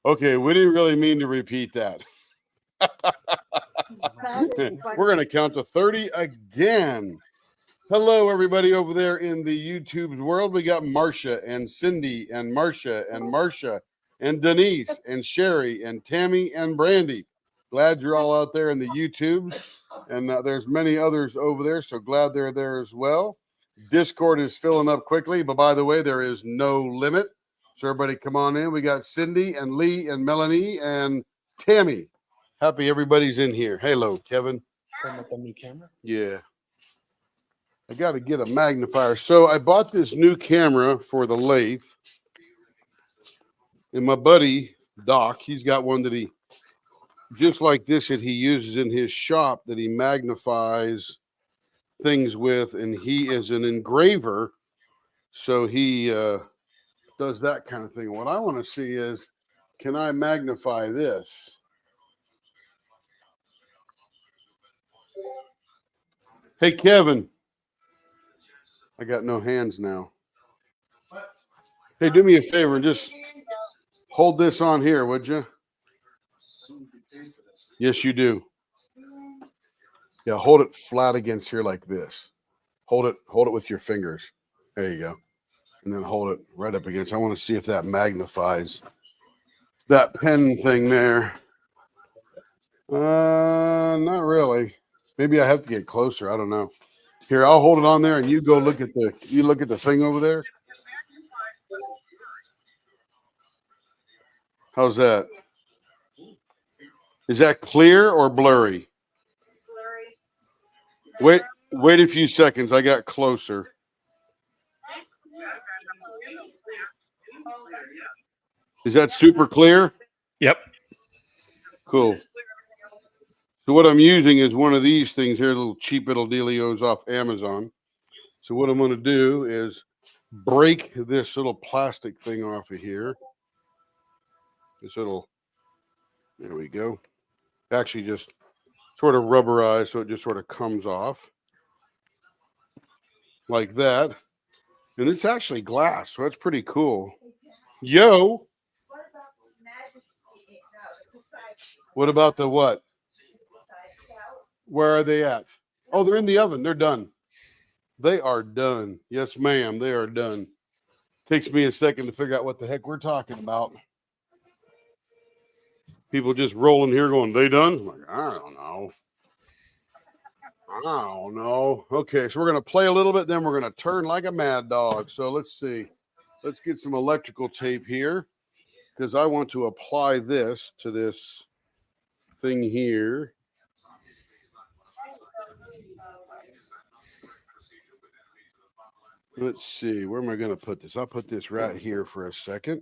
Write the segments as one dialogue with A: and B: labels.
A: Okay, we didn't really mean to repeat that. We're going to count to 30 again. Hello, everybody over there in the YouTube's world. We got Marcia and Cindy and Marcia and Denise and Sherry and Tammy and Brandy. Glad you're all out there in the YouTubes. And there's many others over there, so glad they're there as well. Discord is filling up quickly, but by the way, there is no limit. So everybody come on in. We got Cindy and Lee and Melanie and Tammy. Happy everybody's in here. Hello, Kevin.
B: Starting with the new camera?
A: Yeah. I got to get a magnifier. So I bought this new camera for the lathe. And my buddy, Doc, he's got one that he, just like this, that he uses in his shop that he magnifies things with. And he is an engraver. So he does that kind of thing. What I want to see is, can I magnify this? Hey, Kevin. I got no hands now. Hey, do me a favor and just hold this on here, would you? Yes, you do. Yeah, hold it flat against here like this. Hold it with your fingers. There you go. And then hold it right up against. I want to see if that magnifies that pen thing there. Not really. Maybe I have to get closer. I don't know. Here, I'll hold it on there, and you go look at the thing over there. How's that? Is that clear or blurry? Blurry. Wait a few seconds. I got closer. Is that super clear?
C: Yep.
A: Cool. So what I'm using is one of these things here, little cheap little dealios off Amazon. So what I'm going to do is break this little plastic thing off of here. There we go. Actually just sort of rubberized, so it just sort of comes off like that. And it's actually glass, so that's pretty cool. Yo! What about the what? Where are they at? Oh, they're in the oven. They're done. They are done. Yes, ma'am. They are done. Takes me a second to figure out what the heck we're talking about. People just rolling here going, they done? I'm like, I don't know. Okay, so we're going to play a little bit, then we're going to turn like a mad dog. So let's see. Let's get some electrical tape here because I want to apply this to this thing here. Let's see. Where am I going to put this? I'll put this right here for a second.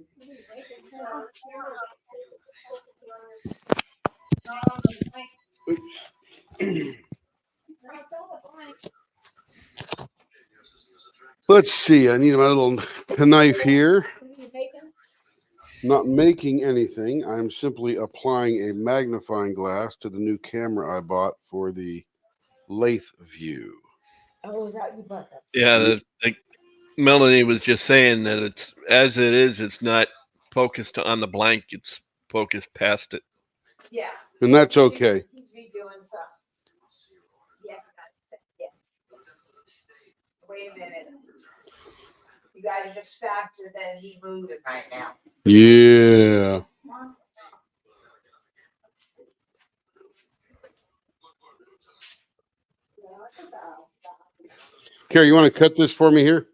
A: Oops. Let's see. I need my little knife here. Not making anything. I'm simply applying a magnifying glass to the new camera I bought for the lathe view.
D: Oh, is that you bought that?
C: Yeah, Melanie was just saying that it's as it is. It's not focused on the blank. It's focused past it.
D: Yeah.
A: And that's okay.
D: He's redoing some. Yeah. Wait a minute. You guys are just faster than he moves it right now.
A: Yeah. Carrie, you want to cut this for me here?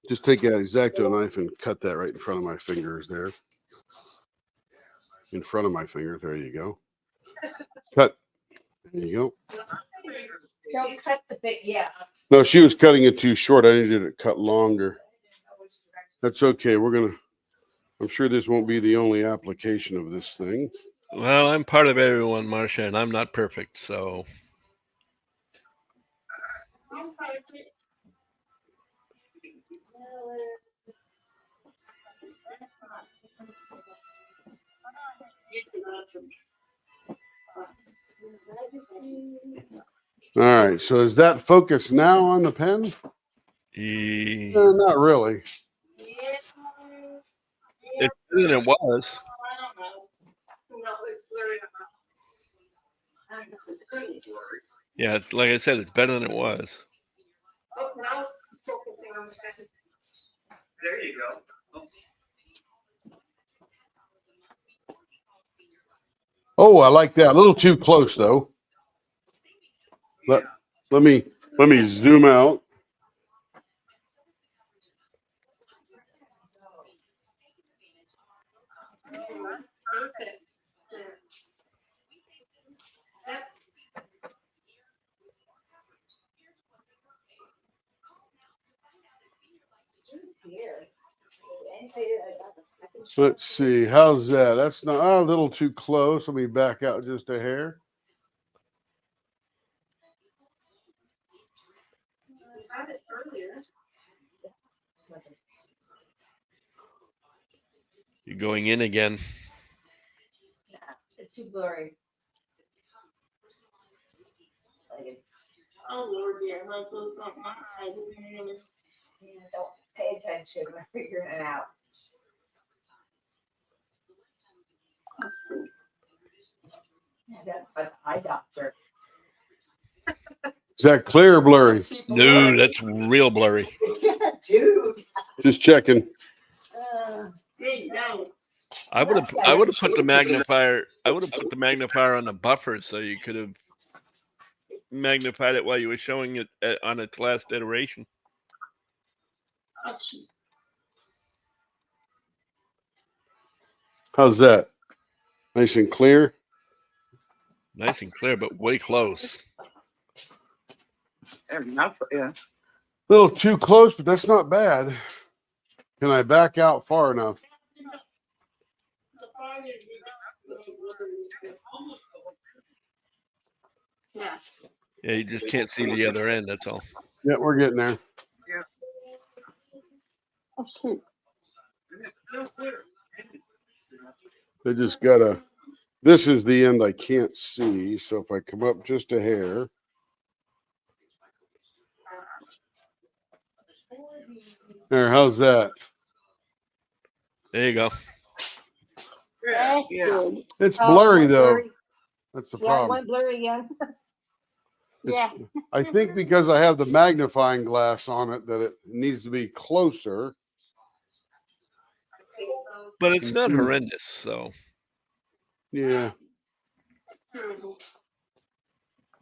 A: Just take that X-Acto knife and cut that right in front of my fingers there. In front of my fingers. There you go. Cut. There you go.
D: Don't cut the bit, yeah.
A: No, she was cutting it too short. I needed it cut longer. That's okay. I'm sure this won't be the only application of this thing.
C: Well, I'm part of everyone, Marcia, and I'm not perfect, so.
A: All right. So is that focused now on the pen?
C: Yeah.
A: Not really.
D: Yes,
C: Better than it was. Yeah, like I said, it's better than it was.
B: There you go.
A: Oh, I like that. A little too close though. Let me zoom out.
B: Perfect.
A: Let's see. How's that? That's not a little too close. Let me back out just a hair.
B: Had it earlier.
C: You're going in again.
D: Yeah, it's too blurry. Like it's,
B: Oh Lord, yeah, like those on my eye.
D: don't pay attention. We're figuring it out. Yeah, that's an eye doctor.
A: Is that clear or blurry?
C: No, that's real blurry.
D: Dude.
A: Just checking.
B: Hey, no.
C: I would have put the magnifier. I would have put the magnifier on the buffer so you could have magnified it while you were showing it on its last iteration.
A: How's that? Nice and clear.
C: Nice and clear, but way close.
B: Yeah.
A: A little too close, but that's not bad. Can I back out far enough?
B: Yeah.
C: Yeah, you just can't see the other end. That's all.
A: Yeah, we're getting there.
B: Okay.
A: They just gotta. This is the end I can't see. So if I come up just a hair. There, how's that?
C: There you go.
B: Yeah.
A: It's
E: Oh,
A: blurry
E: went
A: though.
E: blurry.
A: That's the
E: Yeah, it
A: problem.
E: went blurry again. Yeah.
A: I think because I have the magnifying glass on it that it needs to be closer.
C: But it's not
A: Mhm.
C: horrendous. So
A: Yeah,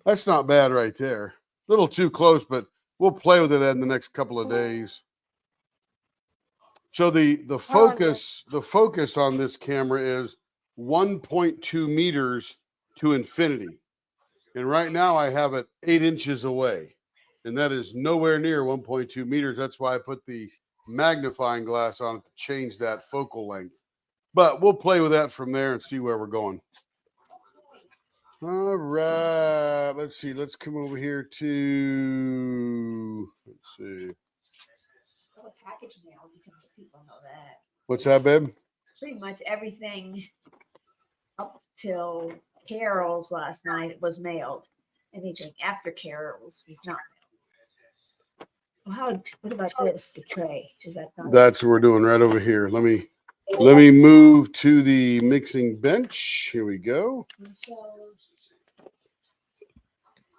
A: that's not bad right there. A little too close, but we'll play with it in the next couple of days. So the focus on this camera is 1.2 meters to infinity. And right now I have it 8 inches away. And that is nowhere near 1.2 meters. That's why I put the magnifying glass on it to change that focal length. But we'll play with that from there and see where we're going. All right. Let's see. Let's come over here to, let's see.
D: Well, package mail, you can let people know that.
A: What's that, babe?
D: Pretty much everything up till Carol's last night was mailed. Anything after Carol's was not mailed. Well, what about this? The tray? Is that done?
A: That's what we're doing right over here. Let me move to the mixing bench. Here we go.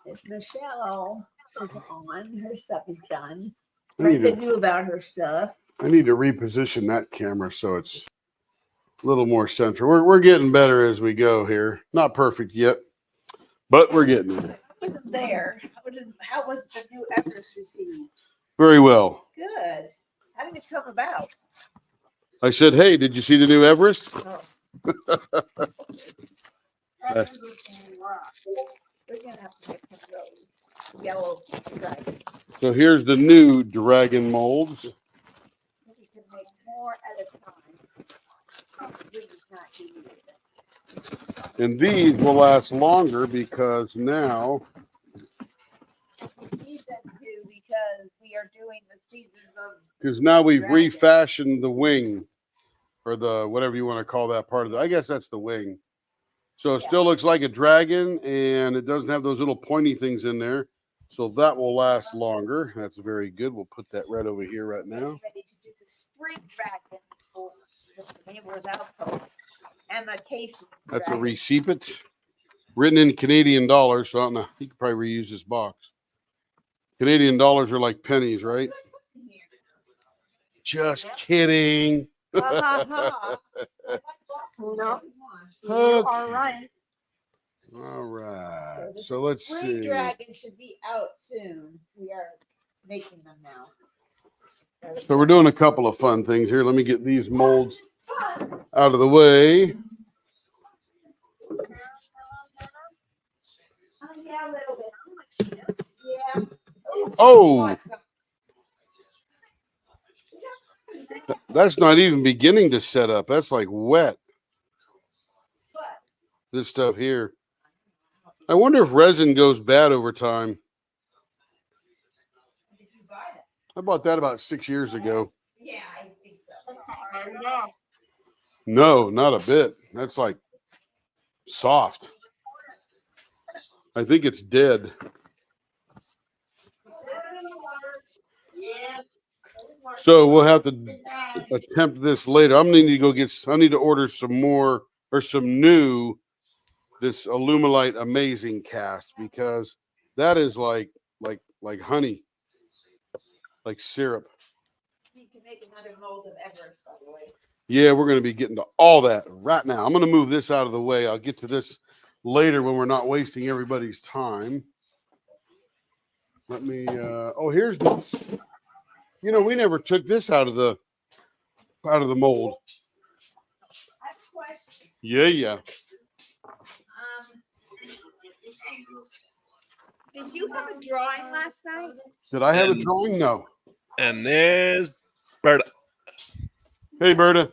D: If Michelle is on, her stuff is done.
A: I need
D: Brenda
A: to,
D: knew about her stuff.
A: I need to reposition that camera so it's a little more central. We're getting better as we go here. Not perfect yet, but we're getting there.
D: I wasn't there. How was the new Everest received?
A: Very well.
D: Good. How did it come about?
A: I said, hey, did you see the new Everest?
D: Oh, we're gonna have to make one of those yellow dragon.
A: So here's the new dragon molds.
D: We can make more at a time. This is not easy.
A: And these will last longer because now
D: We need them to because we are doing the seasons of
A: we've
D: Dragon.
A: refashioned the wing or the whatever you want to call that part of it. I guess that's the wing. So it
D: Yeah.
A: still looks like a dragon and it doesn't have those little pointy things in there. So that will last longer. That's very good. We'll put that right over here right now.
D: ready to do the spring dragon for the neighbor's outpost. And the case.
A: That's a receipt, written in Canadian dollars. So I don't know. You could probably reuse this box. Canadian dollars are like pennies, right? Just kidding.
D: No.
B: No, you
A: Okay.
B: are right.
A: All right.
D: So the
A: So let's
D: Spring
A: see.
D: Dragon should be out soon. We are making them now.
A: So we're doing a couple of fun things here. Let me get these molds out of the way.
D: Yeah, a little bit. Yeah.
A: Oh, that's not even beginning to set up. That's like wet. This stuff here. I wonder if resin goes bad over time.
D: Did you buy that?
A: I bought that about 6 years ago.
D: Yeah, I think so.
A: No, not a bit. That's like soft. I think it's dead.
B: Yeah.
A: So we'll have to attempt this later. I'm need to go get. I need to order some more or some new this Alumilite Amazing cast because that is like honey, like syrup.
D: Need to make another mold of Everest, by the way.
A: Yeah, we're going to be getting to all that right now. I'm going to move this out of the way. I'll get to this later when we're not wasting everybody's time. Let me. Oh, here's this. You know, we never took this out of the mold.
D: I have a question.
A: Yeah.
D: Did you have a drawing last night?
A: Did I have a drawing? No.
C: And there's Berta.
A: Hey, Berta.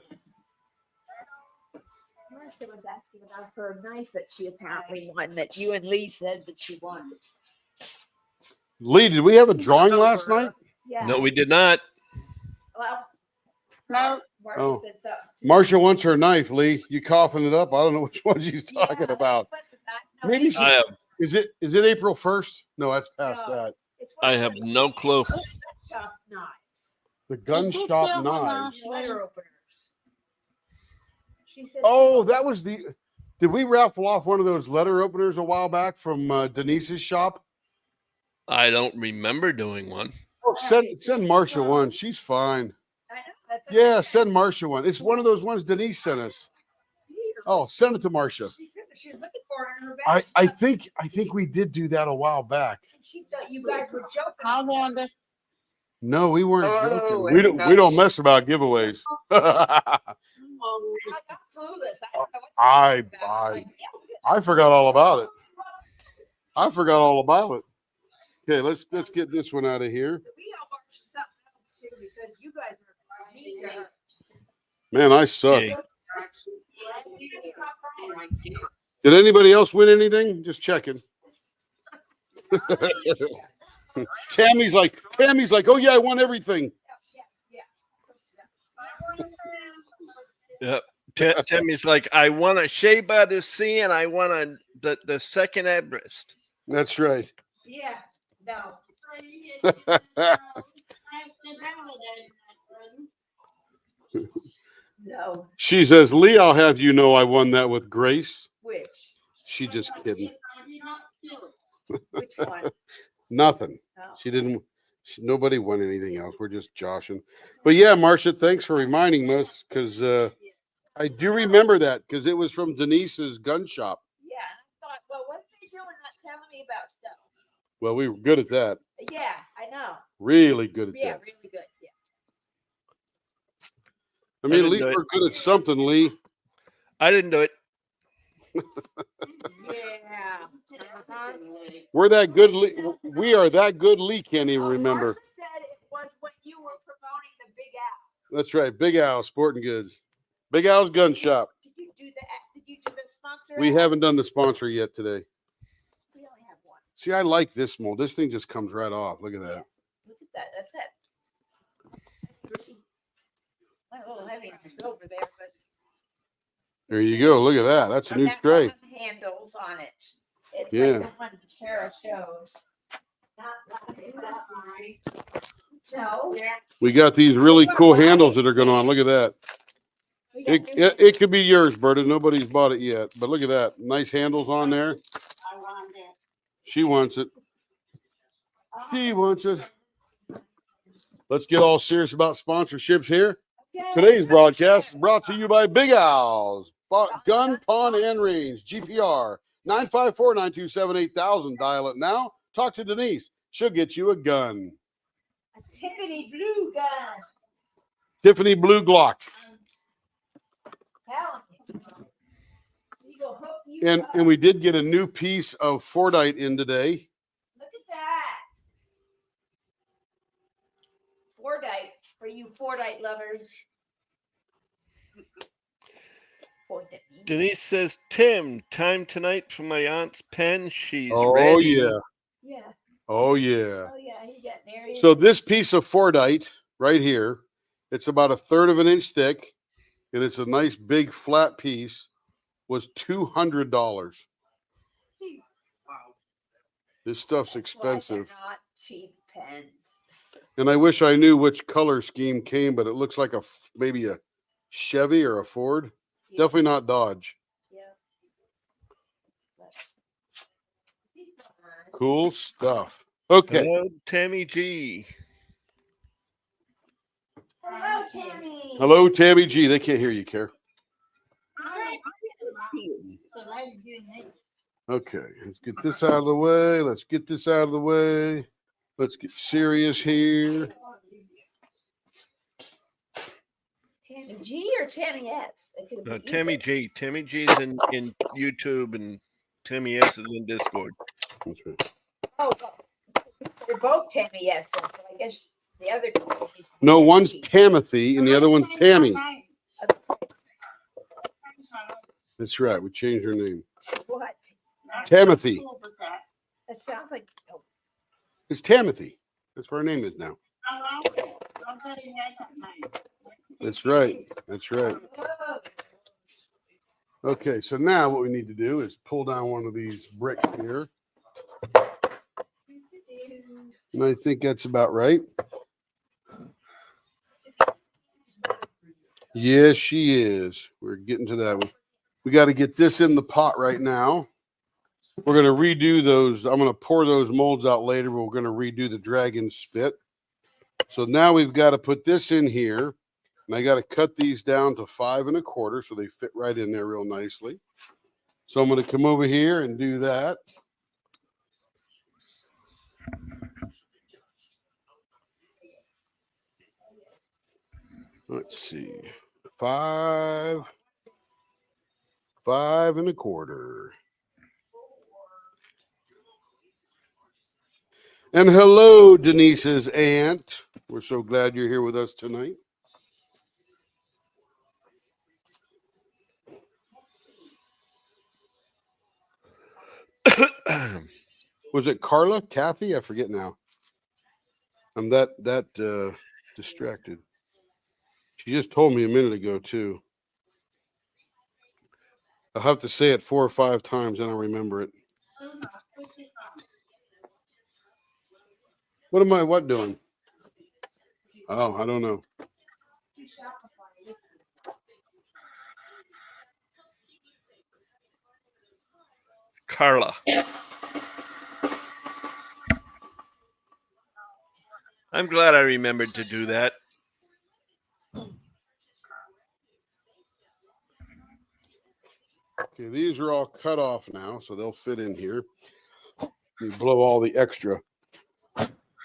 D: Martha was asking about her knife that she apparently won, that you and Lee said that she won.
A: Lee, did we have a drawing last night?
D: Yeah.
C: No, we did not.
D: Well,
B: No,
D: Martha
A: Oh.
D: said something.
A: Marcia wants her knife, Lee. You coughing it up? I don't know which one she's talking
D: Yeah,
A: about.
D: but no,
A: Maybe
D: it's
A: she-
C: I have
A: Is it April 1st? No, that's past
D: No.
A: that.
D: one
C: I
D: of
C: have
D: the
C: no clue.
D: shop knives.
A: The gun shop knives.
D: Letter openers. She said.
A: Oh, that was the. Did we raffle off one of those letter openers a while back from Denise's shop?
C: I don't remember doing one.
A: Oh, send Marcia one. She's fine.
D: I know, that's
A: Yeah, send Marcia one. It's one of those ones Denise sent us. Oh, send it to Marcia.
D: She said that she was looking for it in her bag.
A: I think we did do that a while back.
D: And she thought you guys were joking.
B: I wonder.
A: No, we weren't
B: Oh,
A: joking. We don't mess about giveaways.
D: I got clueless. I don't know what
A: I-
D: to say about it.
A: I-
D: Like, yeah, we'll get
A: I forgot all about it. I forgot all about it. Okay, let's get this one out of here.
D: So we all watched something else too because you guys were mean to her.
A: Man, I suck.
C: Okay.
A: Did anybody else win anything? Just checking. Tammy's like, oh yeah, I won everything.
C: Yep. Timmy's like, I want a Shea by the Sea and I want the second Everest.
A: That's right.
D: Yeah, no. No.
A: She says, Lee, I'll have you know I won that with grace.
D: Which?
A: She just kidding.
D: Which one?
A: Nothing.
D: Oh.
A: She didn't. Nobody won anything else. We're just joshing. But yeah, Marcia, thanks for reminding us because I do remember that because it was from Denise's gun shop.
D: Yeah, I thought, well, what are they doing not telling me about stuff?
A: Well, we were good at that.
D: Yeah, I know.
A: Really good at
D: Yeah,
A: that.
D: really good. Yeah.
A: I mean, at
C: didn't
A: least
C: do it.
A: we're good at something, Lee.
C: I didn't do it.
D: Yeah. Uh-huh.
A: We're that good. Lee. We are that good. Lee can't even remember.
D: Martha said it was when you were promoting the Big Al.
A: That's right. Big Al Sporting Goods. Big Al's Gun Shop.
D: Did you do the sponsor?
A: We
D: ad?
A: haven't done the sponsor yet today.
D: We only have one.
A: See, I like this mold. This thing just comes right off. Look at that.
D: Look at that. That's it. That's pretty. Went a little heavy on the silver there, but
A: There you go. Look at that. That's a new
D: that
A: stray.
D: one handles on it. It's
A: Yeah.
D: like the one Carra showed. Not like that one. No.
A: We got these really cool handles that are going on. Look at that. It could be yours, Berta. Nobody's bought it yet. But look at that. Nice handles on there.
E: I want it.
A: She wants it. She wants it. Let's get all serious about sponsorships here. Today's broadcast is brought to you by Big Al's Gun, Pawn, and Range. GPR 954-927-8000. Dial it now. Talk to Denise. She'll get you a gun.
D: A Tiffany blue gun.
A: Tiffany Blue Glock. And we did get a new piece of Fordite in today.
D: Look at that. Fordite for you Fordite lovers. Point at me.
C: Denise says, Tim, time tonight for my aunt's pen. She's
A: Oh,
C: ready.
A: yeah.
D: Yeah.
A: Oh, yeah.
D: Oh yeah. He got married.
A: So this piece of Fordite right here, it's about 1/3 of an inch thick, and it's a nice big flat piece, was $200. This stuff's expensive.
D: Not cheap pens.
A: And I wish I knew which color scheme came, but it looks like maybe a Chevy or a Ford.
D: Yeah.
A: Definitely not Dodge.
D: Yeah.
A: Cool stuff. Okay.
C: Hello, Tammy G.
D: Hello, Tammy.
A: Hello, Tammy G. They can't hear you, Care. Okay, let's get this out of the way. Let's get this out of the way. Let's get serious here.
D: Tammy G or Tammy S? It could be
C: Tammy
D: either.
C: G. Tammy G's in YouTube and Tammy S is in Discord.
A: That's right.
D: Oh, they're both Tammy S. So I guess the other. Is
A: No, one's
D: Tammy.
A: Timothy and the other one's Tammy. That's right. We changed her name.
D: What?
A: Timothy.
D: That sounds like. Oh,
A: It's Timothy. That's what her name is now. That's right. That's right. Okay, so now what we need to do is pull down one of these bricks here. And I think that's about right. Yes, she is. We're getting to that one. We got to get this in the pot right now. We're going to redo those. I'm going to pour those molds out later, but we're going to redo the dragon spit. So now we've got to put this in here. And I got to cut these down to 5 1/4 so they fit right in there real nicely. So I'm going to come over here and do that. Let's see. 5 1/4. And hello, Denise's aunt. We're so glad you're here with us tonight. Was it Carla? Kathy? I forget now. I'm that distracted. She just told me a minute ago, too. I'll have to say it 4 or 5 times, and I'll remember it. What am I doing? Oh, I don't know.
C: Carla. I'm glad I remembered to do that.
A: Okay, these are all cut off now, so they'll fit in here. You blow all the extra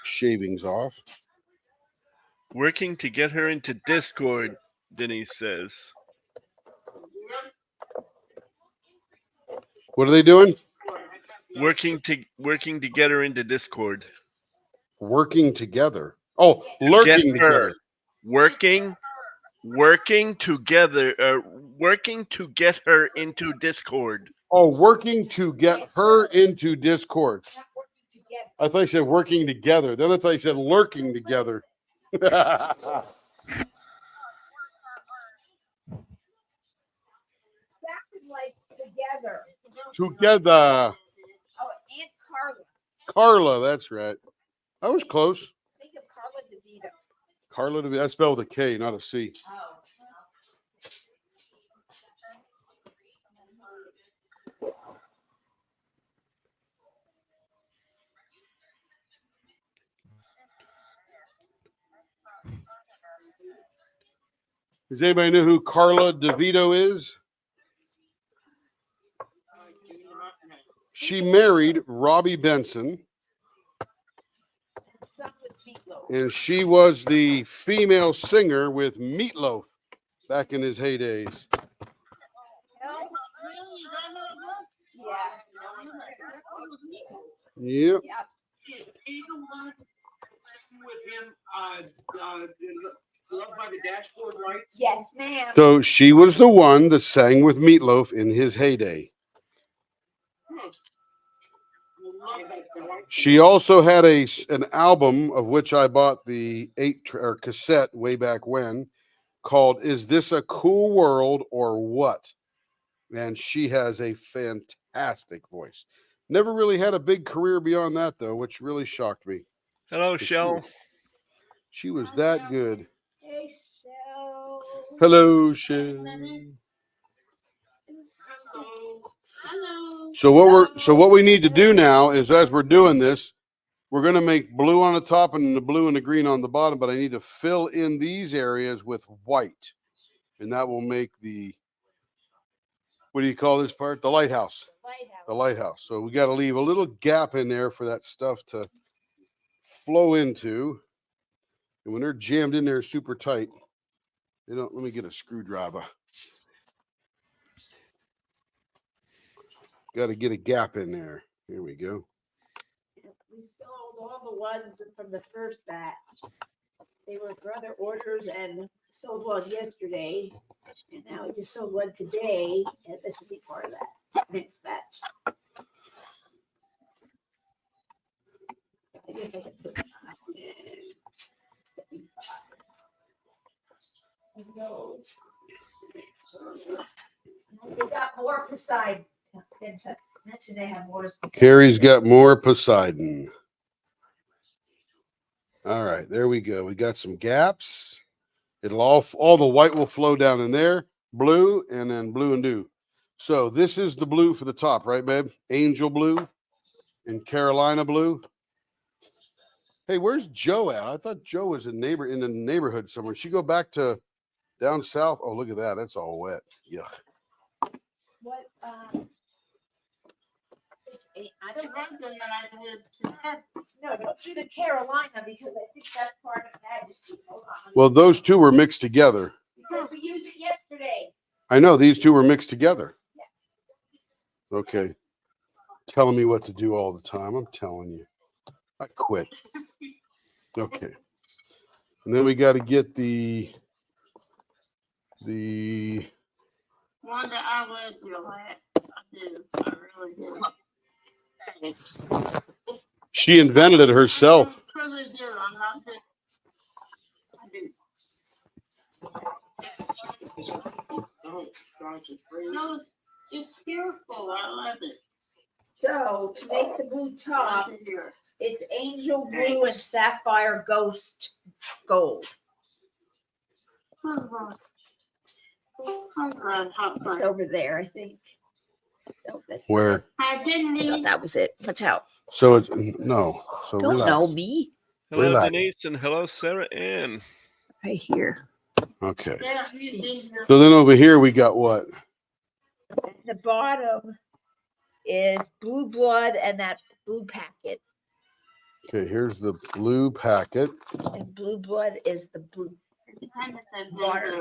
A: shavings off.
C: Working to get her into Discord, Denise says.
A: What are they doing?
C: Working to get her into Discord.
A: Working together. Oh, lurking
C: Get her.
A: together.
C: Working together. Working to get her into Discord.
A: Oh, working to get her into Discord.
D: not working together.
A: I thought you said working together. Then I thought you said lurking together.
D: Sounded like together.
A: Together.
D: Oh, Aunt Carla.
A: Carla, that's right. I was close.
D: Think of Carla DeVito.
A: Carla, I spelled with a K, not a C.
D: Oh.
A: Does anybody know who Carla DeVito is? She married Robbie Benson,
D: Some with meatloaf.
A: and she was the female singer with Meatloaf back in his heydays.
D: Yeah.
A: Yep.
D: Yep.
F: Is he the one with him, Love by the Dashboard Lights?
D: Yes, ma'am.
A: So she was the one that sang with Meatloaf in his heyday. She also had an album of which I bought the cassette way back when, called "Is This a Cool World or What?" And she has a fantastic voice. Never really had a big career beyond that though, which really shocked me.
C: Hello,
A: She
C: Shell.
A: She was that good.
D: Hey, so.
A: Hello, Shell.
F: Hello.
A: So what we need to do now is, as we're doing this, we're going to make blue on the top and the blue and the green on the bottom, but I need to fill in these areas with white. And that will make the, what do you call this part? The lighthouse. The lighthouse. So we got to leave a little gap in there for that stuff to flow into. And when they're jammed in there super tight, let me get a screwdriver. Got to get a gap in there. Here we go.
D: We sold all the ones from the first batch. They were brother orders and sold one yesterday. And now we just sold one today. And this will be part of that next batch. I guess I can put it on. They got more Poseidon. Mentioned they have more Poseidon.
A: Carrie's got more Poseidon. All right, there we go. We got some gaps. It'll all the white will flow down in there, blue, and then blue and do. So this is the blue for the top, right, babe? Angel blue and Carolina blue. Hey, where's Joe at? I thought Joe was in the neighborhood somewhere. She go back to down south. Oh, look at that. That's all wet. Yuck.
D: What? I don't know. No, don't do the Carolina because I think that's part of Majesty. Hold on.
A: Well, those two were mixed together.
D: Because we used it yesterday.
A: I know these two were mixed together. Okay. Telling me what to do all the time. I'm telling you. I quit. Okay. And then we got to get the
F: Wanda, I would do that. I do. I really do.
A: she invented it herself.
F: I really do. I'm not just. I do. No, it's beautiful. I love it.
D: So to make the blue top, it's angel blue and sapphire ghost gold. It's over there, I think. No, that's
A: Where?
F: I didn't
D: I thought
F: need.
D: that was it. Watch out.
A: So it's no. So
D: Don't
A: relax.
D: know me.
C: Hello,
A: Relax.
C: Denise, and hello, Sarah Ann.
D: Right here.
A: Okay.
F: Yeah, you did.
A: So then over here we got what?
D: At the bottom is blue blood and that blue packet.
A: Okay, here's the blue packet.
D: And blue blood is the blue. Water.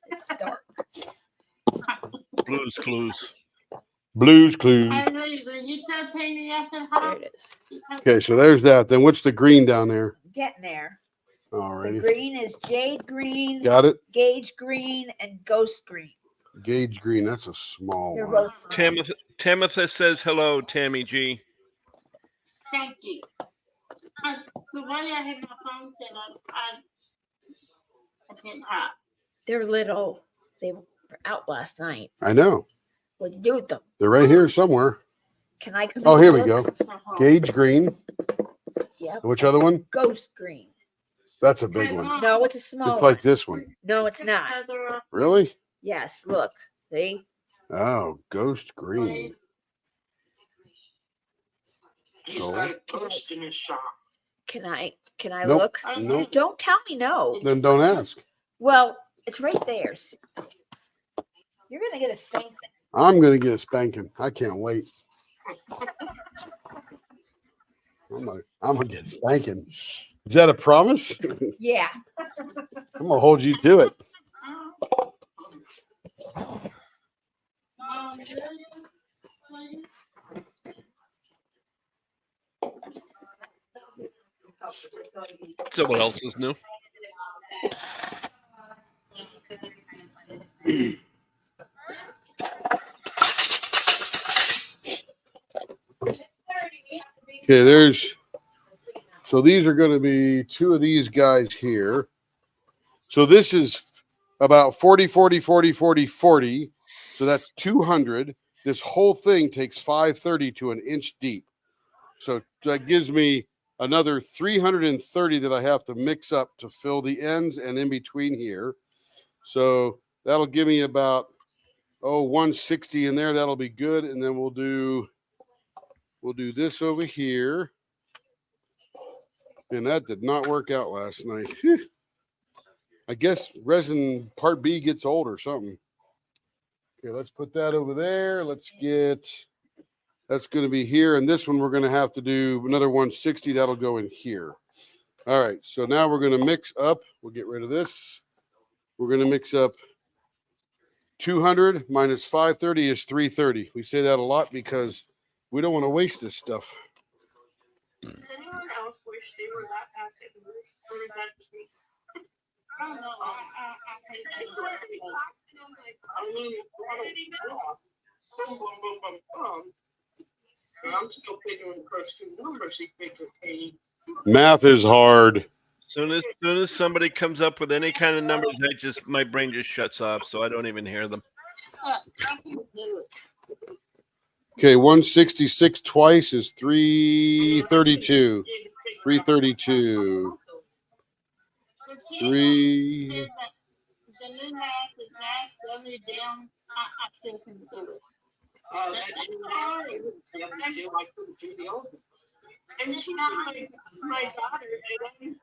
D: It's dark.
C: Blues Clues.
A: Blues Clues.
F: You said pay me after
D: There
F: how?
D: it is.
A: Okay, so there's that. Then what's the green down there?
D: Getting there. The
A: Alrighty.
D: green is jade green,
A: Got it?
D: gauge green, and ghost green.
A: Gauge green. That's a small
D: They're
A: one.
D: both
C: Tamitha says hello, Tammy G.
F: Thank you. The way I had my phone set up, I didn't have.
D: they're little. They were out last night.
A: I know.
D: What do you do with them?
A: They're right here somewhere.
D: Can I come?
A: Oh,
D: in
A: here
D: and
A: we
D: look?
A: go. Gauge green.
D: Yep.
A: Which other one?
D: Ghost green.
A: That's a big one.
D: No, it's a small
A: It's like
D: one.
A: this one.
D: No, it's not.
A: Really?
D: Yes, look. See?
A: Oh, ghost green.
F: He's
A: So-
F: got a ghost in his shop.
D: Can I Can I
A: Nope.
D: look?
A: Nope.
D: Don't tell me no.
A: Then don't ask.
D: Well, it's right there. You're gonna get a spanking.
A: I'm gonna get a spanking. I can't wait. I'm gonna get a spanking. Is that a promise?
D: Yeah.
A: I'm gonna hold you to it.
C: So what else is new?
A: Okay, so these are going to be two of these guys here. So this is about 40, 40, 40, 40, 40. So that's 200. This whole thing takes 530 to an inch deep. So that gives me another 330 that I have to mix up to fill the ends and in between here. So that'll give me about 160 in there. That'll be good. And then we'll do this over here. And that did not work out last night. Whew. I guess resin part B gets old or something. Okay, let's put that over there. That's going to be here. And this one, we're going to have to do another 160. That'll go in here. All right. So now we're going to mix up. We'll get rid of this. We're going to mix up 200 minus 530 is 330. We say that a lot because we don't want to waste this stuff.
F: Does anyone else wish they were that fast at the roof? Or is that just me? I don't know. I swear to God, and I'm like, I mean, where did he go? Boom, boom, boom, boom, boom. And I'm still figuring the first two numbers. He figured A.
A: Math is hard.
C: Soon as somebody comes up with any kind of numbers, my brain just shuts off, so I don't even hear them.
F: I can do it.
A: Okay, 166 twice is 332. 332. Three.
F: The new math is math, dumb it down. I still can do it. That's hard. I couldn't do the old one. And she's my daughter, and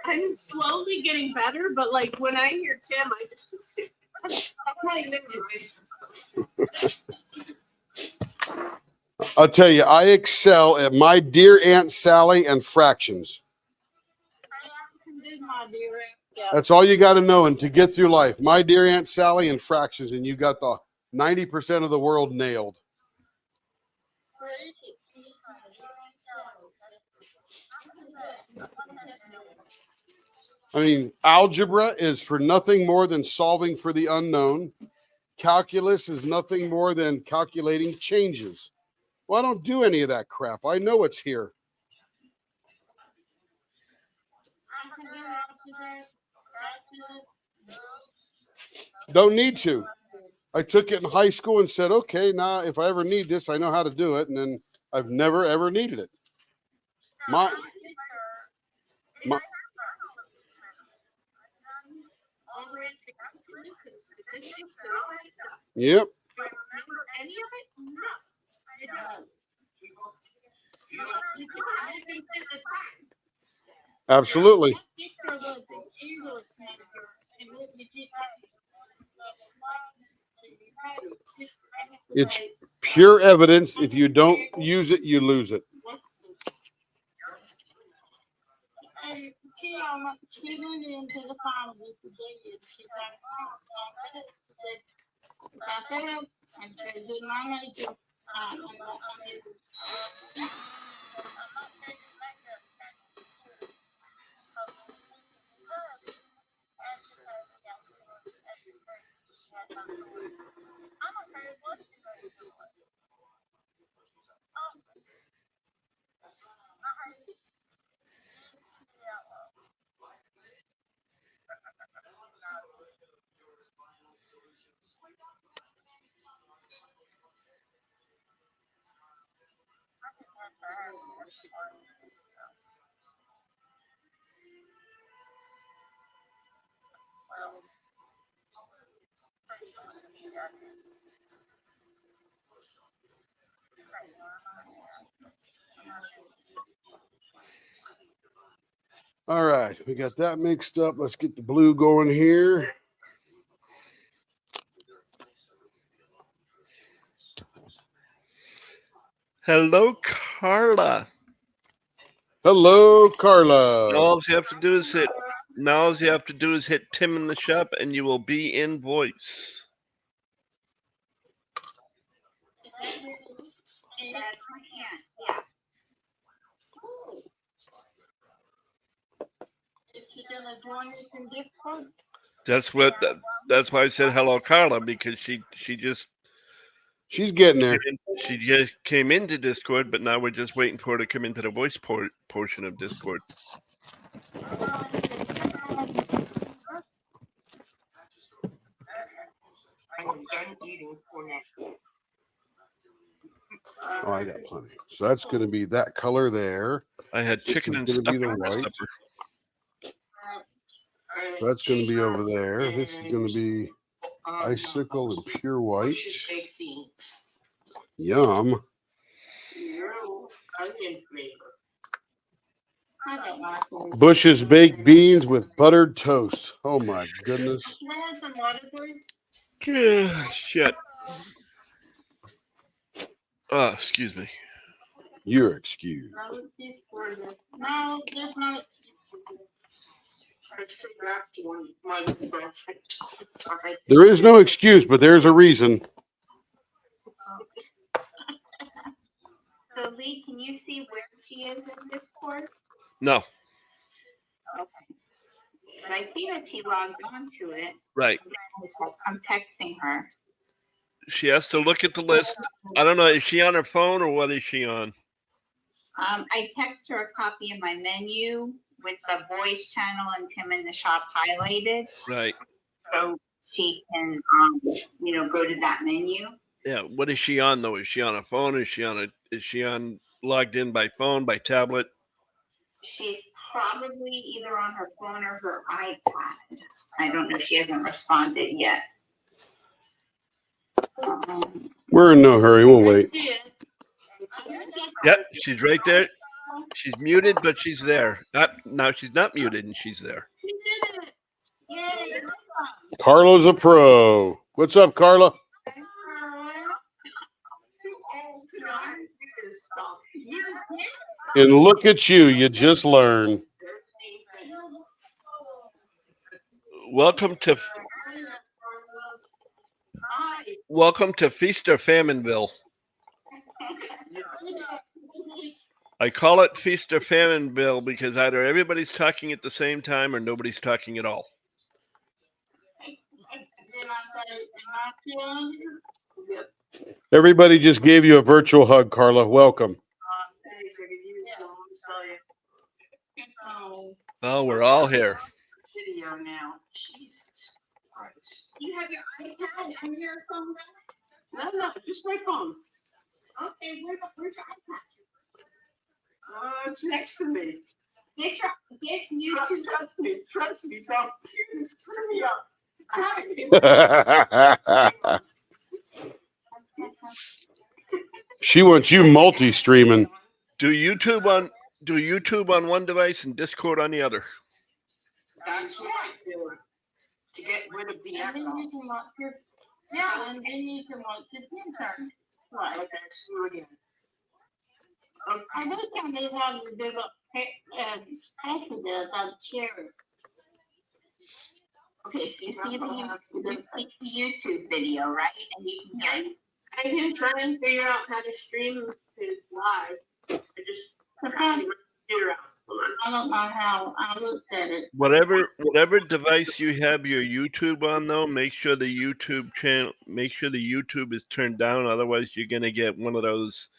F: I'm slowly getting better, but like when I hear Tim, I just I'm like, never mind.
A: I'll tell you, I excel at my dear Aunt Sally and fractions.
F: I can do my dear. Yeah.
A: That's all you got to know and to get through life. My dear Aunt Sally and fractions, and you got the 90% of the world nailed. I mean, algebra is for nothing more than solving for the unknown. Calculus is nothing more than calculating changes. Well, I don't do any of that crap. I know it's here. Don't need to. I took it in high school and said, okay, now if I ever need this, I know how to do it. And then I've never, ever needed it. My Yep.
F: Do I remember any of it? No. I don't.
A: Absolutely. It's pure evidence. If you don't use it, you lose it.
F: And she went into the final with the day and she got that's it. And she did my major.
A: All right, we got that mixed up. Let's get the blue going here.
C: Hello, Carla.
A: Hello, Carla.
C: All you have to do is hit. Now all you have to do is hit Tim in the shop, and you will be in voice.
F: That's my aunt, yeah. Is she gonna join us in Discord?
C: That's why I said hello, Carla, because she just
A: She's getting there.
C: she just came into Discord, but now we're just waiting for her to come into the voice portion of Discord.
A: Oh, I got plenty. So that's going to be that color there.
C: I had
A: This
C: chicken
A: is
C: and
A: gonna be
C: stuffing
A: the
C: for
A: white.
C: supper.
A: So that's going to be over there. This is going to be icicle and pure white. Yum. Bush's baked beans with buttered toast. Oh my goodness.
C: Shit. Oh, excuse me.
A: You're excused.
F: No, there's no.
A: There is no excuse, but there's a reason.
F: So Lee, can you see where she is in Discord?
C: No.
F: Okay. But I see that she logged on to it.
C: Right.
F: I'm texting her.
C: She has to look at the list. I don't know. Is she on her phone or what is she on?
F: I text her a copy of my menu with the voice channel and Tim in the shop highlighted,
C: Right.
F: so she can, go to that menu.
C: Yeah. What is she on though? Is she on a phone? Is she on logged in by phone, by tablet?
F: She's probably either on her phone or her iPad. I don't know. She hasn't responded yet.
A: We're in no hurry. We'll wait.
C: Yep. She's right there. She's muted, but she's there. Now she's not muted and she's there.
F: She did it! Yay!
A: Carla's a pro. What's up, Carla? And look at you. You just learned.
C: Welcome to Feast or Famine'ville. I call it Feast or Famine'ville because either everybody's talking at the same time or nobody's talking at all.
A: Everybody just gave you a virtual hug, Carla. Welcome.
C: Oh, we're all here.
F: Video now. Jesus Christ. You have your iPad and your phone? No, just my phone. Okay, where's your iPad? It's next to me. Get YouTube. Trust me, don't screw me up.
A: She wants you multi-streaming.
C: Do YouTube on one device and Discord on the other.
F: That's what I do. To get rid of the echo. Yeah, and then you can watch the intern. Right. Okay, let's do it again. I think I may want to do packages on Cherry. Okay, so you see the YouTube video, right? And you can get. I've been trying to figure out how to stream his live. I just figure out. I don't know how. I looked at it.
C: Whatever device you have your YouTube on, though, make sure the YouTube is turned down. Otherwise, you're gonna get one of those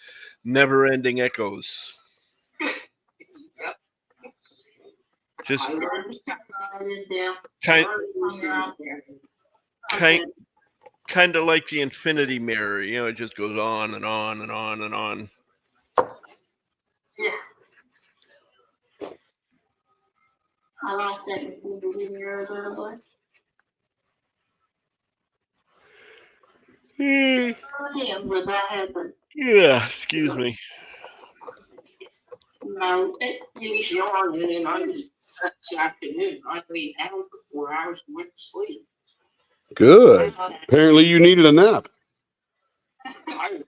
C: never-ending echoes. Just kind of like the infinity mirror, it just goes on and on and on and on.
F: Yeah. I like that infinity mirror a little bit.
C: Yeah, excuse me.
F: No, he's young and I'm just this afternoon. I laid down for 4 hours and went to sleep.
A: Good. Apparently, you needed a nap.
F: I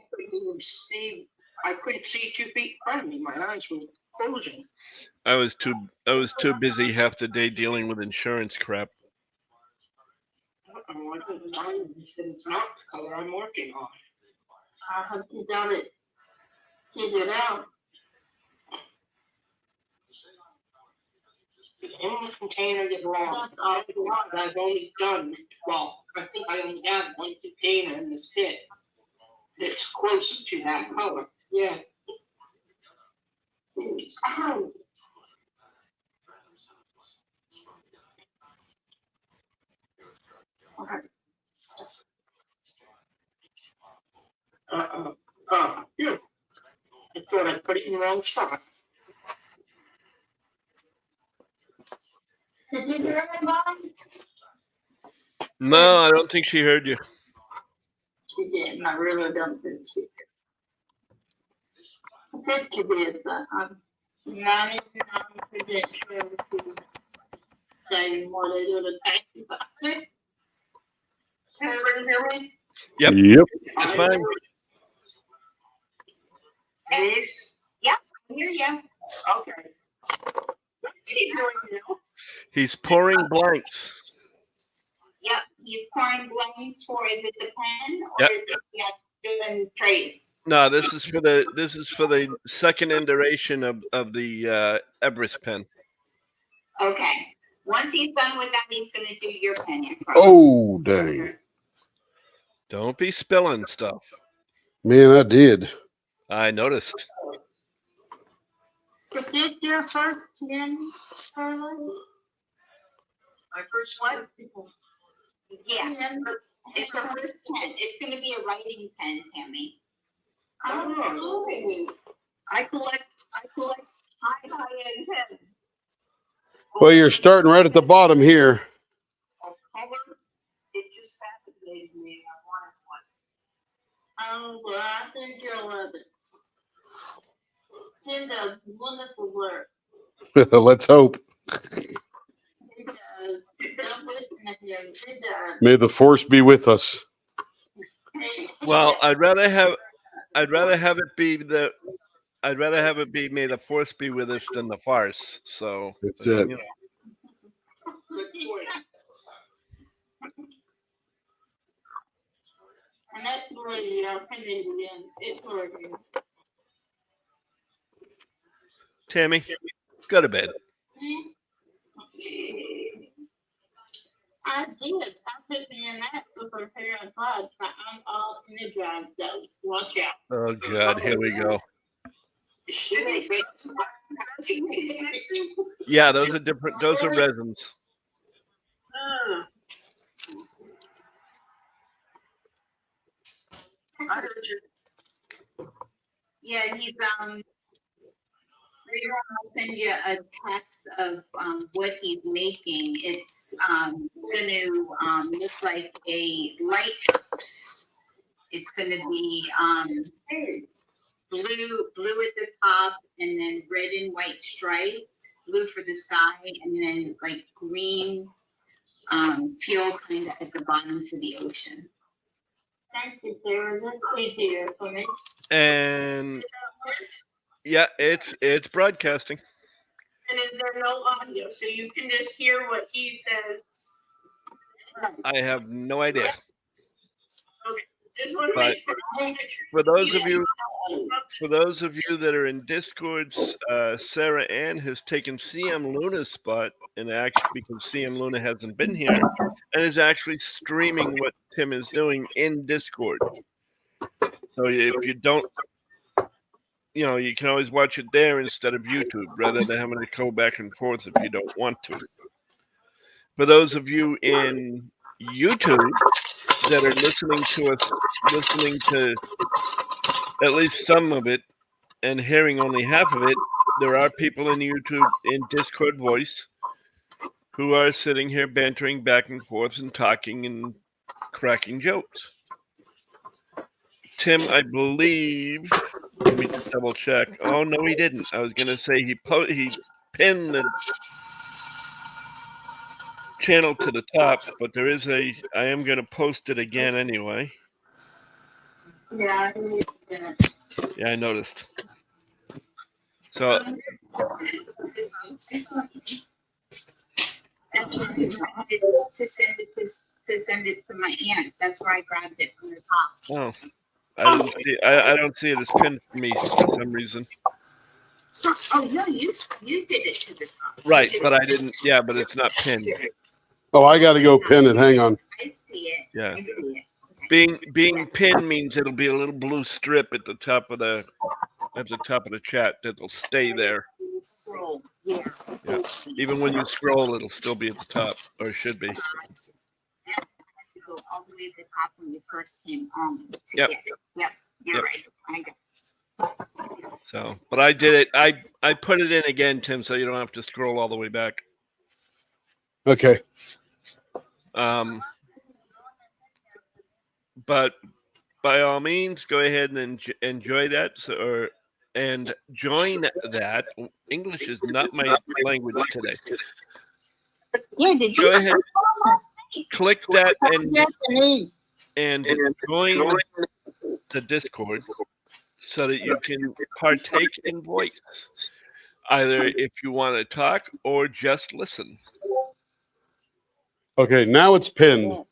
F: couldn't even see. I couldn't see 2 feet in front of me. My eyes were closing.
C: I was too busy half the day dealing with insurance crap.
F: I couldn't find it. It's not the color I'm working on. I hope you got it figured out. In the container get wrong. I've only done, well, I think I only have 1 container in this pit that's close to that color. Yeah. Ow. Okay. Yeah. I thought I put it in the wrong spot.
E: Did you hear me, Mom?
C: No, I don't think she heard you.
F: She did, and I really don't think she did. I think she did, but I'm 99% sure she was saying what I do to thank about it. Can everybody hear me?
C: Yep.
A: Yep.
C: It's fine.
F: Yes.
B: I hear you.
F: Okay. What's he doing now?
C: He's pouring blanks.
B: Yep, he's pouring blanks for, is it the pen or
C: Yep.
B: is it doing trades?
C: No, this is for the second iteration of the Everest pen.
B: Okay. Once he's done with that, he's going to do your pen.
A: Oh, dang.
C: Don't be spilling stuff.
A: Man, I did.
C: I noticed.
F: Is this your first pen, Carla? My first one?
B: Yeah, it's the first pen. It's going to be a writing pen, Tammy.
F: Oh, I collect high-end pens.
A: Well, you're starting right at the bottom here.
F: Color, it just fascinated me. I wanted one. Oh, well, I think you'll love it. Pen does wonderful work.
A: Let's hope.
F: It does. Don't listen to him. It does.
A: May the force be with us.
C: Well, I'd rather have it be may the force be with us than the farce. So
A: That's it.
C: you know.
F: And that's really our opinion again. It's working.
C: Tammy, go to bed.
F: I did. I put me in that to prepare a pod, but I'm all energized though. Watch out.
C: Oh God, here we go. Yeah, those are different. Those are resins.
F: I heard you.
B: Yeah, he's later on I'll send you a text of what he's making. It's gonna look like a lighthouse. It's gonna be blue at the top and then red and white stripes, blue for the sky, and then like green teal kind of at the bottom for the ocean.
F: Thank you, Sarah. That's easier for me.
C: And yeah, it's broadcasting.
F: And is there no audio, so you can just hear what he says?
C: I have no idea.
F: Just want to
C: But
F: make sure.
C: For those of you that are in Discords, Sarah Ann has taken CM Luna's spot, and actually because CM Luna hasn't been here, and is actually streaming what Tim is doing in Discord. So if you don't, you can always watch it there instead of YouTube, rather than having to go back and forth if you don't want to. For those of you in YouTube that are listening to at least some of it and hearing only half of it, there are people in YouTube in Discord voice who are sitting here bantering back and forth and talking and cracking jokes. Tim, I believe, let me just double check. Oh no, he didn't. I was gonna say he pin the channel to the top, but I am going to post it again anyway.
B: Yeah.
C: Yeah, I noticed. So
B: That's where I grabbed it to send it to my aunt. That's where I grabbed it from the top.
C: I don't see it as pinned for me for some reason.
B: Oh no, you did it to the top.
C: Right, but I didn't. Yeah, but it's not pinned.
A: Oh, I got to go pin it. Hang on.
B: I see it.
C: Yeah.
B: I see it. Okay.
C: Being pinned means it'll be a little blue strip at the top of the chat that'll stay there.
B: Scroll. Yeah.
C: Yeah. Even when you scroll, it'll still be at the top, or it should be.
B: Yeah, I have to go all the way to the top when you first came on to
C: Yep.
B: get it. Yep. You're
C: Yep.
B: right. I got it.
C: So, but I did it. I put it in again, Tim, so you don't have to scroll all the way back.
A: Okay.
C: But by all means, go ahead and enjoy that, and join that. English is not my language today.
B: Yeah, did
C: Go ahead, click that and join the Discord so that you can partake in voice, either if you want to talk or just listen.
A: Okay. Now it's pinned.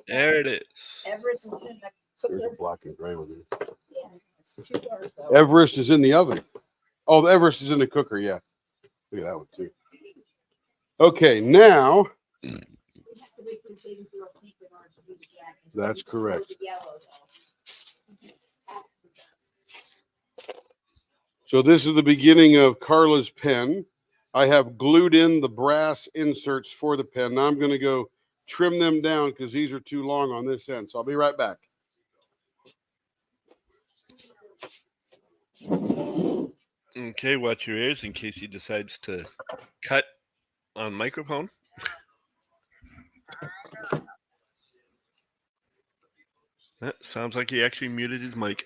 C: There it is.
D: Everest is in the
A: There's a
D: cooker.
A: black and gray one.
D: Yeah, it's too dark though.
A: Everest is in the oven. Oh, the Everest is in the cooker. Yeah. Look at that one too. Okay. Now
D: We have to wait for the baby girl pink and orange to do the jacket.
A: that's correct.
D: The yellow though.
A: So this is the beginning of Carla's pen. I have glued in the brass inserts for the pen. Now I'm going to go trim them down because these are too long on this end. So I'll be right back.
C: Okay, watch your ears in case he decides to cut on microphone. That sounds like he actually muted his mic.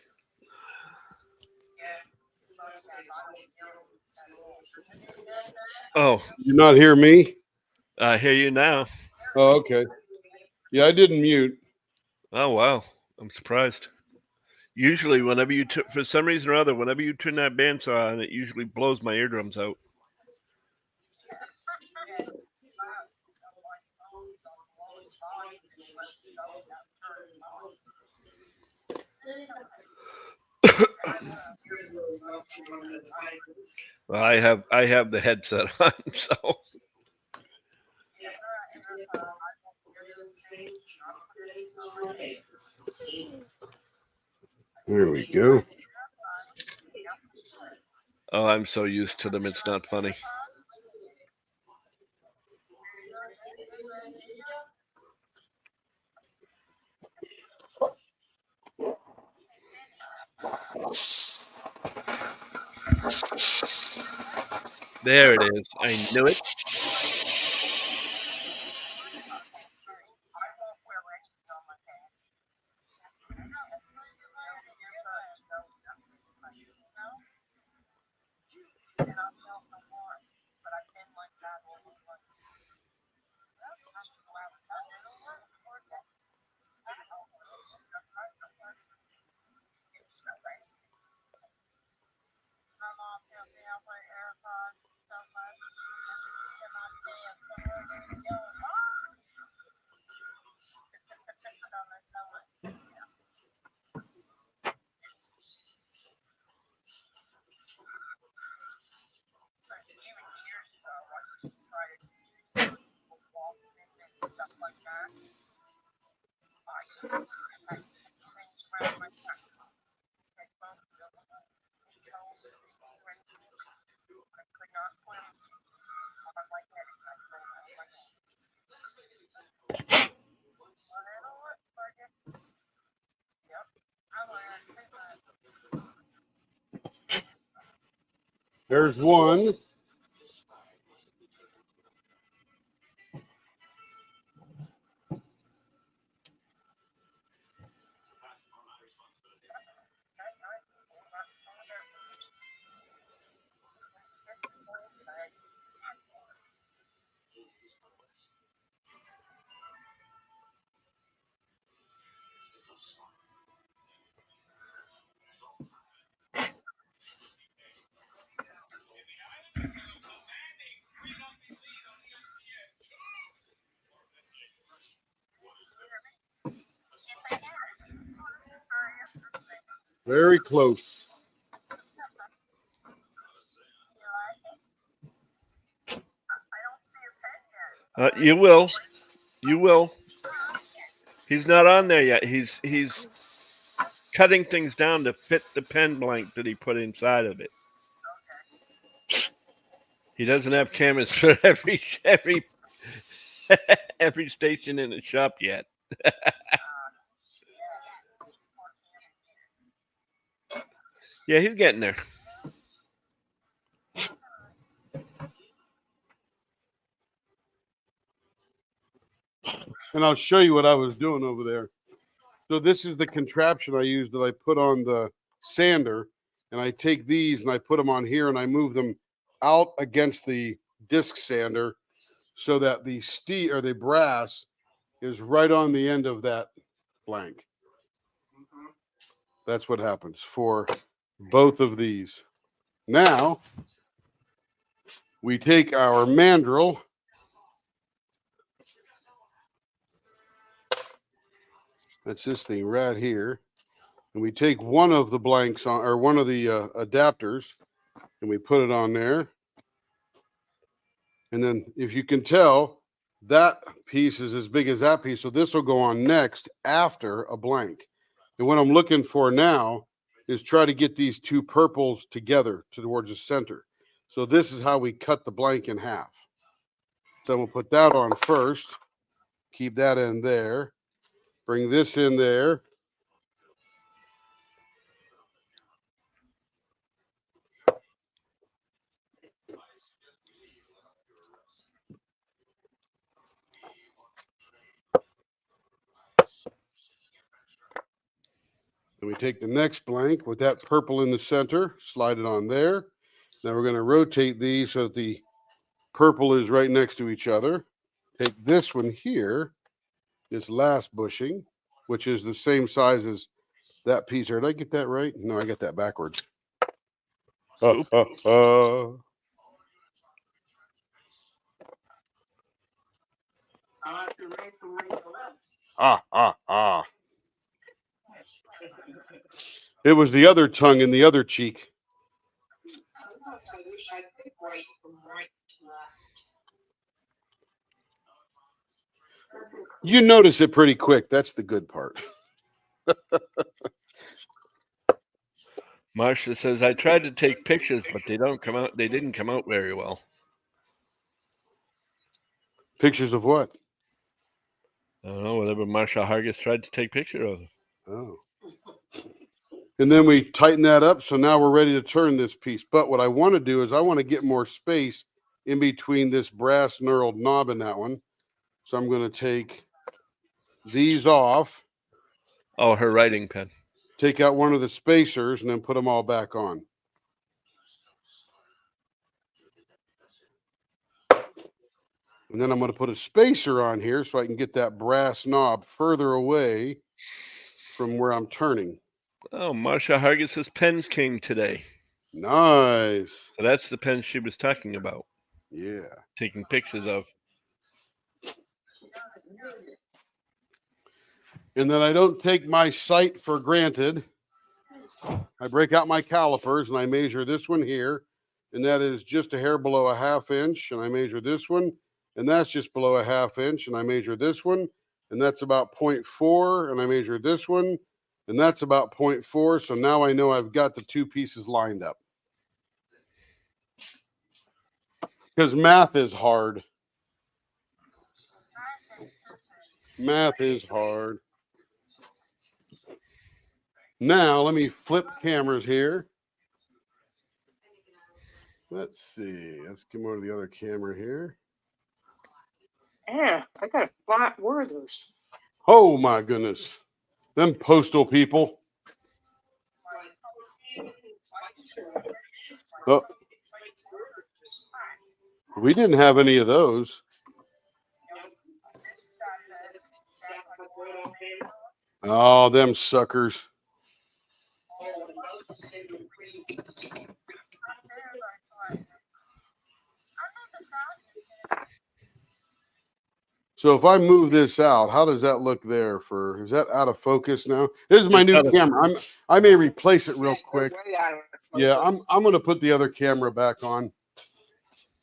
C: Oh,
A: You not hear me?
C: I hear you now.
A: Oh, okay. Yeah, I didn't mute.
C: Oh, wow. I'm surprised. Usually, whenever you, for some reason or other, whenever you turn that bandsaw on, it usually blows my eardrums out. Well, I have the headset on, so.
A: There we go.
C: Oh, I'm so used to them, it's not funny. There it is. I knew it.
A: There's one. Very close.
C: You will. You will. He's not on there yet. He's cutting things down to fit the pen blank that he put inside of it. He doesn't have cameras for every every station in the shop yet. Yeah, he's getting there.
A: And I'll show you what I was doing over there. So this is the contraption I use that I put on the sander, and I take these and I put them on here and I move them out against the disc sander so that the steel or the brass is right on the end of that blank. That's what happens for both of these. Now we take our mandrel that's this thing right here, and we take one of the blanks on, or one of the adapters, and we put it on there. And then if you can tell, that piece is as big as that piece. So this will go on next after a blank. And what I'm looking for now is try to get these two purples together towards the center. So this is how we cut the blank in half. So we'll put that on first, keep that in there, bring this in there. Then we take the next blank with that purple in the center, slide it on there. Now we're going to rotate these so that the purple is right next to each other. Take this one here, this last bushing, which is the same size as that piece here. Did I get that right? No, I got that backwards. It was the other tongue in the other cheek. You notice it pretty quick. That's the good part.
C: Marcia says, I tried to take pictures, but they didn't come out very well.
A: Pictures of what?
C: I don't know, whatever Marcia Hargis tried to take picture of.
A: Oh. And then we tighten that up. So now we're ready to turn this piece. But what I want to do is I want to get more space in between this brass knurled knob and that one. So I'm going to take these off.
C: Oh, her writing pen.
A: Take out one of the spacers and then put them all back on. And then I'm going to put a spacer on here so I can get that brass knob further away from where I'm turning.
C: Oh, Marcia Hargis's pens came today.
A: Nice.
C: So that's the pen she was talking about.
A: Yeah.
C: Taking pictures of.
A: And then I don't take my sight for granted. I break out my calipers and I measure this one here, and that is just a hair below a half inch. And I measure this one, and that's just below a half inch. And I measure this one, and that's about 0.4. And I measure this one, and that's about 0.4. So now I know I've got the two pieces lined up. Because math is hard. Math is hard. Now, let me flip cameras here. Let's see. Let's come over to the other camera here.
F: Yeah, I got a flat. Where are those?
A: Oh, my goodness. Them postal people. Oh, we didn't have any of those. Oh, them suckers. So if I move this out, how does that look there? Is that out of focus now? This is my
C: It's
A: new
C: out of-
A: camera. I may replace it real quick.
F: Way out of
A: Yeah,
F: focus.
A: I'm gonna put the other camera back on.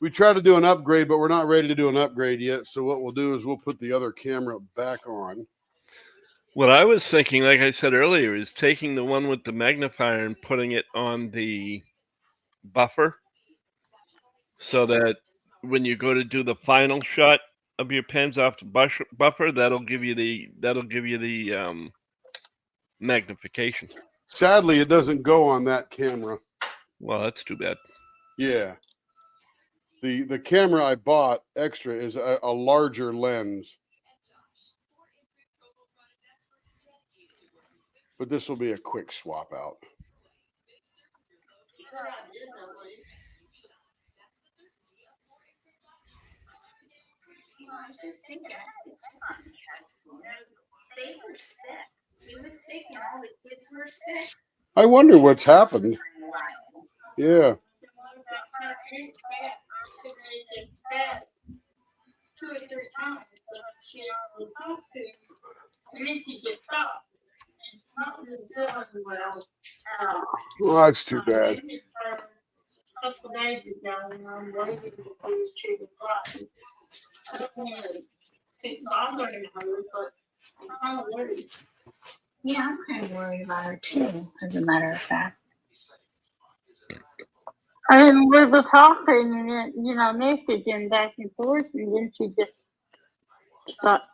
A: We tried to do an upgrade, but we're not ready to do an upgrade yet. So what we'll do is we'll put the other camera back on.
C: What I was thinking, like I said earlier, is taking the one with the magnifier and putting it on the buffer, so that when you go to do the final shot of your pens off the buffer, that'll give you the magnification.
A: Sadly, it doesn't go on that camera.
C: Well, that's too bad.
A: Yeah. The camera I bought extra is a larger lens. But this will be a quick swap out.
B: You know, I was just thinking, John had some, they were sick. He was sick and all the kids were sick.
A: I wonder what's happened.
B: For a while.
A: Yeah.
F: Two or three times, but she only talked to him. And then she gets up. And something's doing well.
A: Well, that's too bad.
F: A couple days ago, when I'm waiting for you to reply. I don't want to keep bothering her, but I'm kind of worried.
E: Yeah, I'm kind of worried about her too, as a matter of fact. I mean, we were talking, and then, messaging back and forth, and then she just stopped.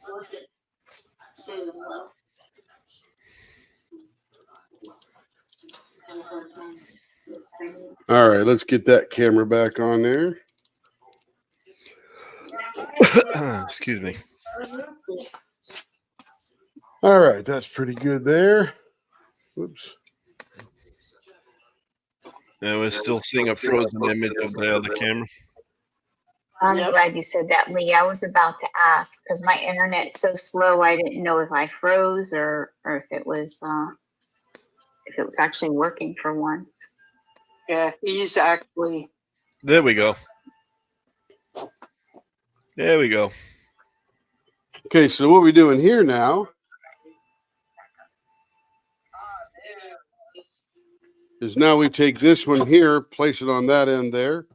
F: Wasn't doing well.
A: All right, let's get that camera back on there.
C: Excuse me.
A: All right, that's pretty good there. Whoops.
C: I was still seeing a frozen image of the other camera.
E: I'm
F: Yep.
E: glad you said that, Lee. I was about to ask because my internet's so slow. I didn't know if I froze or if it was actually working for once.
F: Yeah, he's actually.
C: There we go. There we go.
A: Okay, so what we doing here now is now we take this one here, place it on that end there.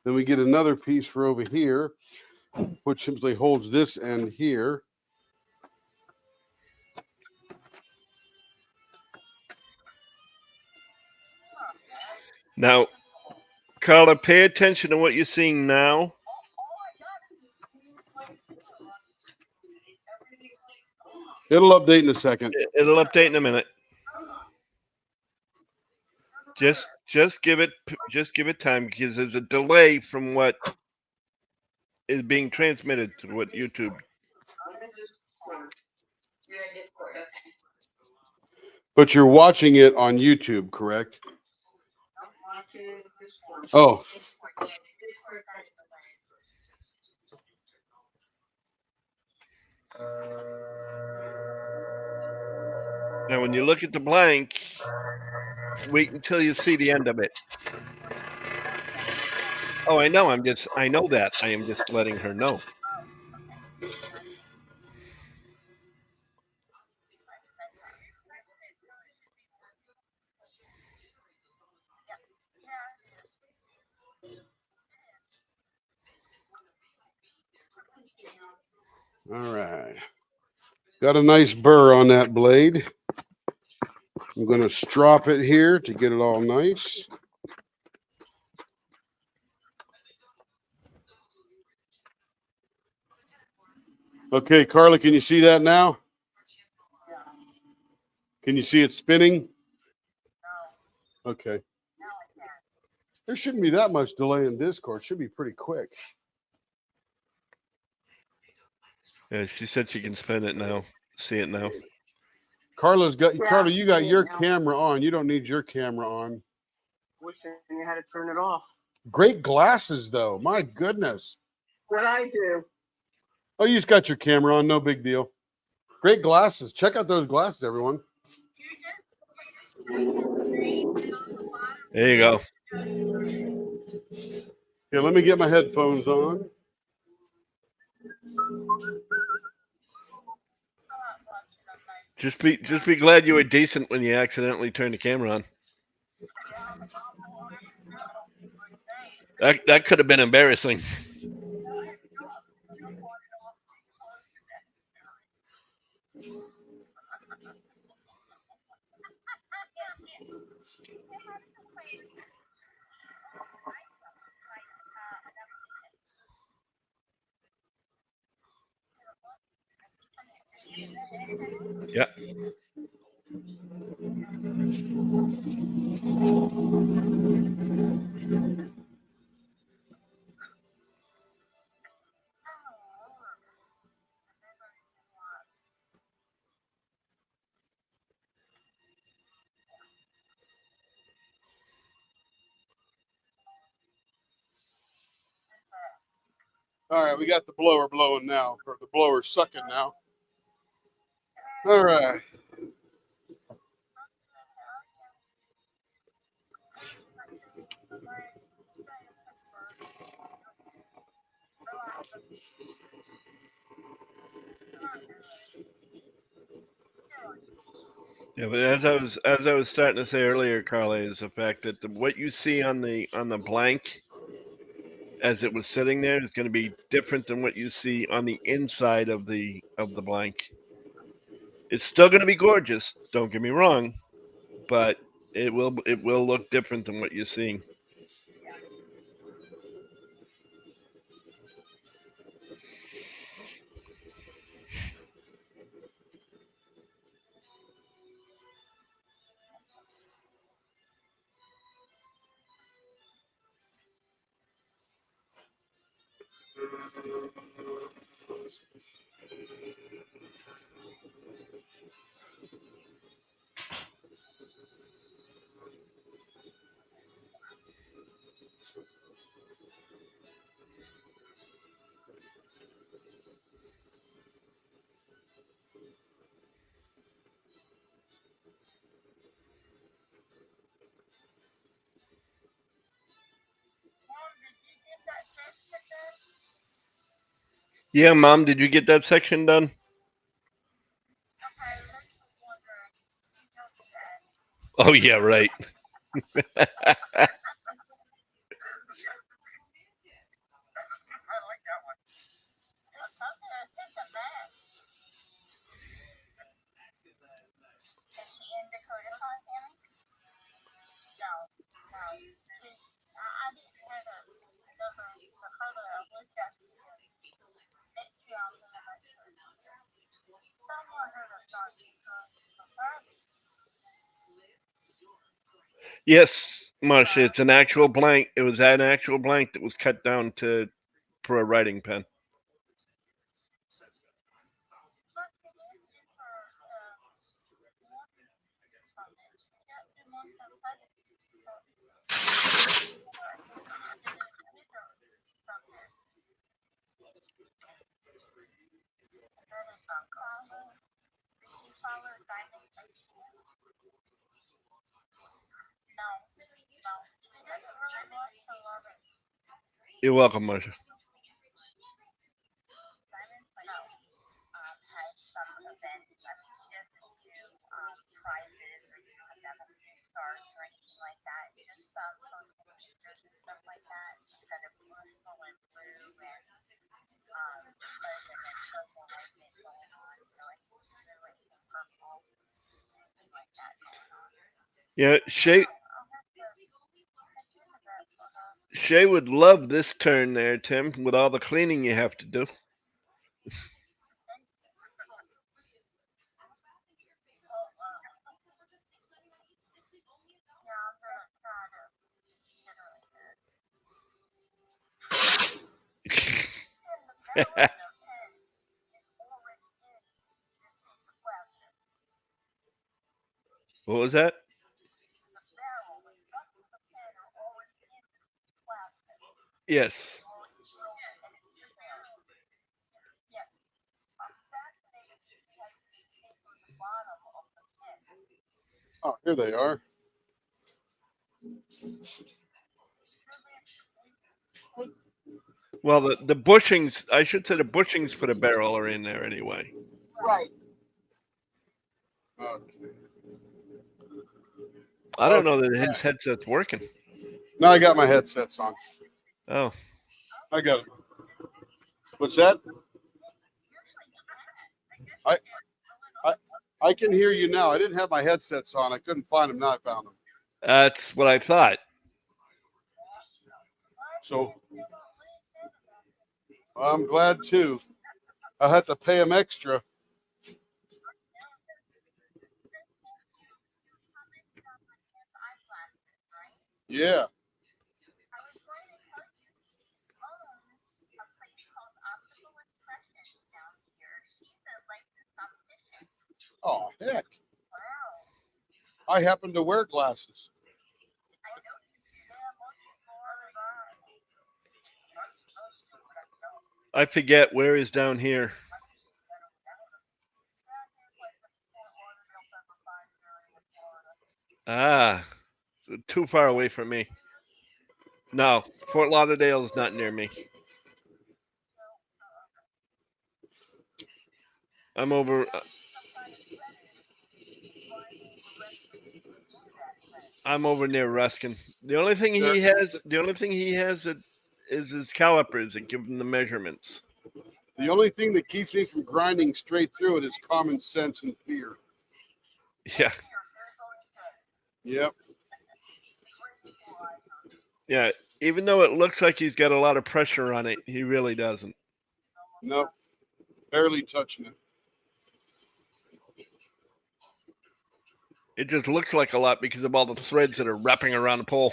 A: Then we get another piece for over here, which simply holds this end here.
C: Now, Carla, pay attention to what you're seeing now.
A: It'll update in a second.
C: It'll update in a minute. Just give it time, because there's a delay from what is being transmitted to what YouTube.
B: You're in Discord, okay.
A: But you're watching it on YouTube, correct? Oh,
B: Discord, yeah, Discord.
C: Now, when you look at the blank, wait until you see the end of it. Oh, I know. I know that. I am just letting her know.
A: all right. Got a nice burr on that blade. I'm going to strop it here to get it all nice. Okay, Carla, can you see that now? Can you see it spinning? Okay. There shouldn't be that much delay in Discord. It should be pretty quick.
C: Yeah, she said she can spin it now. See it now.
A: Carla, you got your
E: now.
A: camera on. You don't need your camera on.
F: Wishing you had to turn it off.
A: Great glasses, though. My goodness.
F: What I do.
A: Oh, you just got your camera on. No big deal. Great glasses. Check out those glasses, everyone.
C: There you go.
A: Okay, let me get my headphones on.
C: Just be glad you were decent when you accidentally turned the camera on. That could have been embarrassing. Yeah.
A: All right, we got the blower blowing now, or the blower sucking now. All right.
C: Yeah, but as I was starting to say earlier, Carla, is the fact that what you see on the blank as it was sitting there is going to be different than what you see on the inside of the blank. It's still going to be gorgeous, don't get me wrong, but it will look different than what you're seeing. Yeah, Mom, did you get that section done? Oh yeah, right. Yes, Marsha, it's an actual blank. It was an actual blank that was cut down for a writing pen. You're welcome, Marsha. Yeah, Shay would love this turn there, Tim, with all the cleaning you have to do. What was that? Yes.
A: Oh, here they are.
C: Well, the bushings, I should say the bushings for the barrel are in there anyway.
F: Right.
A: Okay.
C: I don't know
A: Okay.
C: that his headset's working.
A: Now I got my headsets on.
C: Oh,
A: I got it. What's that? I can hear you now. I didn't have my headsets on. I couldn't find them. Now I found them.
C: that's what I thought.
A: So I'm glad too. I had to pay them extra. Yeah. Oh, heck. I happen to wear glasses.
C: I forget where is down here. Ah, too far away from me. No, Fort Lauderdale is not near me. I'm over. I'm over near Ruskin. The only thing he has is his calipers that give him the measurements.
A: The only thing that keeps me from grinding straight through it is common sense and fear.
C: Yeah,
A: Yep.
C: yeah. Even though it looks like he's got a lot of pressure on it, he really doesn't.
A: Nope. Barely touching it.
C: It just looks like a lot because of all the threads that are wrapping around the pole.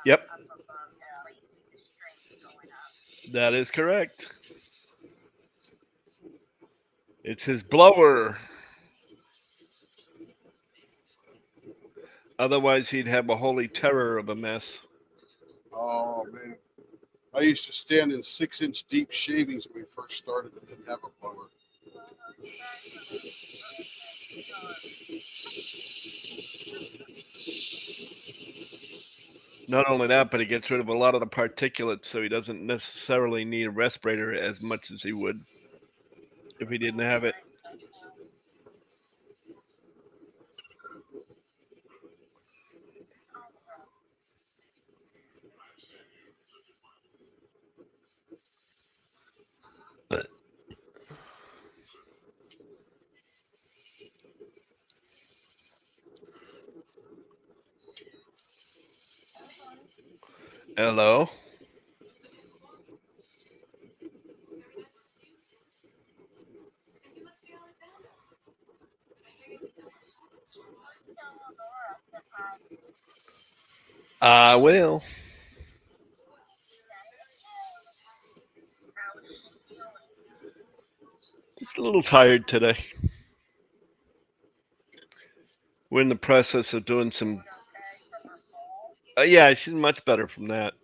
C: Yep. That is correct. It's his blower. Otherwise, he'd have a holy terror of a mess.
A: Oh, man. I used to stand in 6-inch deep shavings when we first started and didn't have a blower.
C: Not only that, but he gets rid of a lot of the particulates, so he doesn't necessarily need a respirator as much as he would if he didn't have it. Hello. I will. Just a little tired today. We're in the process of doing some. Yeah, she's much better from that.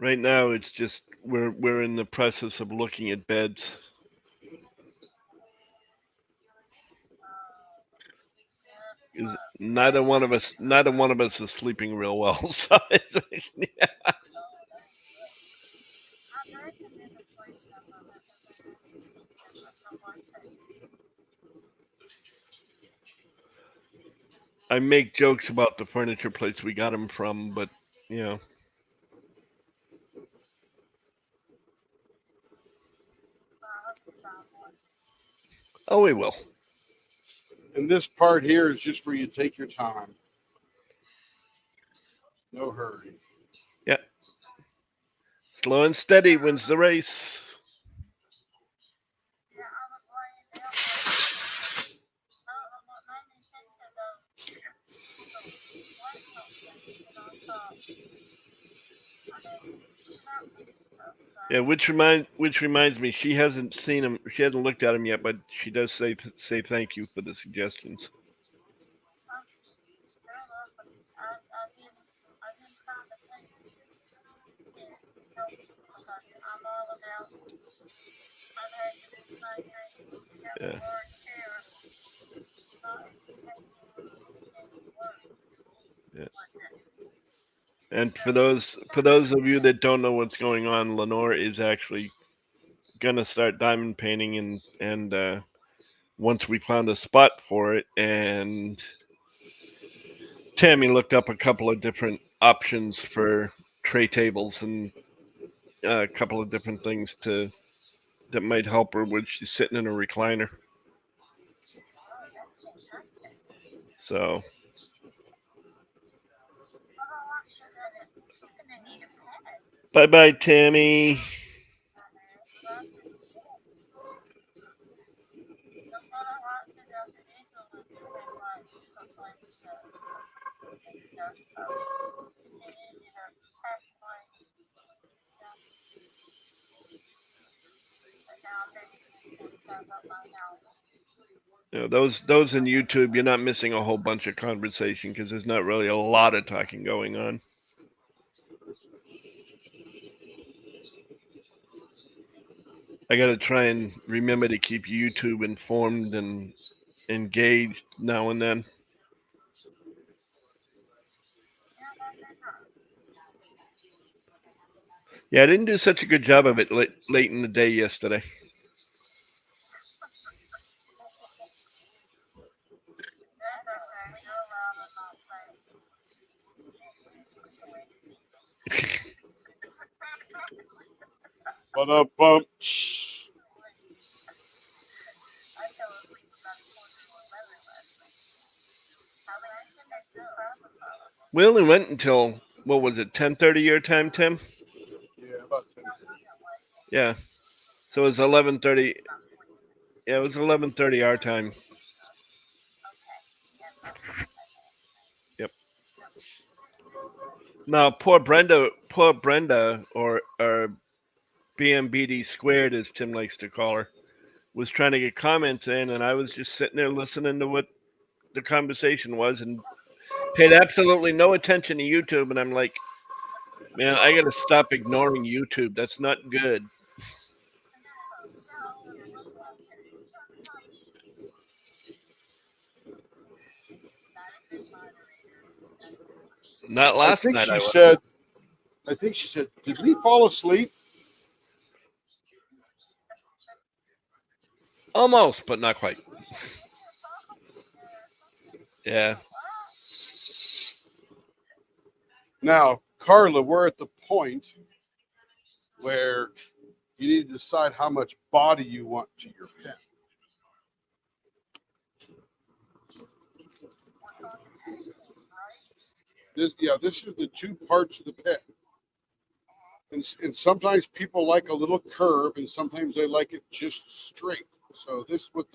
C: Right now, it's just we're in the process of looking at beds. Neither one of us is sleeping real well. So yeah. I make jokes about the furniture place we got them from, but you know. Oh, we will.
A: And this part here is just where you take your time. No hurry.
C: Yeah. Slow and steady wins the race. Yeah, which reminds me, she hasn't seen him. She hasn't looked at him yet, but she does say thank you for the suggestions. Yeah. Yeah. And for those of you that don't know what's going on, Lenore is actually gonna start diamond painting, and once we found a spot for it, and Tammy looked up a couple of different options for tray tables and a couple of different things that might help her when she's sitting in a recliner. So bye bye, Tammy. Those in YouTube, you're not missing a whole bunch of conversation because there's not really a lot of talking going on. I got to try and remember to keep YouTube informed and engaged now and then. Yeah, I didn't do such a good job of it late in the day yesterday.
A: Ba-da-bum.
C: We only went until, what was it, 10:30 your time, Tim?
A: Yeah, about 10.
C: Yeah. So it was 11:30. Yeah, it was 11:30 our time. Yep. Now, poor Brenda, or BMBD squared, as Tim likes to call her, was trying to get comments in, and I was just sitting there listening to what the conversation was and paid absolutely no attention to YouTube. And I'm like, man, I got to stop ignoring YouTube. That's not good. Not
A: I
C: last
A: think
C: night, I
A: she
C: was.
A: said, did Lee fall asleep?
C: Almost, but not quite. Yeah.
A: Now, Carla, we're at the point where you need to decide how much body you want to your pen. This is the two parts of the pen. And sometimes people like a little curve, and sometimes they like it just straight. So this with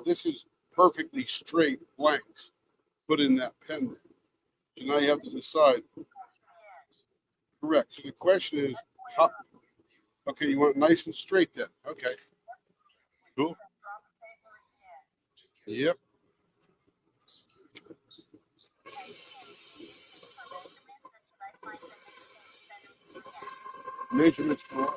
A: this is perfectly straight blanks put in that pen. So now you have to decide. Correct. So the question is, how? Okay, you want it nice and straight then. Okay. Cool. Yep. Measurements for.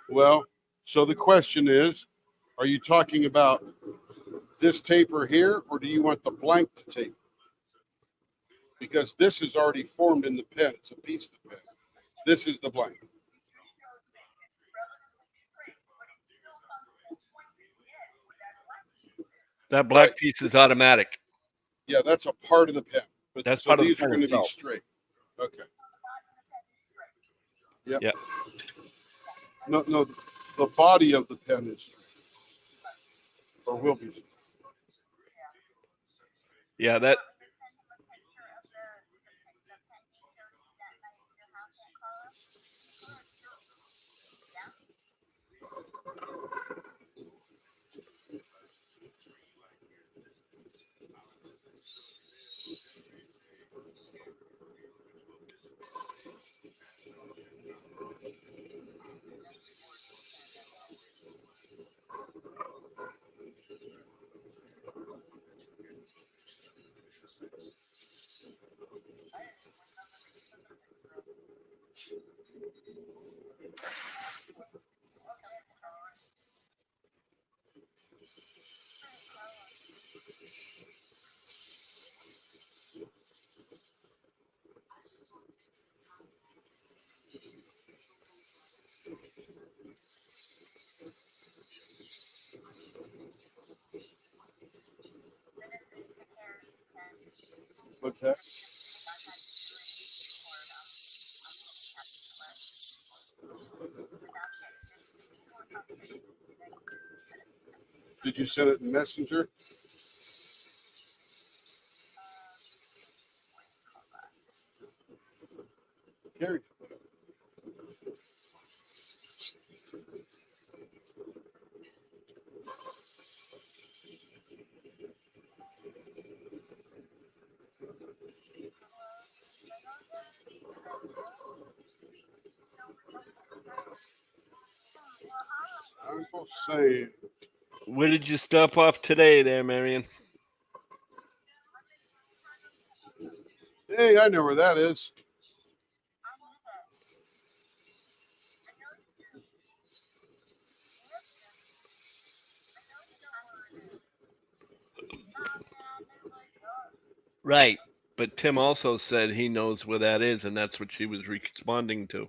A: Well, so the question is, are you talking about this taper here, or do you want the blank to taper? Because this is already formed in the pen. It's a piece of the pen. This is the blank.
C: That black
A: Right.
C: piece is automatic.
A: Yeah, that's a part of the pen. But
C: That's
A: so
C: part of the
A: these are
C: pen
A: going to be
C: itself.
A: straight. Okay. Yep.
C: Yeah.
A: No, the body of the pen is straight. Or will be.
C: Yeah, that.
A: What's that? Did you send it in Messenger? Carrie. I will say,
C: Where did you stop off today there, Marion?
A: hey, I know where that is.
C: Right. But Tim also said he knows where that is, and that's what she was responding to.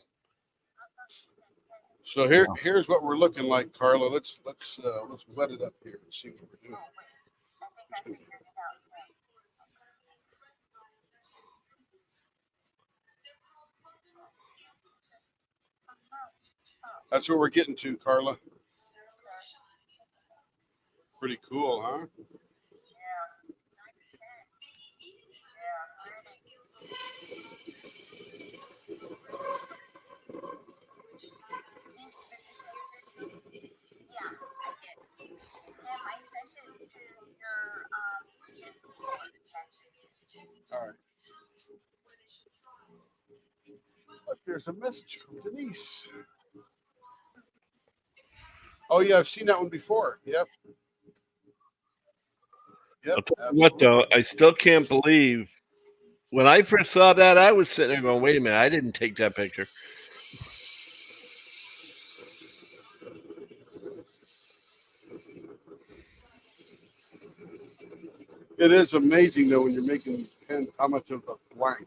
A: So here's what we're looking like, Carla. Let's wet it up here and see what we're doing. That's what we're getting to, Carla. Pretty cool, huh? All right. But there's a message from Denise. Oh yeah, I've seen that one before. Yep. Yep.
C: I'll tell you what, though, I still can't believe when I first saw that, I was sitting there going, wait a minute, I didn't take that picture.
A: It is amazing though when you're making these pens, how much of the blank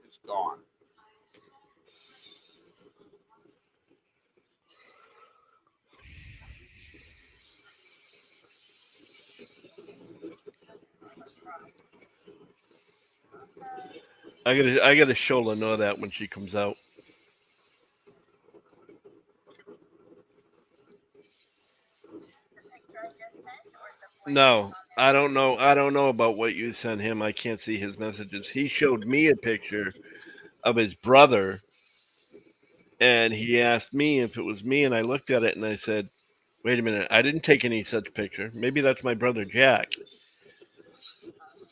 A: is gone.
C: I gotta show Lenore that when she comes out. No, I don't know. I don't know about what you sent him. I can't see his messages. He showed me a picture of his brother, and he asked me if it was me, and I looked at it and I said, wait a minute, I didn't take any such picture. Maybe that's my brother Jack.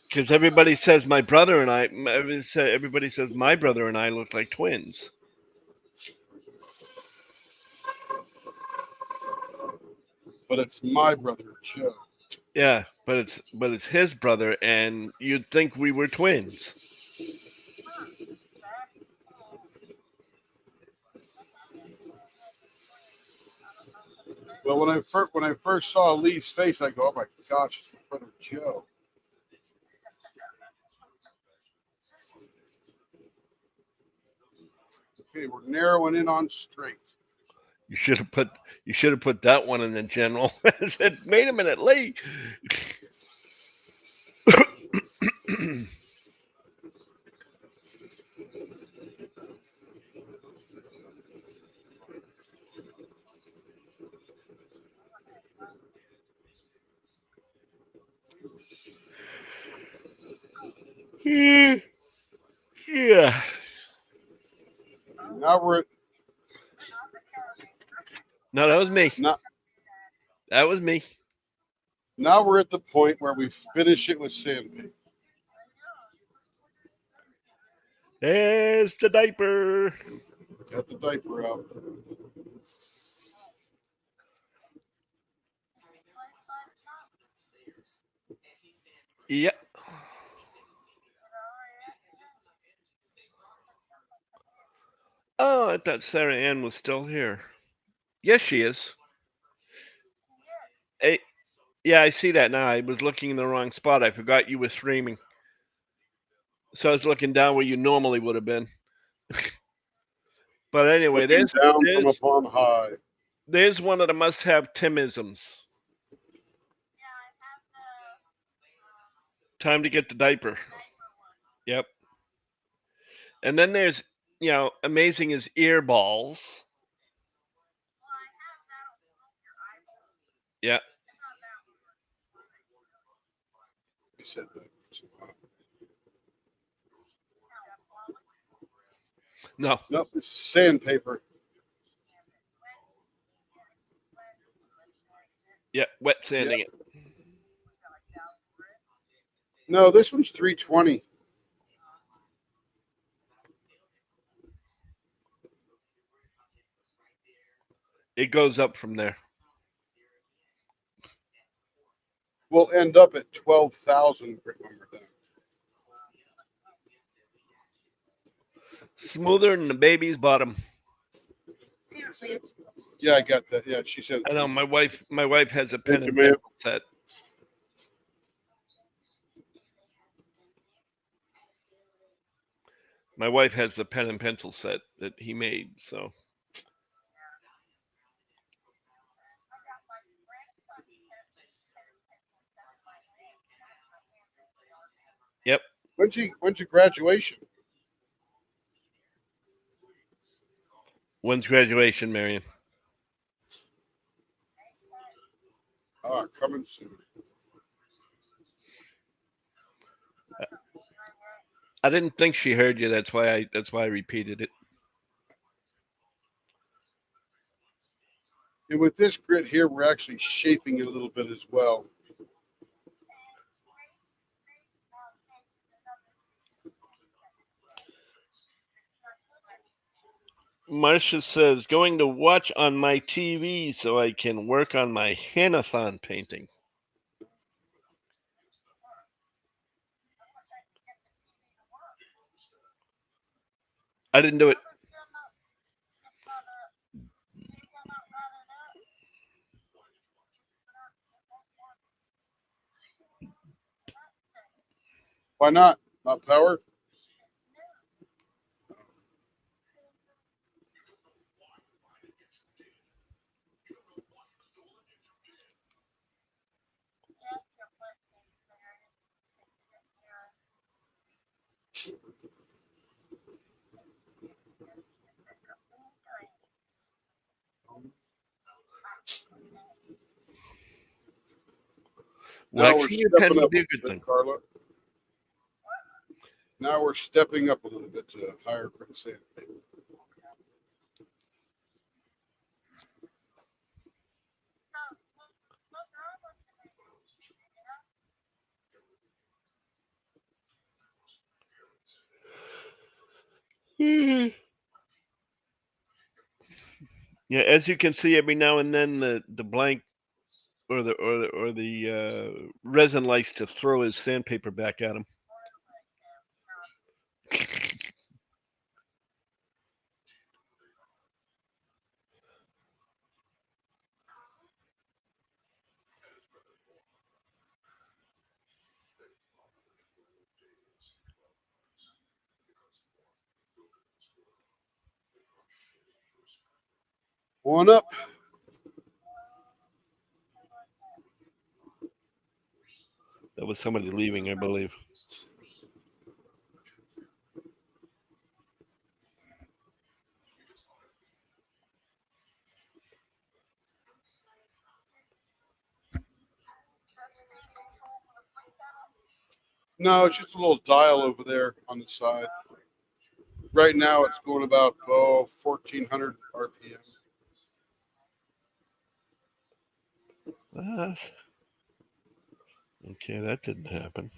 C: Because everybody says my brother and I, everybody says my brother and I look like twins.
A: But it's my brother Joe.
C: Yeah, but it's his brother, and you'd think we were twins.
A: Well, when I first saw Lee's face, I go, oh my gosh, it's my brother Joe. Okay, we're narrowing in on straight.
C: You should have put that one in the general. I said, wait a minute, Lee. Yeah.
A: Now we're at
C: No, that was me.
A: now,
C: That was me.
A: now we're at the point where we finish it with sandpaper.
C: There's the diaper.
A: Got the diaper out.
C: Yep. Oh, I thought Sarah Ann was still here. Yes, she is. Hey, yeah, I see that now. I was looking in the wrong spot. I forgot you were streaming. So I was looking down where you normally would have been. But anyway,
A: Looking down from upon high.
C: there's one of the must-have Timisms. Time to get the diaper. Yep. And then there's, amazing as ear balls. Yeah.
A: You said that.
C: No.
A: Nope, it's sandpaper.
C: Yeah. Wet sanding it.
A: No, this one's 320.
C: It goes up from there.
A: We'll end up at 12,000 when we're done.
C: Smoother than the baby's bottom.
A: Yeah, I got that. Yeah, she said.
C: I know my wife has a pen
A: Thank you,
C: and
A: ma'am.
C: pencil set. My wife has the pen and pencil set that he made, so. Yep.
A: When's your graduation?
C: When's graduation, Marion?
A: Coming soon.
C: I didn't think she heard you. That's why I repeated it.
A: And with this grit here, we're actually shaping it a little bit as well.
C: Marcia says, going to watch on my TV so I can work on my Hanathon painting. I didn't do it.
A: Why not? Not power? Now we're
C: Waxing your pen
A: stepping
C: would
A: up
C: be
A: a
C: a good
A: bit,
C: thing.
A: Carla. Now we're stepping up a little bit to a higher grit sandpaper.
C: Yeah, as you can see, every now and then the blank or the resin likes to throw his sandpaper back at him.
A: One up.
C: That was somebody leaving, I believe.
A: No, it's just a little dial over there on the side. Right now, it's going about 1,400 RPM.
C: Okay, that didn't happen.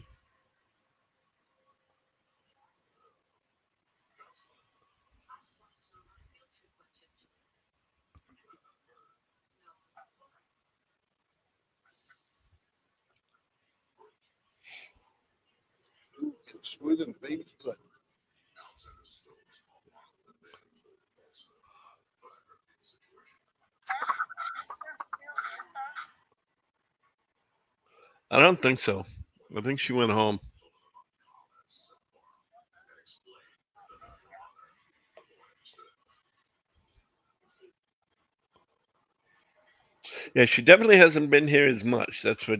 A: It's smoother than baby's butt.
C: I don't think so. I think she went home. Yeah, she definitely hasn't been here as much. That's for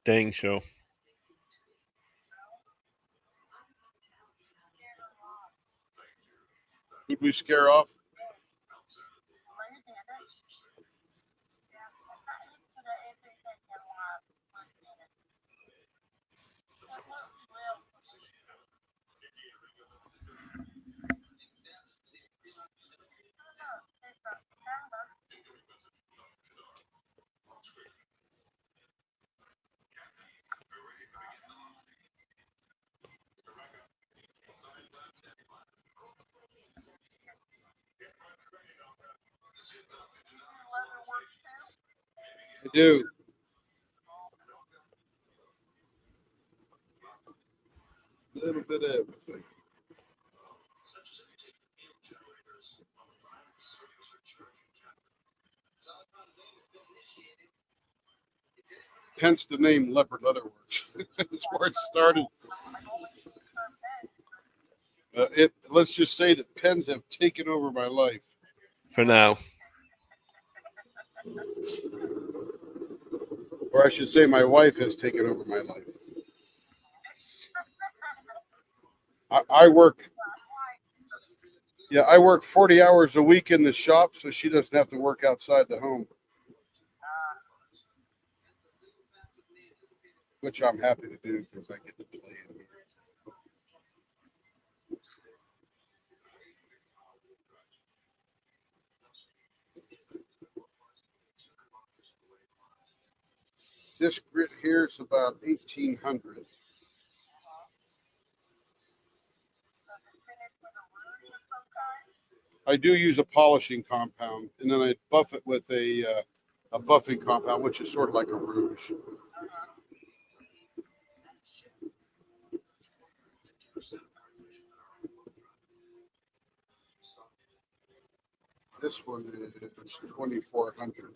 C: dang sure.
A: Would we scare off? I do. A little bit of everything. Hence the name Leopard Leather Works. That's where it started. Let's just say that pens have taken over my life.
C: For now.
A: Or I should say my wife has taken over my life. I work 40 hours a week in the shop, so she doesn't have to work outside the home. Which I'm happy to do because I get to play in here. This grit here is about 1800. I do use a polishing compound, and then I buff it with a buffing compound, which is sort of like a rouge. This one is 2400.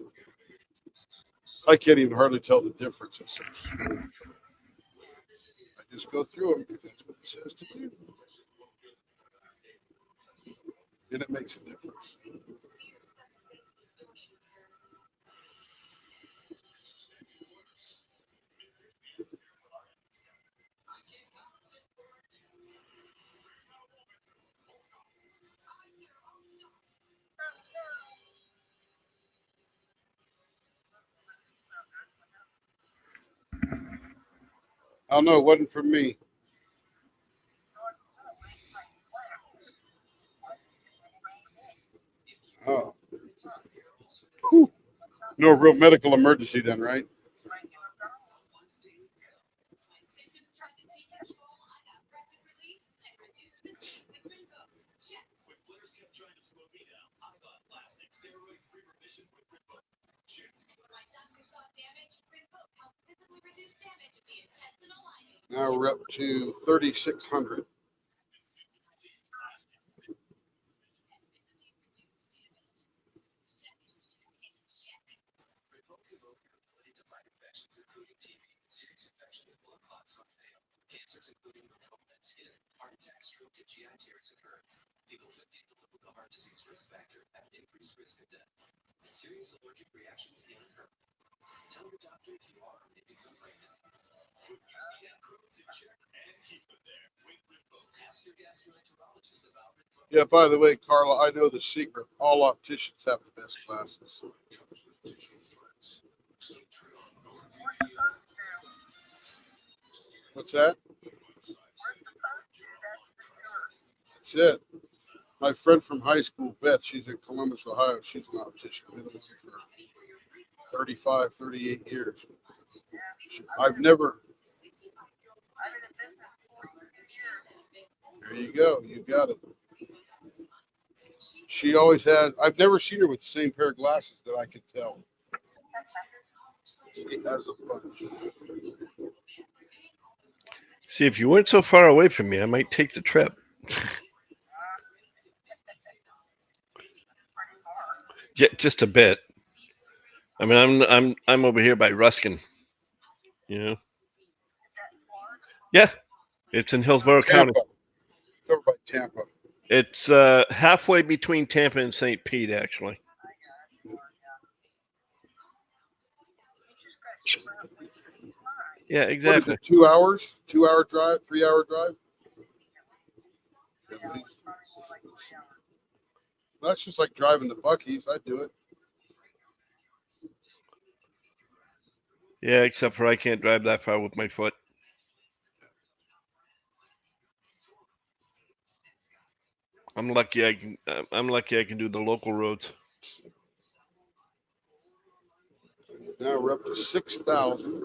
A: I can't even hardly tell the difference. It's so smooth. I just go through them because that's what it says to do. And it makes a difference. Oh no, it wasn't from me. Oh. Whew. No real medical emergency then, right? Now we're up to 3600. Yeah, by the way, Carla, I know the secret. All opticians have the best glasses. What's that? That's it. My friend from high school, Beth, she's in Columbus, Ohio. She's an optician. Been there for 35, 38 years. I've never. There you go. You got it. She always had. I've never seen her with the same pair of glasses that I could tell. She has a bunch.
C: See, if you weren't so far away from me, I might take the trip. Yeah, just a bit. I mean, I'm over here by Ruskin. You know. Yeah, it's in Hillsborough County.
A: Tampa. It's over by Tampa.
C: It's halfway between Tampa and St. Pete, actually. Yeah, exactly.
A: What is it, 2 hours? 2 hour drive? 3 hour drive? At least. That's just like driving to Buc-ee's. I'd do it.
C: Yeah, except for I can't drive that far with my foot. I'm lucky I can. I'm lucky I can do the local roads.
A: Now we're up to 6,000.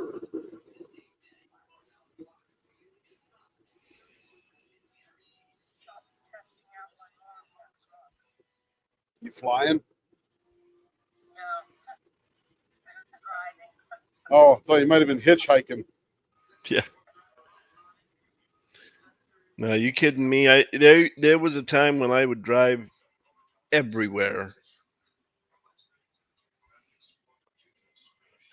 A: You flying? Oh, I thought you might have been hitchhiking.
C: Yeah. No, you kidding me? There was a time when I would drive everywhere.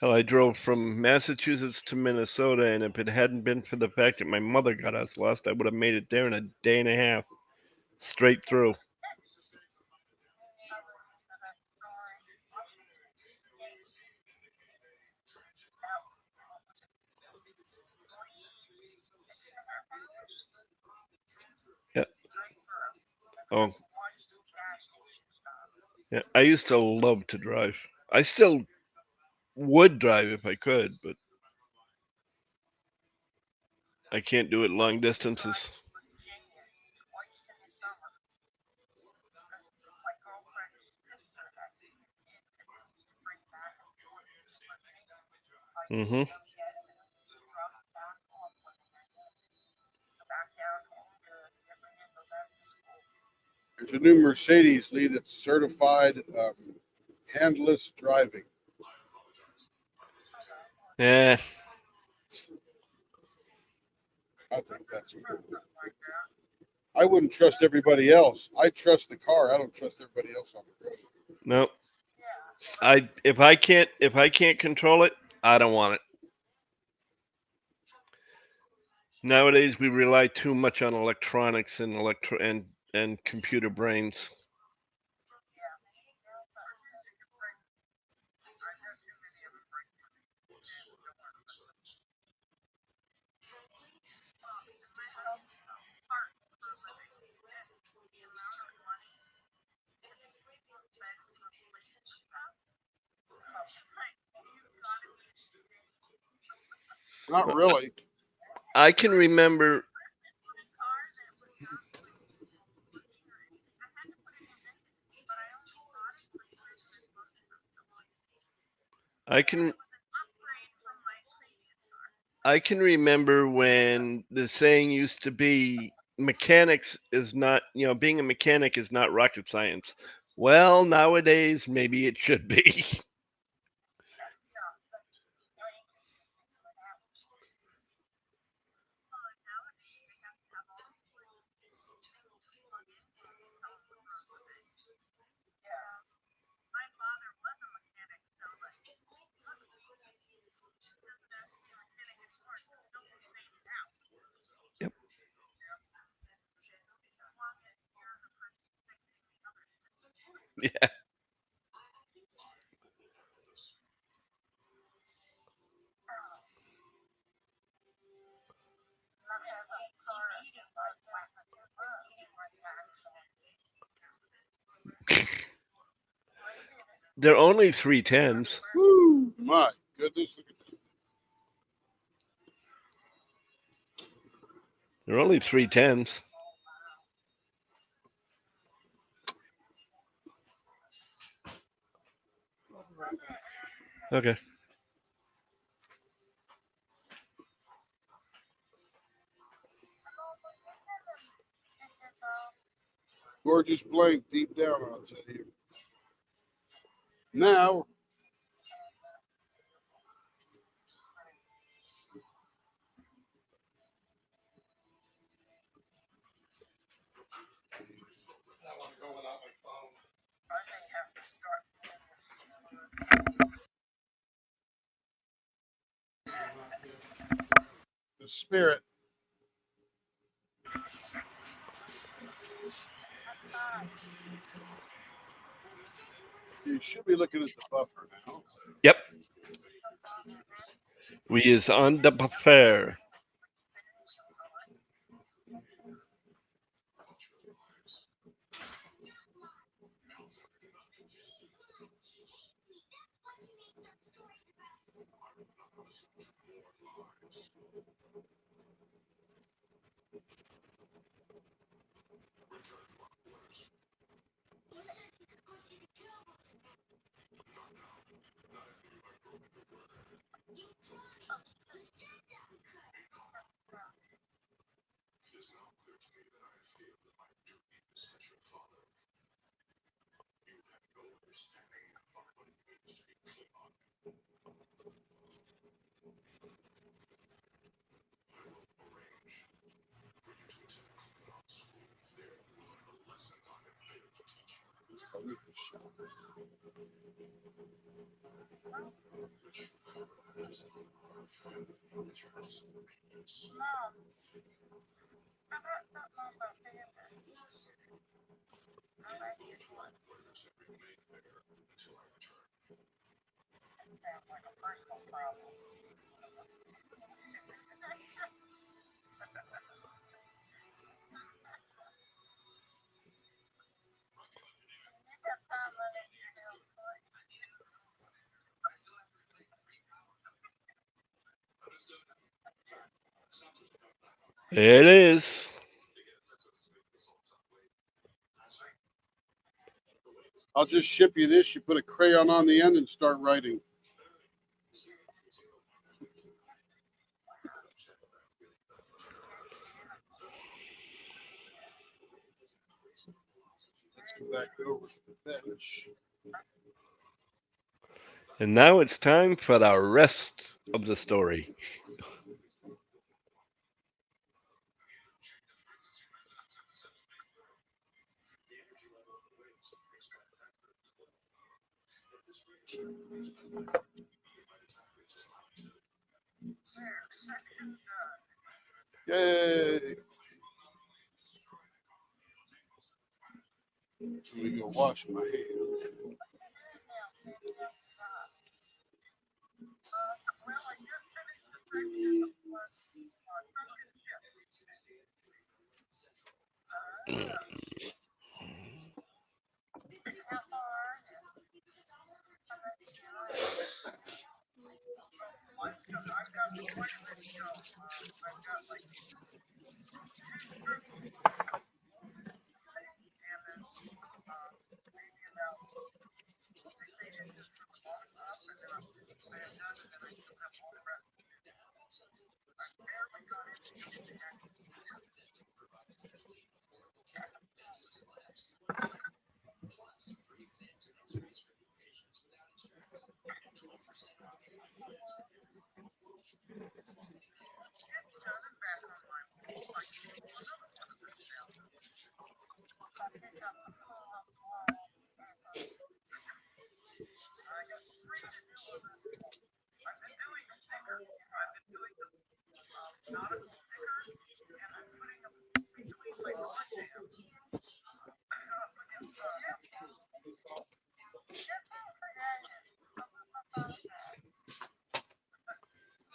C: Hell, I drove from Massachusetts to Minnesota, and if it hadn't been for the fact that my mother got us lost, I would have made it there in a day and a half, straight through. Yeah. Oh. Yeah. I used to love to drive. I still would drive if I could, but I can't do it long distances. Mm-hmm.
A: There's a new Mercedes, Lee, that's certified handless driving.
C: Yeah.
A: I think that's cool. I wouldn't trust everybody else. I trust the car. I don't trust everybody else on the road.
C: No. If I can't control it, I don't want it. Nowadays we rely too much on electronics and and computer brains.
A: Not really.
C: I can remember I can remember when the saying used to be mechanics is not, being a mechanic is not rocket science. Well, nowadays maybe it should be. Yep. Yeah. They're only 310s.
A: Woo! My goodness. Look at that.
C: They're only 310s. Okay.
A: Gorgeous blank deep down, I'll tell you. Now, the spirit. You should be looking at the buffer now.
C: Yep. We is on the buffer. It is.
A: I'll just ship you this. You put a crayon on the end and start writing. Let's go back over to the bench.
C: And now it's time for the rest of the story.
A: Yay! Let me go wash my hands.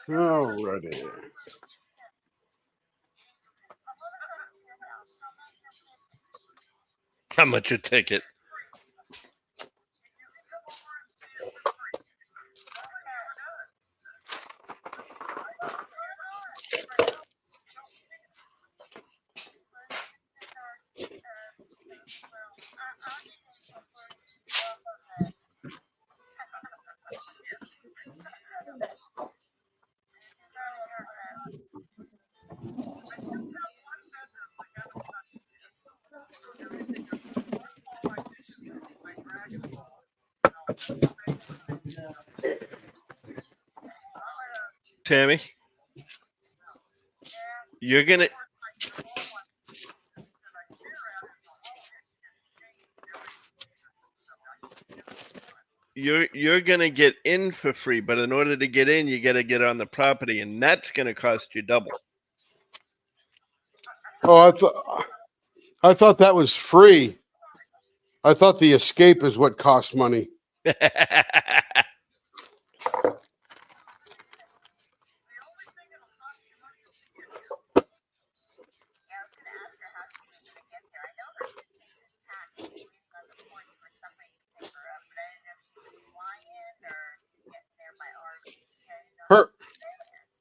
A: Alrighty.
C: How much a ticket? Tammy, you're gonna you're gonna get in for free, but in order to get in, you got to get on the property, and that's gonna cost you double.
A: Oh, I thought that was free. I thought the escape is what costs money.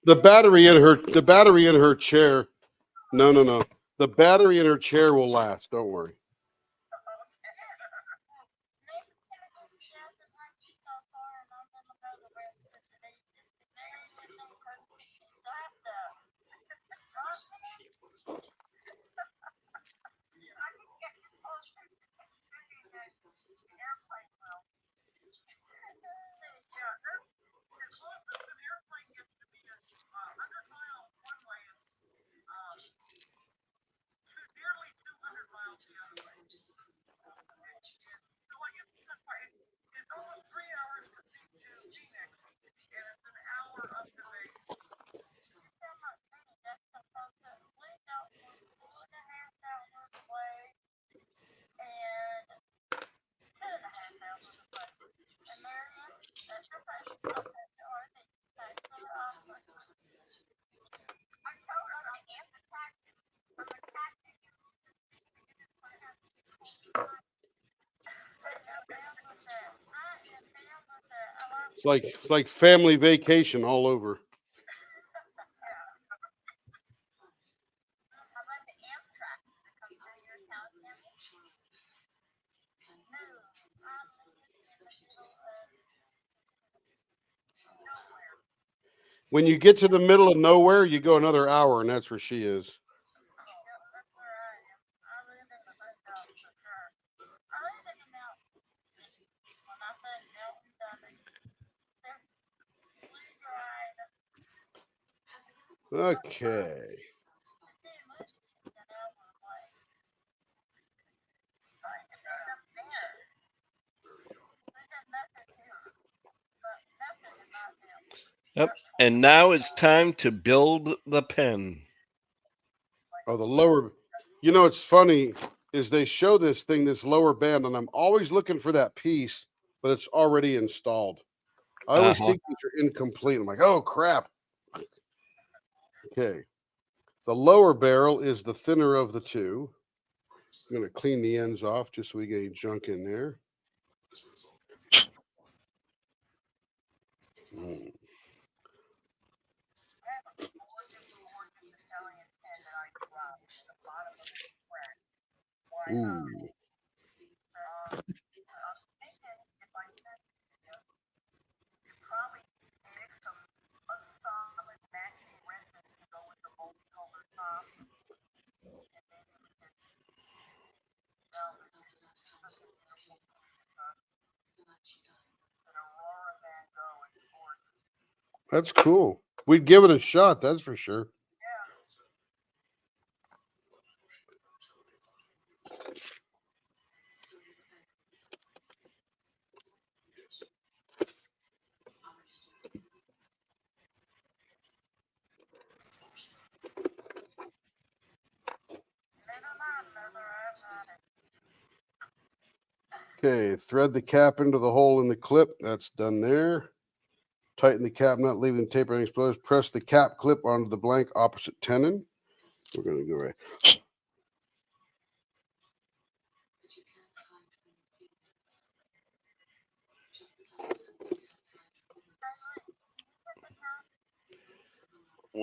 A: The battery in her chair. No. The battery in her chair will last. Don't worry. It's like family vacation all over. When you get to the middle of nowhere, you go another hour, and that's where she is. Okay.
C: Yep. And now it's time to build the pen.
A: Oh, the lower. You know, it's funny is they show this thing, this lower band, and I'm always looking for that piece, but it's already installed. I always think these are incomplete. I'm like, oh crap. Okay. The lower barrel is the thinner of the two. I'm going to clean the ends off just so we get any junk in there. Mm. Ooh. That's cool. We'd give it a shot, that's for sure. Okay, thread the cap into the hole in the clip. That's done there. Tighten the cap nut, leaving the taper exposed. Press the cap clip onto the blank opposite tenon. We're going to go right.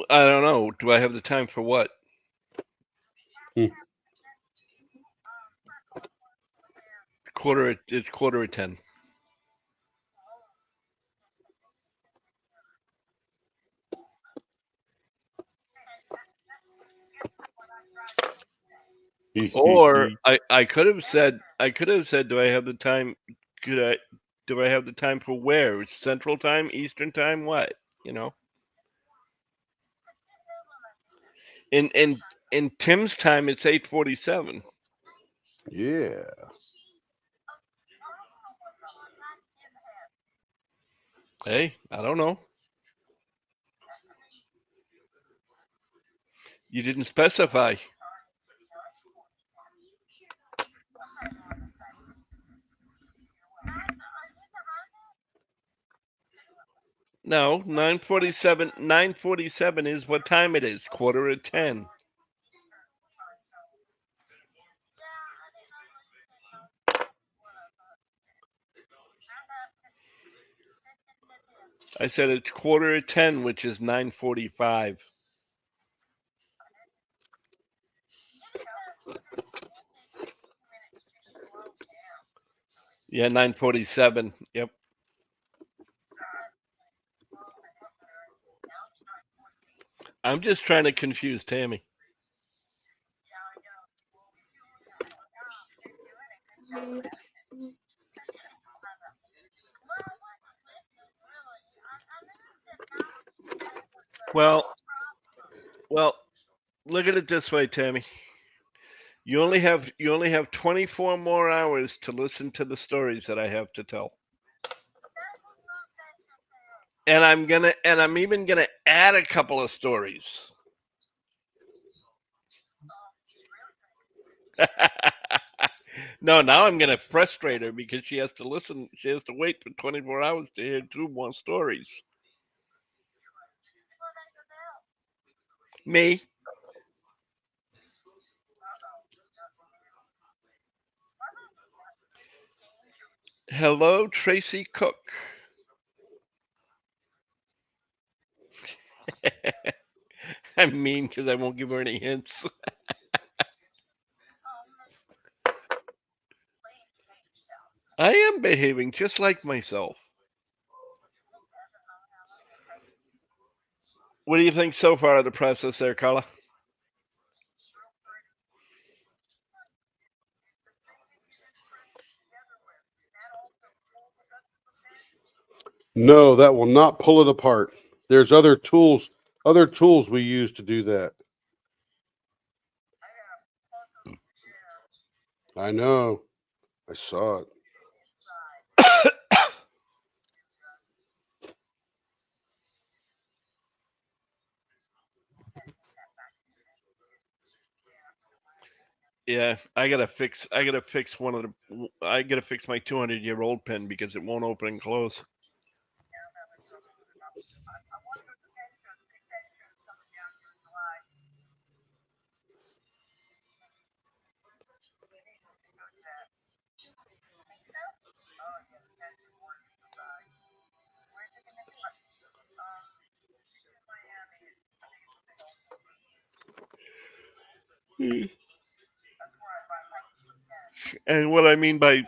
C: I don't know. Do I have the time for what? It's quarter of 10. Or I could have said do I have the time do I have the time for where? Central time, Eastern time, what? You know. In Tim's time it's 8:47.
A: Yeah.
C: Hey, I don't know. You didn't specify. No, 9:47. 9:47 is what time it is. Quarter of 10. I said it's quarter of 10, which is 9:45. Yeah, 9:47. Yep. I'm just trying to confuse Tammy. Well, look at it this way, Tammy. You only have 24 more hours to listen to the stories that I have to tell. And I'm even gonna add a couple of stories. No, now I'm gonna frustrate her because she has to listen. She has to wait for 24 hours to hear 2 more stories. Me. Hello, Tracy Cook. I'm mean because I won't give her any hints. I am behaving just like myself. What do you think so far of the process there, Carla?
A: No, that will not pull it apart. There's other tools we use to do that. I know. I saw it.
C: Yeah, I gotta fix my 200-year-old pen because it won't open and close. And what I mean by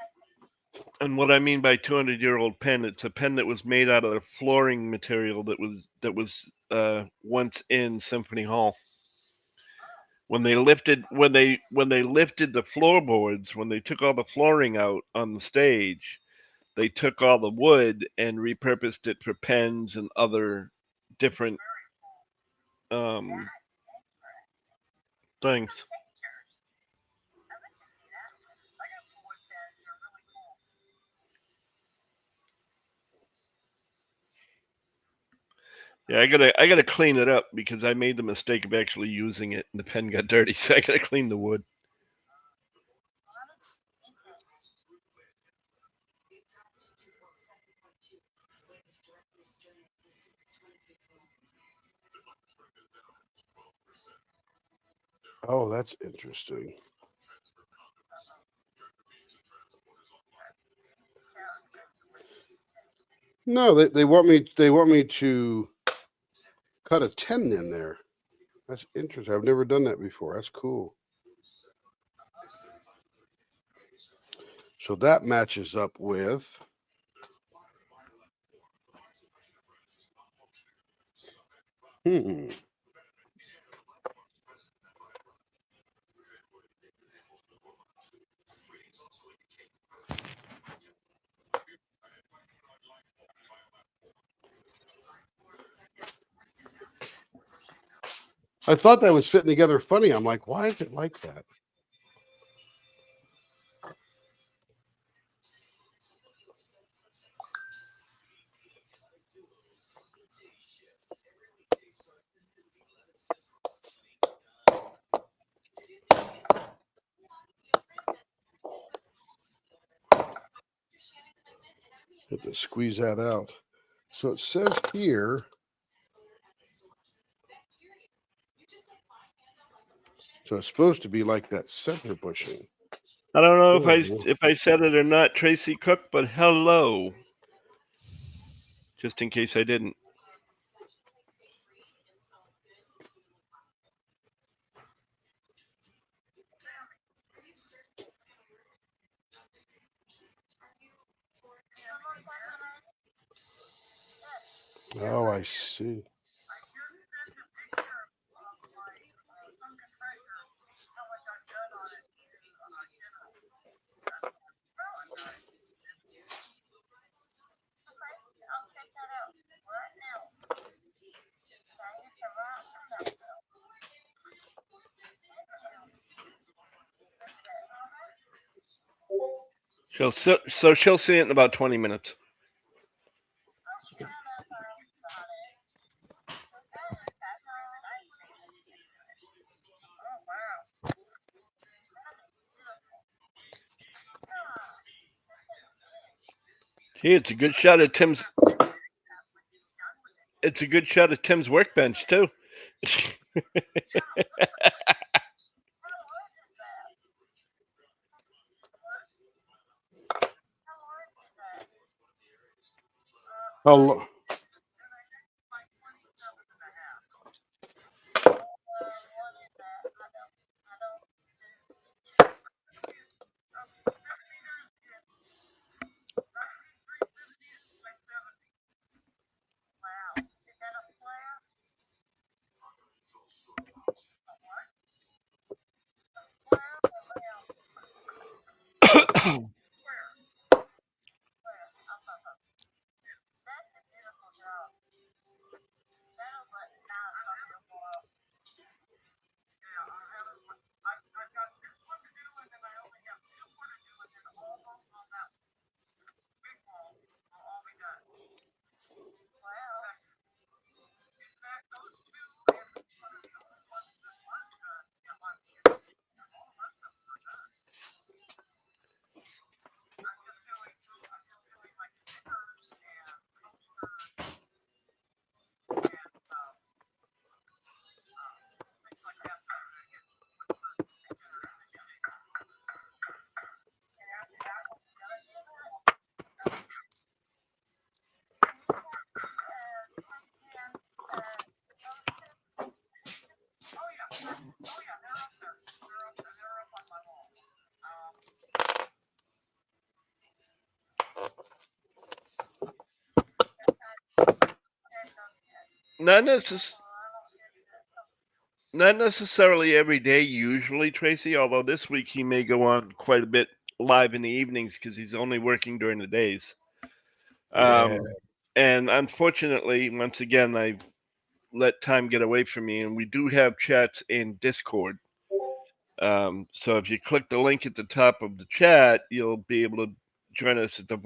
C: 200-year-old pen, it's a pen that was made out of the flooring material that was once in Symphony Hall. When they lifted the floorboards, when they took all the flooring out on the stage, they took all the wood and repurposed it for pens and other different things. Yeah, I gotta clean it up because I made the mistake of actually using it and the pen got dirty, so I gotta clean the wood.
A: Oh, that's interesting. No, they want me to cut a 10 in there. That's interesting. I've never done that before. That's cool. So that matches up with I thought that was fitting together funny. I'm like, why is it like that? Have to squeeze that out. So it says here. So it's supposed to be like that center bushing.
C: I don't know
A: Oh.
C: if I said it or not, Tracy Cook, but hello. Just in case I didn't.
A: Oh, I see.
C: She'll see it in about 20 minutes. Gee, it's a good shot at Tim's. It's a good shot at Tim's workbench too.
A: How
C: not not necessarily every day usually, Tracy, although this week he may go on quite a bit live in the evenings because he's only working during the days.
A: Yeah.
C: And unfortunately, once again, I've let time get away from me, and we do have chats in Discord. So if you click the link at the top of the chat, you'll be able to join us at the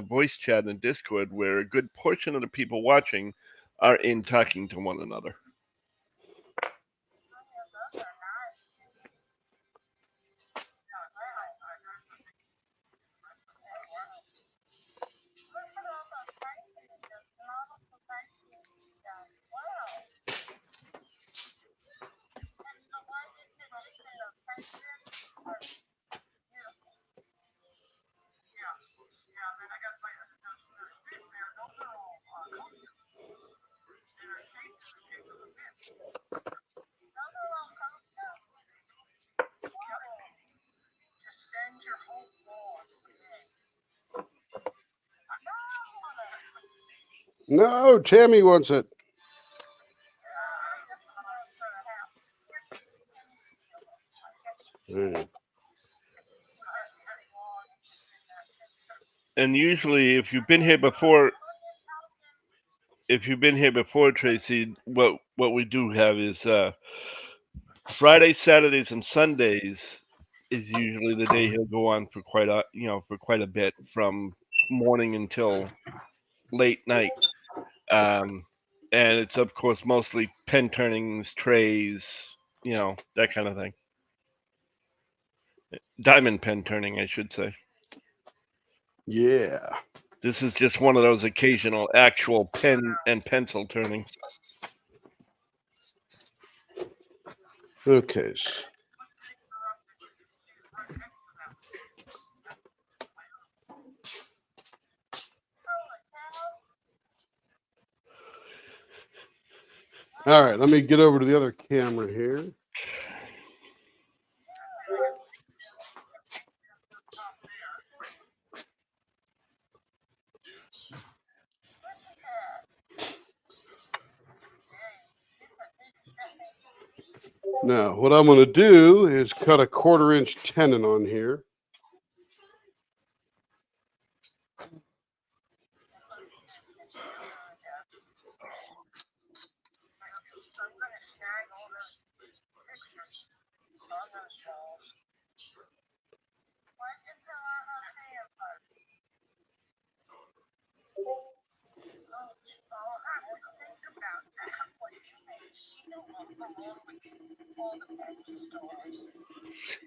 C: voice chat in Discord, where a good portion of the people watching are in talking to one another.
A: No, Tammy wants it. Mm.
C: And usually, if you've been here before, Tracy, what we do have is Fridays, Saturdays, and Sundays is usually the day he'll go on for quite a bit from morning until late night. And it's of course mostly pen turnings, trays, that kind of thing. Diamond pen turning, I should say.
A: Yeah.
C: This is just one of those occasional actual pen and pencil turnings.
A: Okay. All right, let me get over to the other camera here. Now, what I'm going to do is cut a 1/4-inch tenon on here.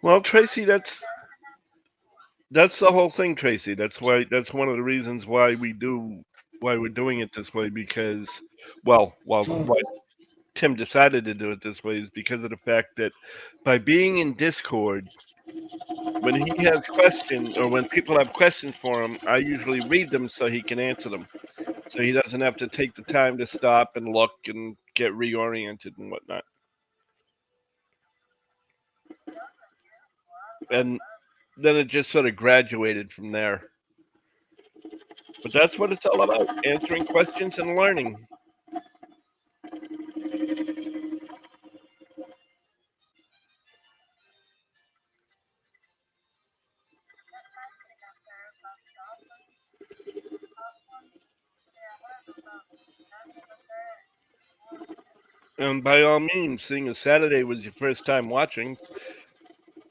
C: Well, Tracy, that's the whole thing, Tracy. That's one of the reasons why we're doing it this way, because why Tim decided to do it this way is because of the fact that by being in Discord, when he has questions or when people have questions for him, I usually read them so he can answer them. So he doesn't have to take the time to stop and look and get reoriented and whatnot. And then it just sort of graduated from there. But that's what it's all about, answering questions and learning. And by all means, seeing as Saturday was your first time watching,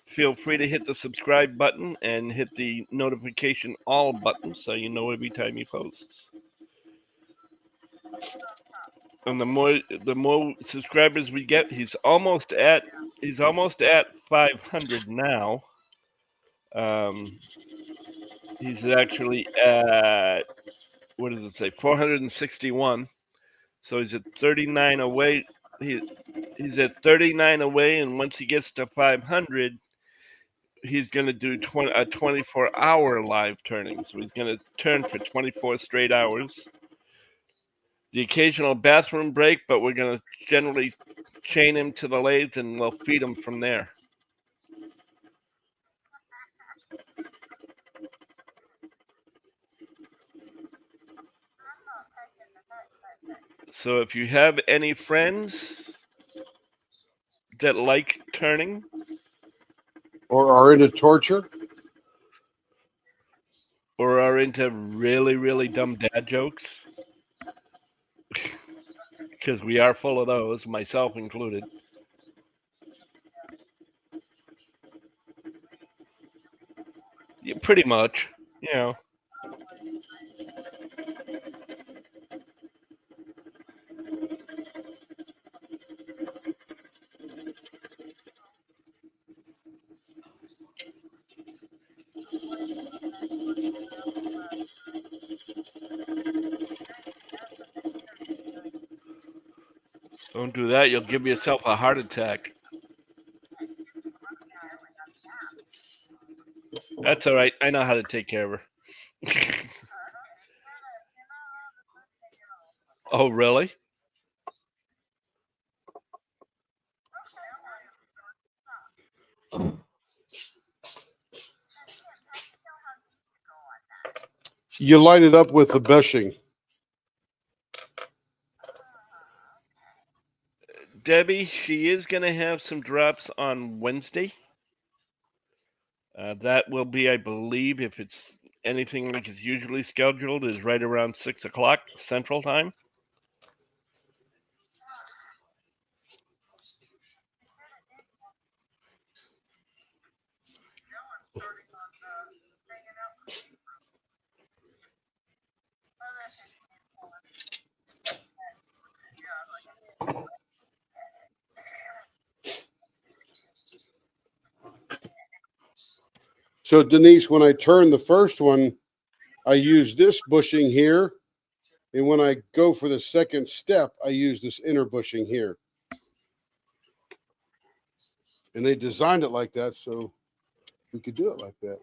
C: feel free to hit the subscribe button and hit the notification all button so you know every time he posts. And the more subscribers we get, he's almost at 500 now. He's actually at, what does it say, 461. So he's at 39 away. He's at 39 away, and once he gets to 500, he's going to do a 24-hour live turning. So he's going to turn for 24 straight hours. The occasional bathroom break, but we're going to generally chain him to the lathe and we'll feed him from there. So if you have any friends that like turning,
A: Or are into torture?
C: or are into really, really dumb dad jokes, because we are full of those, myself included. Yeah, pretty much, you know. Don't do that, you'll give yourself a heart attack. That's all right. I know how to take care of her. Oh, really?
A: You light it up with the bushing.
C: Debbie, she is going to have some drops on Wednesday. That will be, I believe, if it's anything like it's usually scheduled, is right around 6 o'clock Central Time.
A: So Denise, when I turn the first one, I use this bushing here. And when I go for the second step, I use this inner bushing here. And they designed it like that so we could do it like that.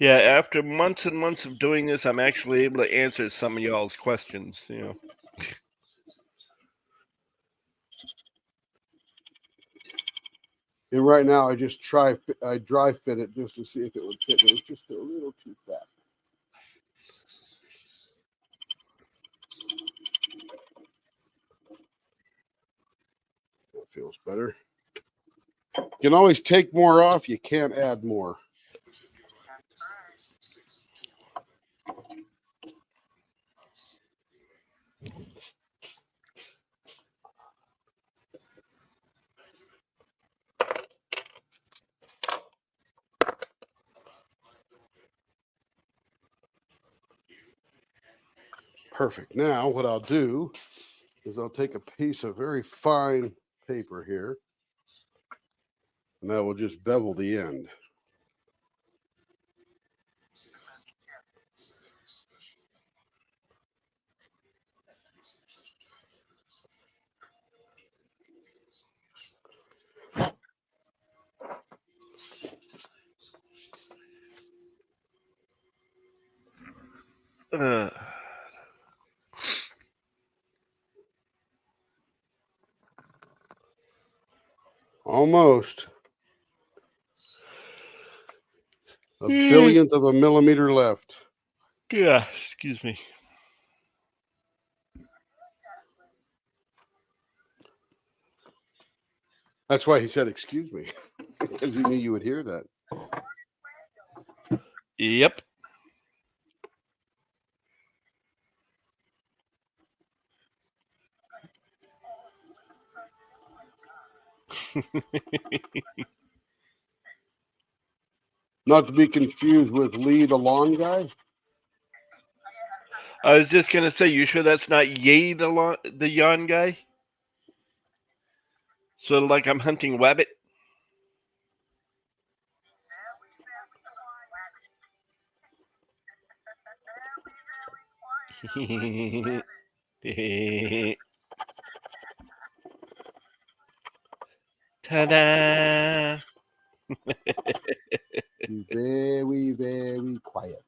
C: Yeah, after months and months of doing this, I'm actually able to answer some of y'all's questions, you know.
A: And right now, I just I dry fit it just to see if it would fit. It's just a little too fat. That feels better. You can always take more off. You can't add more. Perfect. Now what I'll do is I'll take a piece of very fine paper here, and I will just bevel the end.
C: Uh,
A: Almost a billionth of a millimeter left.
C: yeah, excuse me.
A: That's why he said, "Excuse me," because he knew you would hear that.
C: Yep.
A: Not to be confused with Lee, the lawn guy.
C: I was just gonna say, you sure that's not Yay the yawn guy? Sort of like I'm hunting wabbit. Ta-da!
A: Be very, very quiet.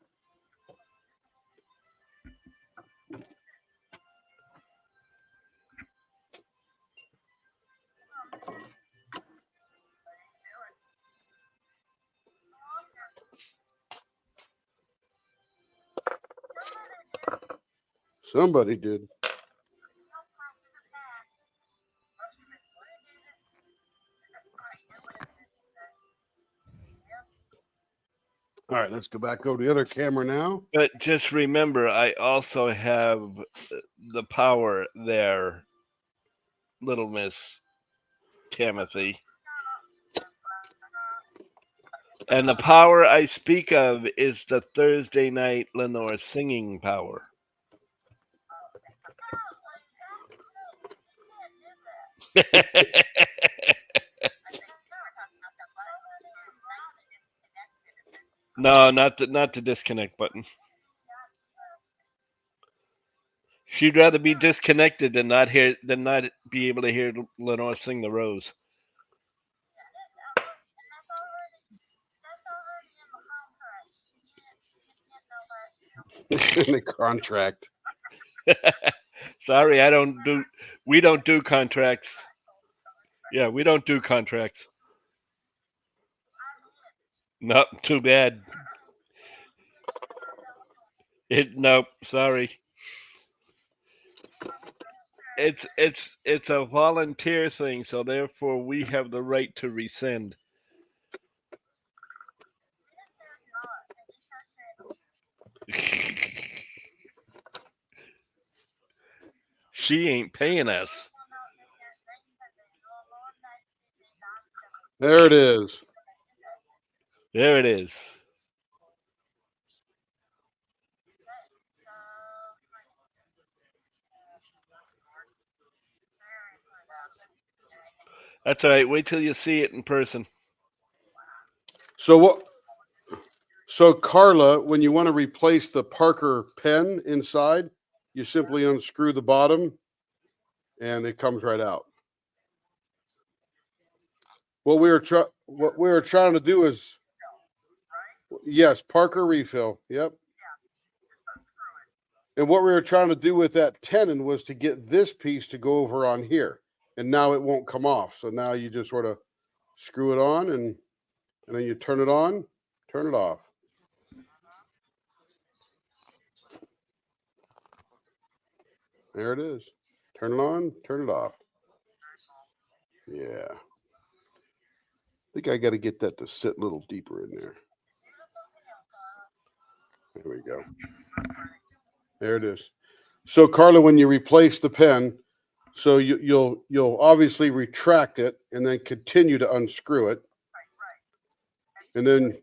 A: Somebody did. All right, let's go back over to the other camera now.
C: But just remember, I also have the power there, little Miss Timothy. And the power I speak of is the Thursday night Lenore singing power. No, not the disconnect button. She'd rather be disconnected than not be able to hear Lenore sing the rose.
A: In the contract.
C: Sorry, we don't do contracts. Yeah, we don't do contracts. Nope, too bad. Nope, sorry. It's a volunteer thing, so therefore we have the right to rescind. She ain't paying us.
A: There it is.
C: There it is. That's all right. Wait till you see it in person.
A: So what? So Carla, when you want to replace the Parker pen inside, you simply unscrew the bottom, and it comes right out. What we were trying to do is, yes, Parker refill. Yep. And what we were trying to do with that tenon was to get this piece to go over on here, and now it won't come off. So now you just sort of screw it on, and then you turn it on, turn it off. There it is. Turn it on, turn it off. Yeah. I think I got to get that to sit a little deeper in there. There we go. There it is. So Carla, when you replace the pen, so you'll obviously retract it and then continue to unscrew it. And then,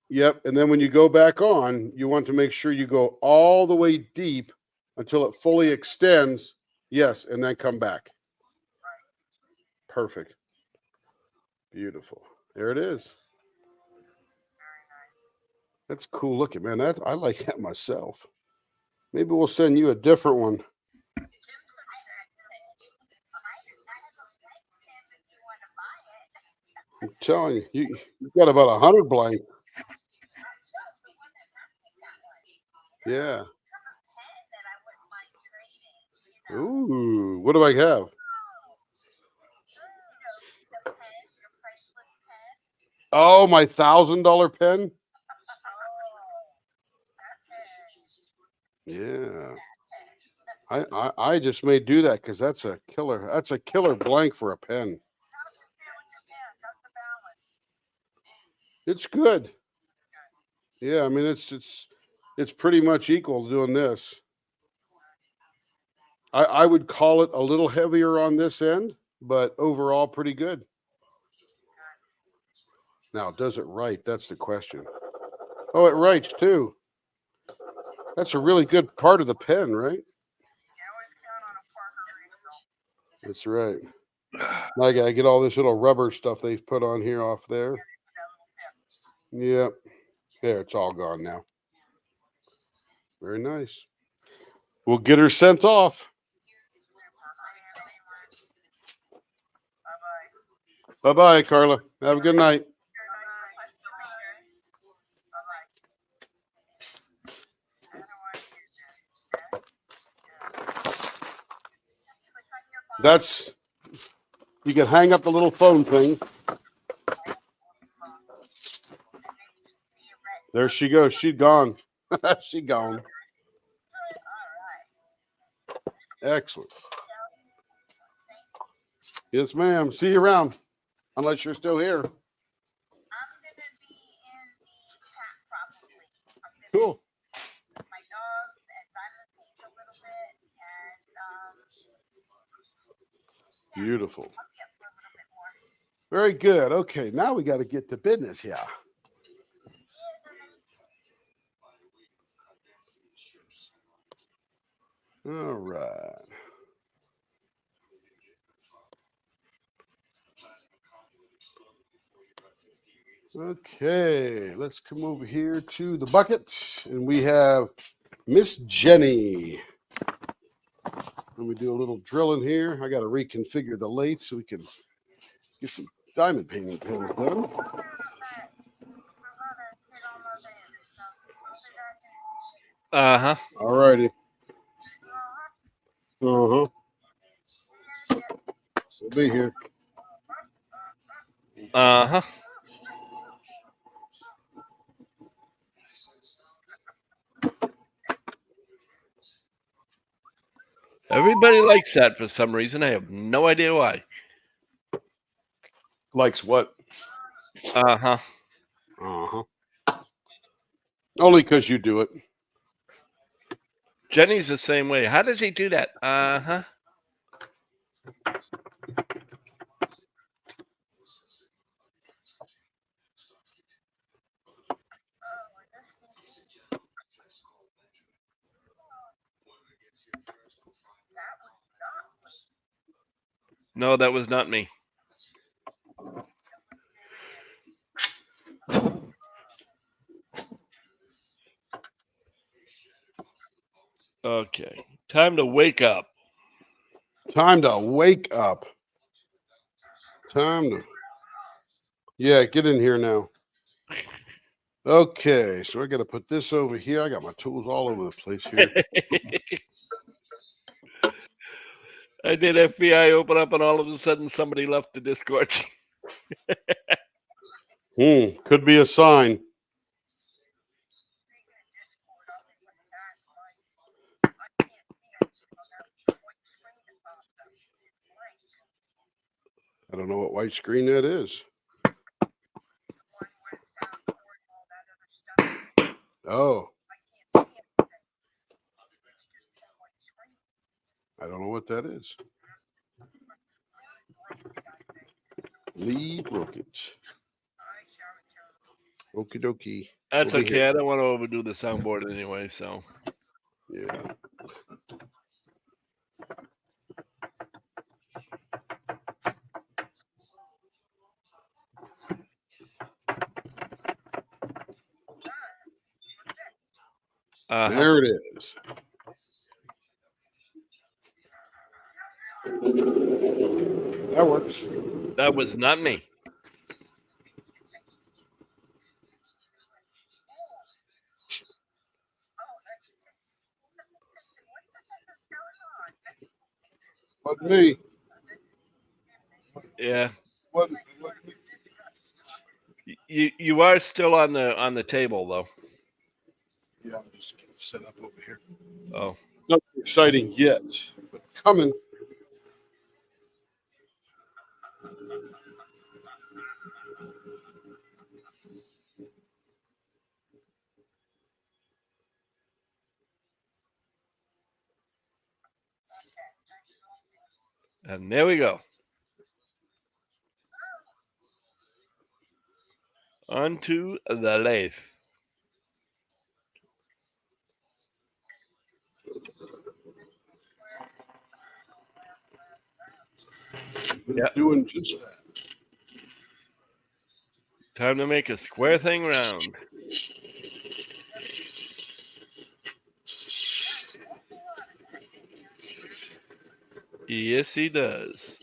A: yep. And then when you go back on, you want to make sure you go all the way deep until it fully extends. Yes. And then come back. Perfect. Beautiful. There it is. That's cool looking, man. I like that myself. Maybe we'll send you a different one. I'm telling you, you've got about 100 blank. Yeah. Ooh, what do I have? Oh, my $1,000 pen. Yeah. I just may do that because that's a killer. That's a killer blank for a pen. It's good. Yeah, I mean it's pretty much equal to doing this. I would call it a little heavier on this end, but overall pretty good. Now, does it write? That's the question. Oh, it writes too. That's a really good part of the pen, right? That's right. Now I gotta get all this little rubber stuff they put on here off there. Yep. There, it's all gone now. Very nice. We'll get her sent off. Bye-bye, Carla. Have a good night. That's, you can hang up the little phone thing. There she goes. She's gone. She gone. Excellent. Yes, ma'am. See you around, unless you're still here. Cool. Beautiful. Very good. Okay, now we got to get to business here. All right. Okay, let's come over here to the bucket, and we have Miss Jenny. Let me do a little drilling here. I got to reconfigure the lathe so we can get some diamond painting pins done.
C: Uh-huh.
A: All righty. Uh-huh. We'll be here.
C: Uh-huh. Everybody likes that for some reason. I have no idea why.
A: Likes what?
C: Uh-huh.
A: Uh-huh. Only because you do it.
C: Jenny's the same way. How does he do that? Uh-huh. No, that was not me. Okay. Time to wake up.
A: Time to wake up. Time to... Yeah, get in here now. Okay, so I got to put this over here. I got my tools all over the place here.
C: I did FBI open up and all of a sudden somebody left the Discord.
A: Could be a sign. I don't know what white screen that is. Oh. I don't know what that is. Lee broke it. Okie dokie.
C: That's
A: We'll be
C: okay.
A: here.
C: I don't want to overdo the soundboard anyway, so.
A: Yeah.
C: Uh-huh.
A: There it is. That works.
C: That was not me.
A: But me.
C: Yeah.
A: What?
C: You are still on the table though.
A: Yeah, I'm just getting set up over here.
C: Oh.
A: Nothing exciting yet, but coming.
C: And there we go. Onto the lathe.
A: Yep. Doing just that.
C: Time to make a square thing round. Yes, he does.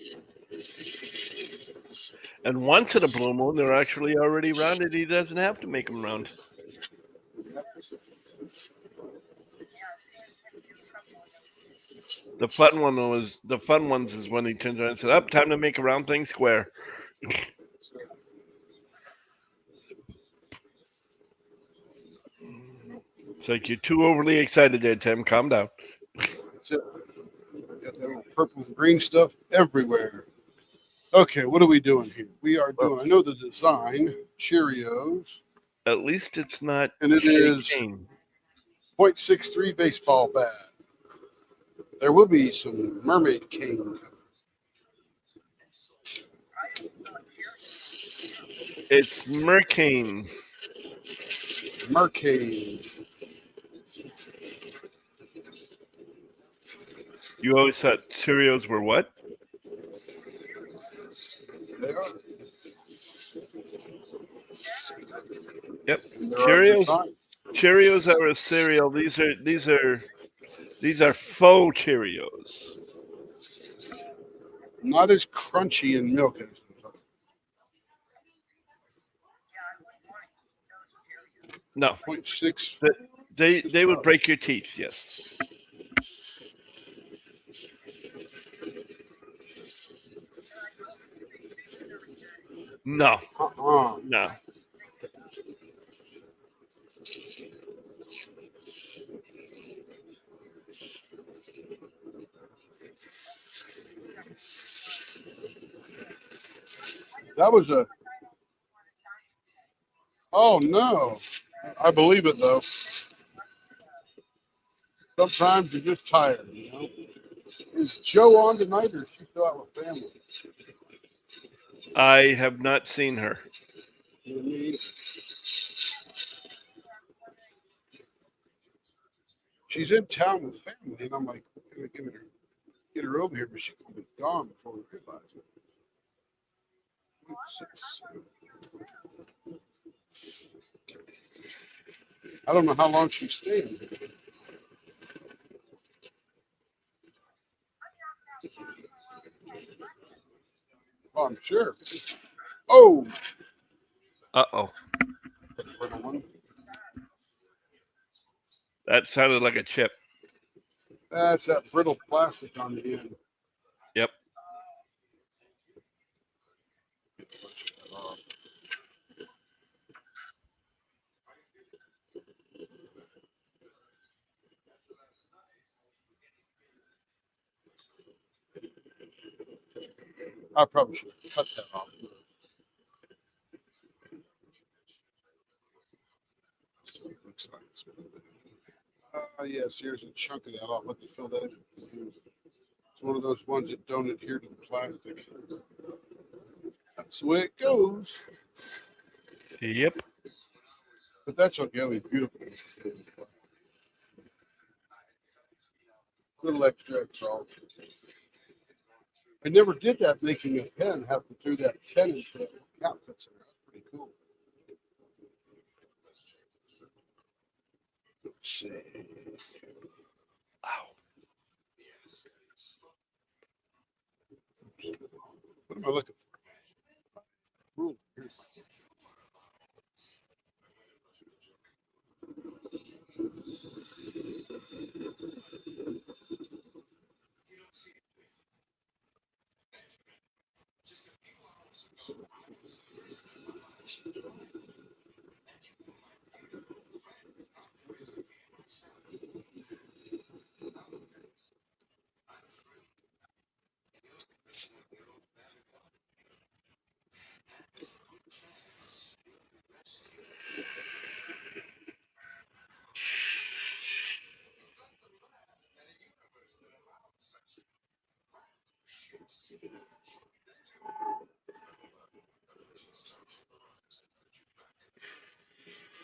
C: And once in a blue moon, they're actually already rounded. He doesn't have to make them round. The fun ones is when he turns around and says, "Up, time to make a round thing square." It's like you're too overly excited there, Tim. Calm down.
A: That's it. purple and green stuff everywhere. Okay, what are we doing here? We are doing, I know the design, Cheerios,
C: At least it's not
A: and it
C: Cherry
A: is
C: King.
A: .63 baseball bat. There will be some Mermaid King coming.
C: It's Mercane.
A: Mercade.
C: You always thought Cheerios were what?
A: They are.
C: Yep.
A: And there are
C: Cheerios.
A: designs.
C: Cheerios are a cereal. These are faux Cheerios.
A: Not as crunchy in milk as those others.
C: No,
A: 0.6.
C: they would break your teeth. Yes. No,
A: Uh-uh.
C: no.
A: That was a. Oh no. I believe it though. Sometimes you're just tired, you know. Is Joe on tonight or is she still out with family?
C: I have not seen her.
A: You know what I mean? She's in town with family, and I'm like, we're gonna get her over here, but she's gonna be gone before we realize it. 0.67. I don't know how long she's staying. Oh, I'm sure. Oh,
C: Uh-oh.
A: little one.
C: That sounded like a chip.
A: That's that brittle plastic on the end.
C: Yep.
A: I probably should have cut that off. Looks like it's yes, here's a chunk of that. I'll let you fill that in. It's one of those ones that don't adhere to the plastic. That's the way it goes.
C: Yep.
A: But that's okay. It'll be beautiful. Little extra salt. I never did that making a pen. Have to do that 10-inch cap fits in. That's pretty cool. Let's see.
C: Wow.
A: What am I looking for? Ooh, here's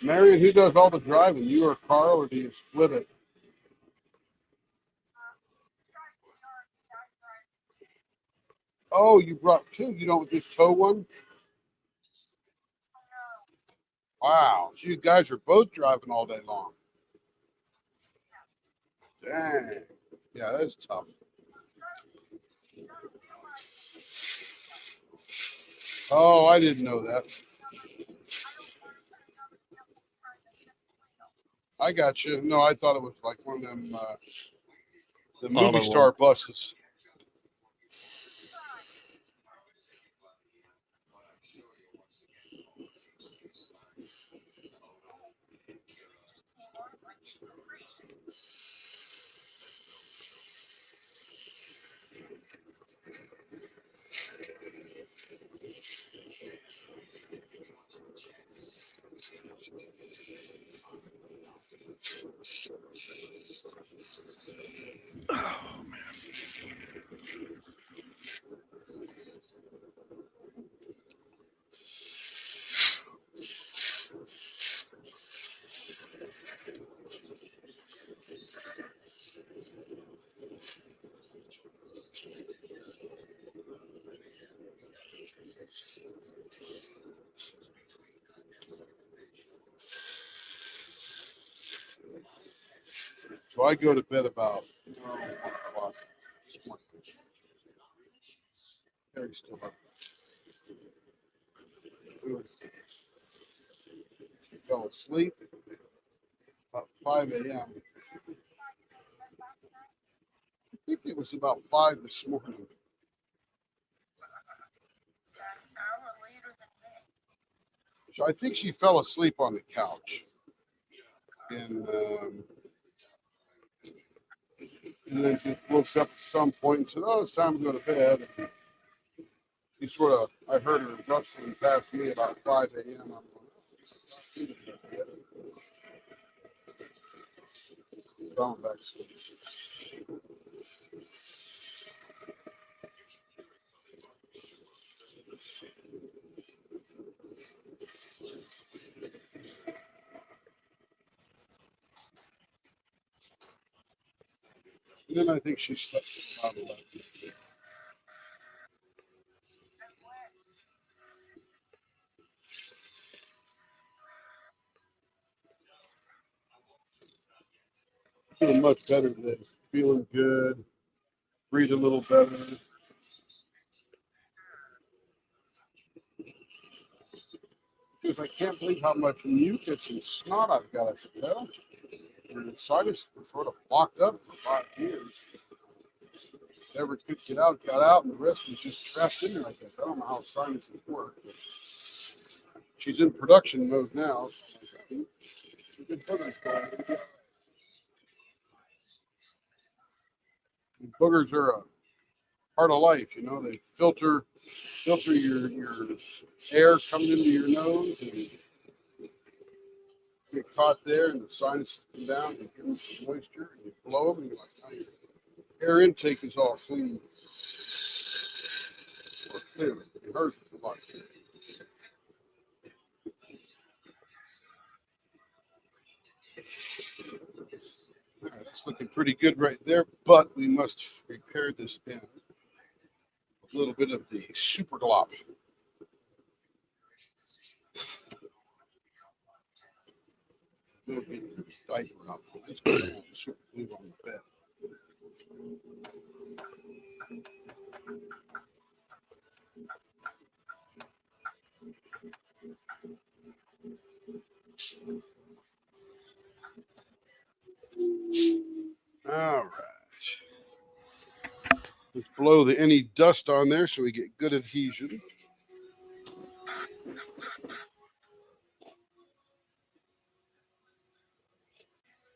A: Marion, who does all the driving? You or Carl, or do you split it? Oh, you brought two. You don't just tow one? Wow. So you guys are both driving all day long. Dang. Yeah, that's tough. Oh, I didn't know that. I got you. No, I thought it was like one of them, the
C: All
A: movie
C: in
A: star
C: one.
A: buses.
C: Oh, man.
A: So I go to bed about 1 o'clock. Carrie's still up. She fell asleep about 5 a.m. I think it was about 5 this morning. So I think she fell asleep on the couch. And then she woke up at some point and said, "Oh, it's time to go to bed." And she sort of, I heard her rustling past me about 5 a.m. I'm going, going back to sleep. And then I think she slept about 11. Feeling much better today. Feeling good. Breathe a little better. Because I can't believe how much mucus and snot I've got. I said, well, your sinus was sort of blocked up for 5 years. Never could get out, got out, and the rest was just trapped in there. I guess I don't know how sinuses work. But she's in production mode now. So good boogers going. Boogers are a part of life, you know. They filter your air coming into your nose and get caught there, and the sinuses come down and give them some moisture, and you blow them, and you're like, oh, your air intake is all clean. Or clear. Hers is a lot clearer. All right, that's looking pretty good right there, but we must repair this end. A little bit of the super glop. We'll get the diaper out for this. Super glue on the bed. All right. Let's blow any dust on there so we get good adhesion.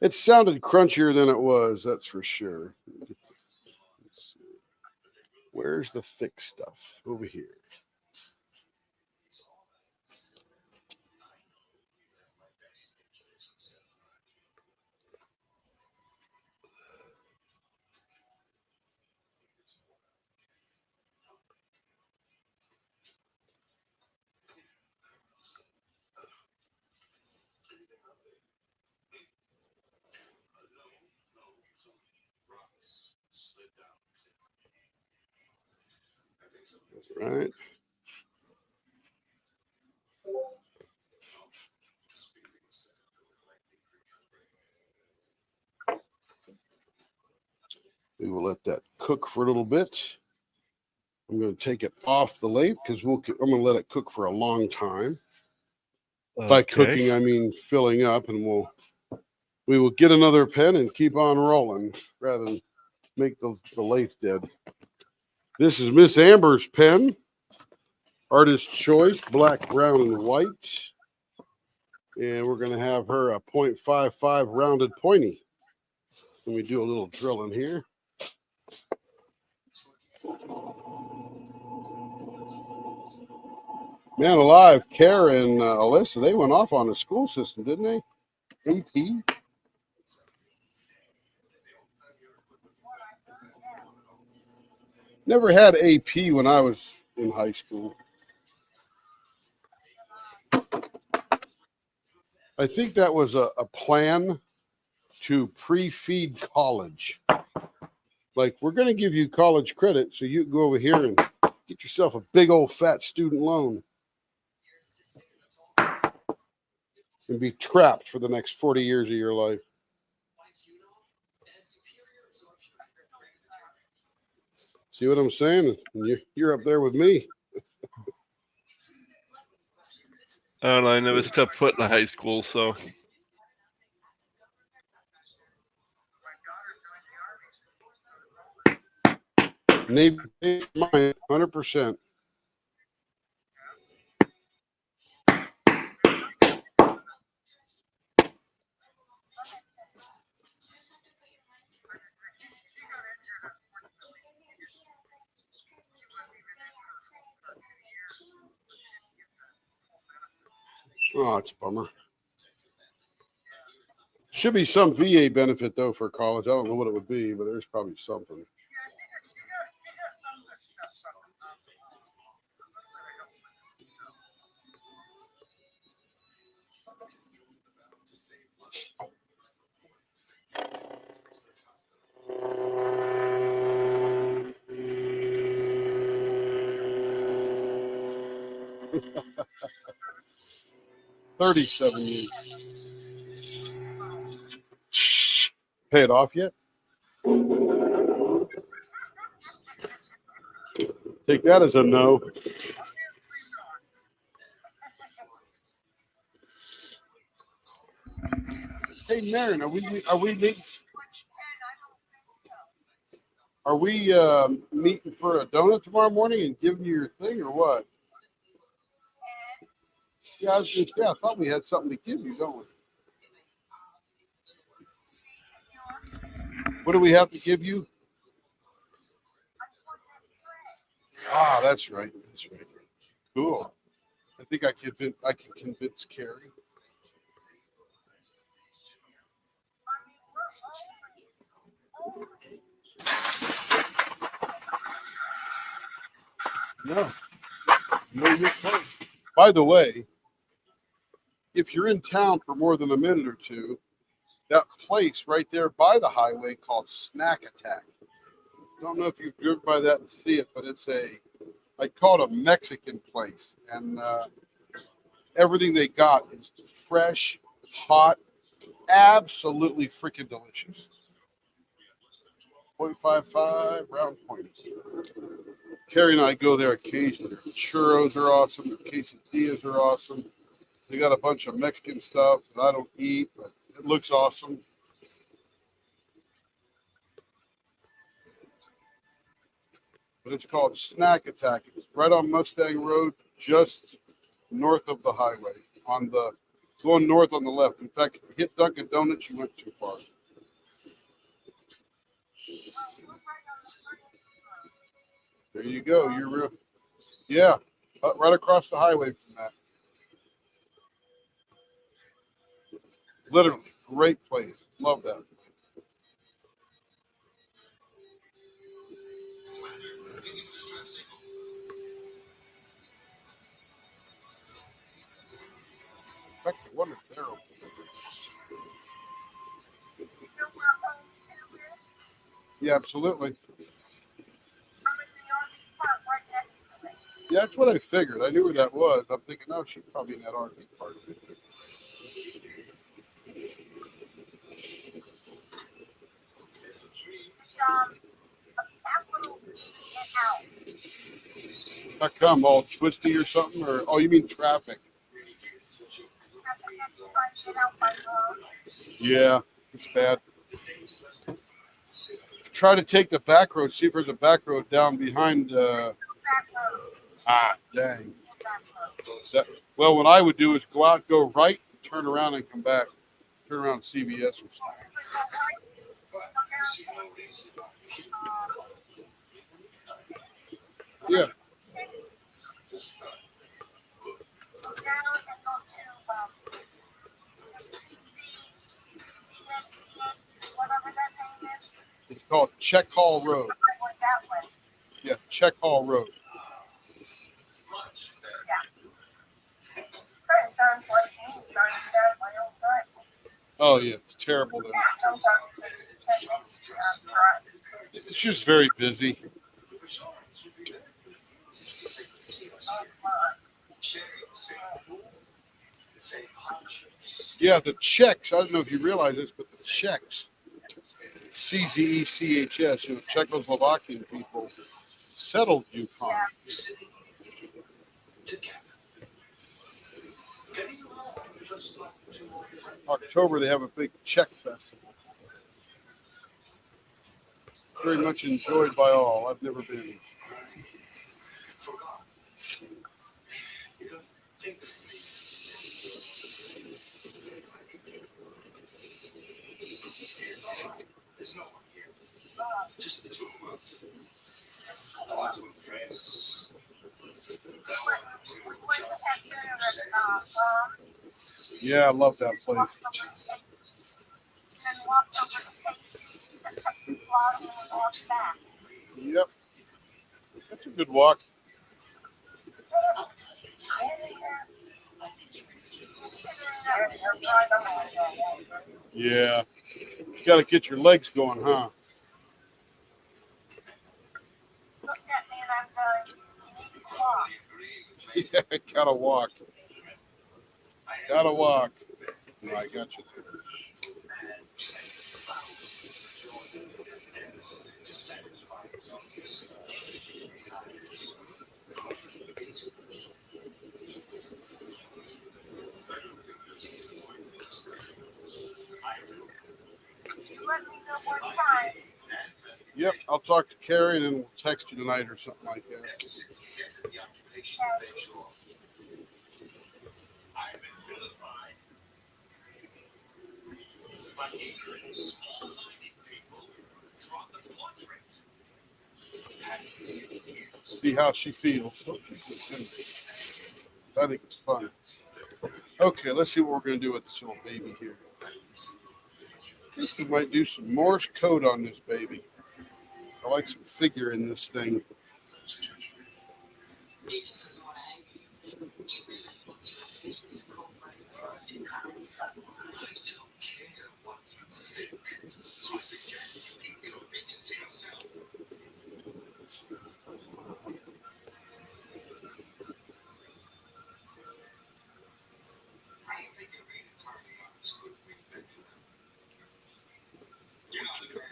A: It sounded crunchier than it was, that's for sure. Where's the thick stuff? Over here. Right. We will let that cook for a little bit. I'm going to take it off the lathe because I'm going to let it cook for a long time.
C: Okay.
A: By cooking, I mean filling up, and we will get another pen and keep on rolling rather than make the lathe dead. This is Miss Amber's pen, artist choice, black, brown, and white. And we're going to have her a 0.55 rounded pointy. Let me do a little drilling here. Man alive, Carra and Alyssa, they went off on the school system, didn't they? AP. Never had AP when I was in high school. I think that was a plan to pre-feed college. Like, we're going to give you college credit so you can go over here and get yourself a big old fat student loan and be trapped for the next 40 years of your life. See what I'm saying? You're up there with me.
C: I don't know. I never stepped foot in high school, so
A: Navy, mine, 100%. Oh, it's a bummer. Should be some VA benefit, though, for college. I don't know what it would be, but there's probably something. $37 Pay it off yet? Take that as a no. Hey, Marin, are we meeting for a donut tomorrow morning and giving you your thing or what? Yeah, I thought we had something to give you, don't we? What do we have to give you? Ah, that's right. That's right. Cool. I think I can convince Carrie. No. No, you're close. By the way, if you're in town for more than a minute or two, that place right there by the highway called Snack Attack. Don't know if you've driven by that and see it, but I'd call it a Mexican place. And everything they got is fresh, hot, absolutely freaking delicious. 0.55 round point. Carrie and I go there occasionally. Their churros are awesome. Their quesadillas are awesome. They got a bunch of Mexican stuff that I don't eat, but it looks awesome. But it's called Snack Attack. It's right on Mustang Road, just north of the highway, going north on the left. In fact, if you hit Dunkin' Donuts, you went too far. There you go. Yeah, right across the highway from that. Literally, great place. Love that. In fact, I wonder if they're open. Yeah, absolutely. Yeah, that's what I figured. I knew where that was. I'm thinking, no, she's probably in that RV part of it. How come? All twisty or something? Or oh, you mean traffic? Yeah, it's bad. Try to take the back road. See if there's a back road down behind. Dang. Well, what I would do is go out, go right, turn around, and come back. Turn around to CVS or something. Yeah. It's called Check Hall Road. Yeah, Check Hall Road. Oh yeah, it's terrible there. It's just very busy. Yeah, the Czechs. I don't know if you realize this, but the Czechs, CZECHS, Czechoslovakian people, settled Yukon. October, they have a big Czech festival. Very much enjoyed by all. I've never been. Yeah, I love that place. Yep. That's a good walk. Yeah. You got to get your legs going, huh? Yeah, gotta walk. Gotta walk. No, I got you there. Yep, I'll talk to Carrie and then we'll text you tonight or something like that. See how she feels. I think it's fun. Okay, let's see what we're going to do with this little baby here. I think we might do some Morse code on this baby. I like some figure in this thing.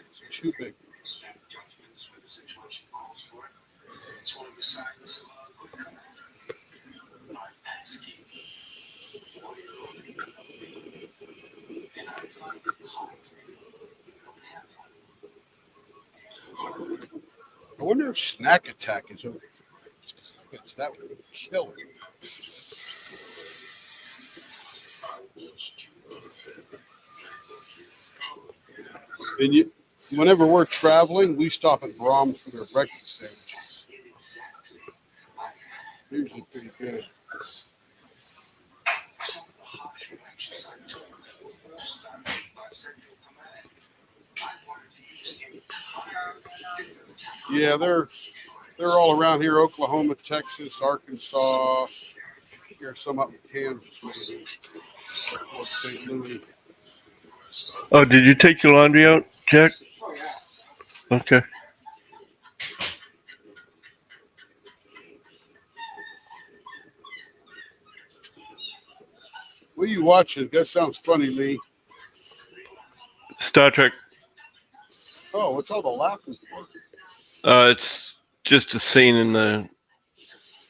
A: It's too big. I wonder if Snack Attack is open for breakfast, because that would be killer. And whenever we're traveling, we stop at Brahms for their breakfast sandwiches. Usually pretty good. Yeah, they're all around here: Oklahoma, Texas, Arkansas. Here's some up in Kansas, maybe. Fort St. Louis.
C: Oh, did you take your laundry out, Jack? Okay.
A: What are you watching? That sounds funny, Lee.
C: Star Trek.
A: Oh, what's all the laughing for?
C: It's just a scene in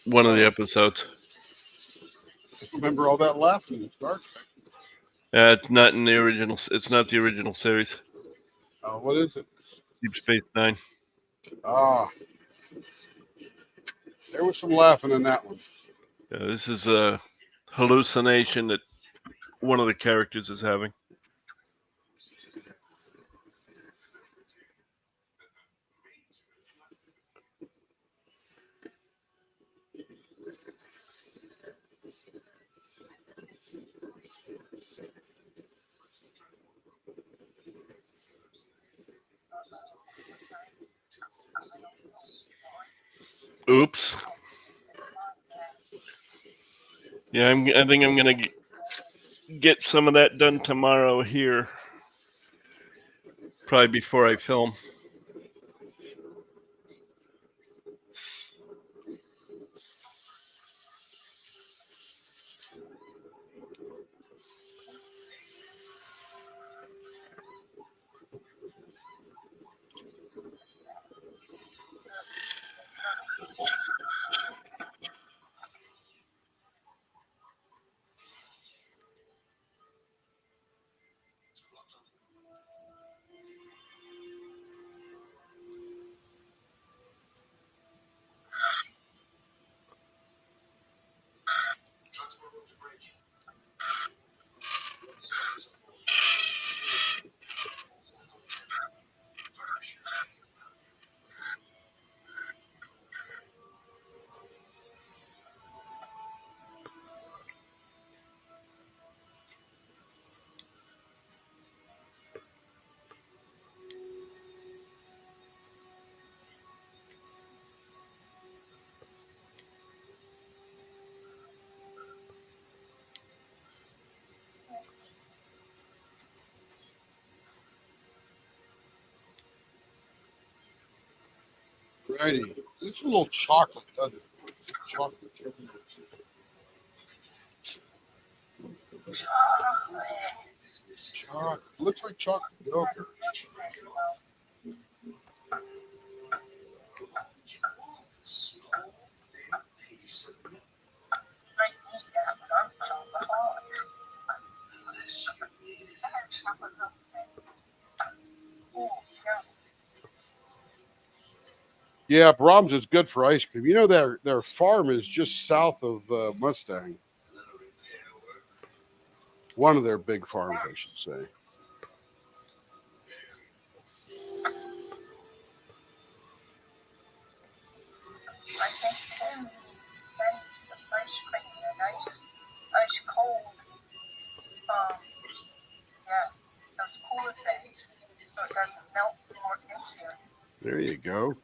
C: one of the episodes.
A: Remember all that laughing in Star Trek?
C: It's not in the original. It's not the original series.
A: Oh, what is it?
C: Deep Space Nine.
A: Ah, there was some laughing in that one.
C: Yeah, this is a hallucination that one of the characters is having. Oops. Yeah, I think I'm gonna get some of that done tomorrow here, probably before I film.
A: Righty. It's a little chocolate, doesn't it? Chocolate. Chocolate. Looks like chocolate yogurt. Yeah, Brahms is good for ice cream. You know their farm is just south of Mustang. One of their big farms, I should say.
F: I think Tim makes the ice cream and ice cold. Yeah, those cooler things, so it doesn't melt more easier.
A: There you go.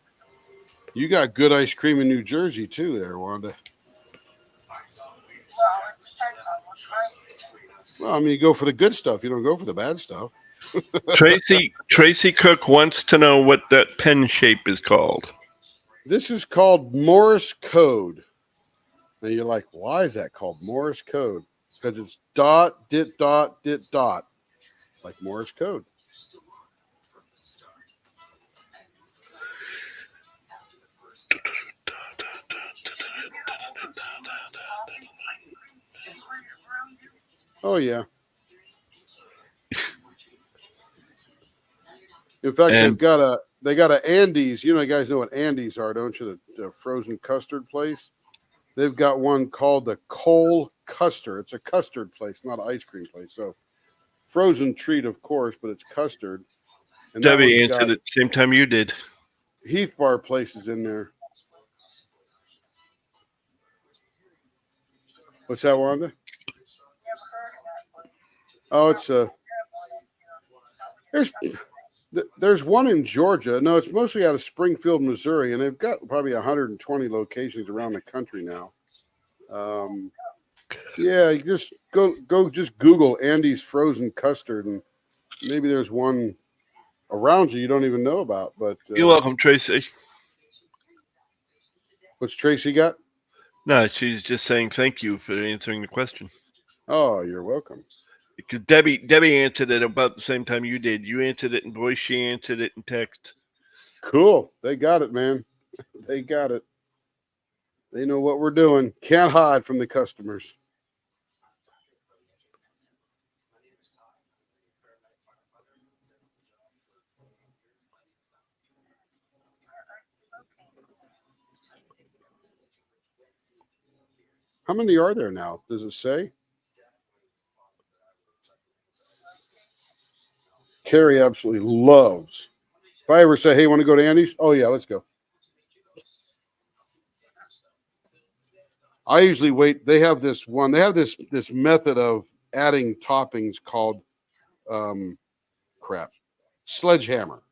A: You got good ice cream in New Jersey too, there, Wanda.
F: Well, it depends on what kind.
A: Well, I mean, you go for the good stuff. You don't go for the bad stuff.
C: Tracy Cook wants to know what that pen shape is called.
A: This is called Morse code. And you're like, why is that called Morse code? Because it's dot, dit, dot, dit, dot, like Morse code. Oh yeah. In fact,
C: And
A: they got a Andes. You know, you guys know what Andes are, don't you? The frozen custard place. They've got one called the Cole Custard. It's a custard place, not an ice cream place. So frozen treat, of course, but it's custard. And that one's
C: Debbie answered
A: got
C: at the same time you did.
A: Heath Bar places in there. What's that, Wanda? Oh, it's there's one in Georgia. No, it's mostly out of Springfield, Missouri, and they've got probably 120 locations around the country now. Yeah, you just just Google Andy's frozen custard, and maybe there's one around you don't even know about. But
C: You're welcome, Tracy.
A: What's Tracy got?
C: No, she's just saying thank you for answering the question.
A: Oh, you're welcome.
C: Because Debbie answered it about the same time you did. You answered it in voice. She answered it in text.
A: Cool. They got it, man. They got it. They know what we're doing. Can't hide from the customers. How many are there now? Does it say? Carrie absolutely loves. If I ever say, hey, want to go to Andy's? Oh, yeah, let's go. I usually wait. They have this method of adding toppings called sledgehammer.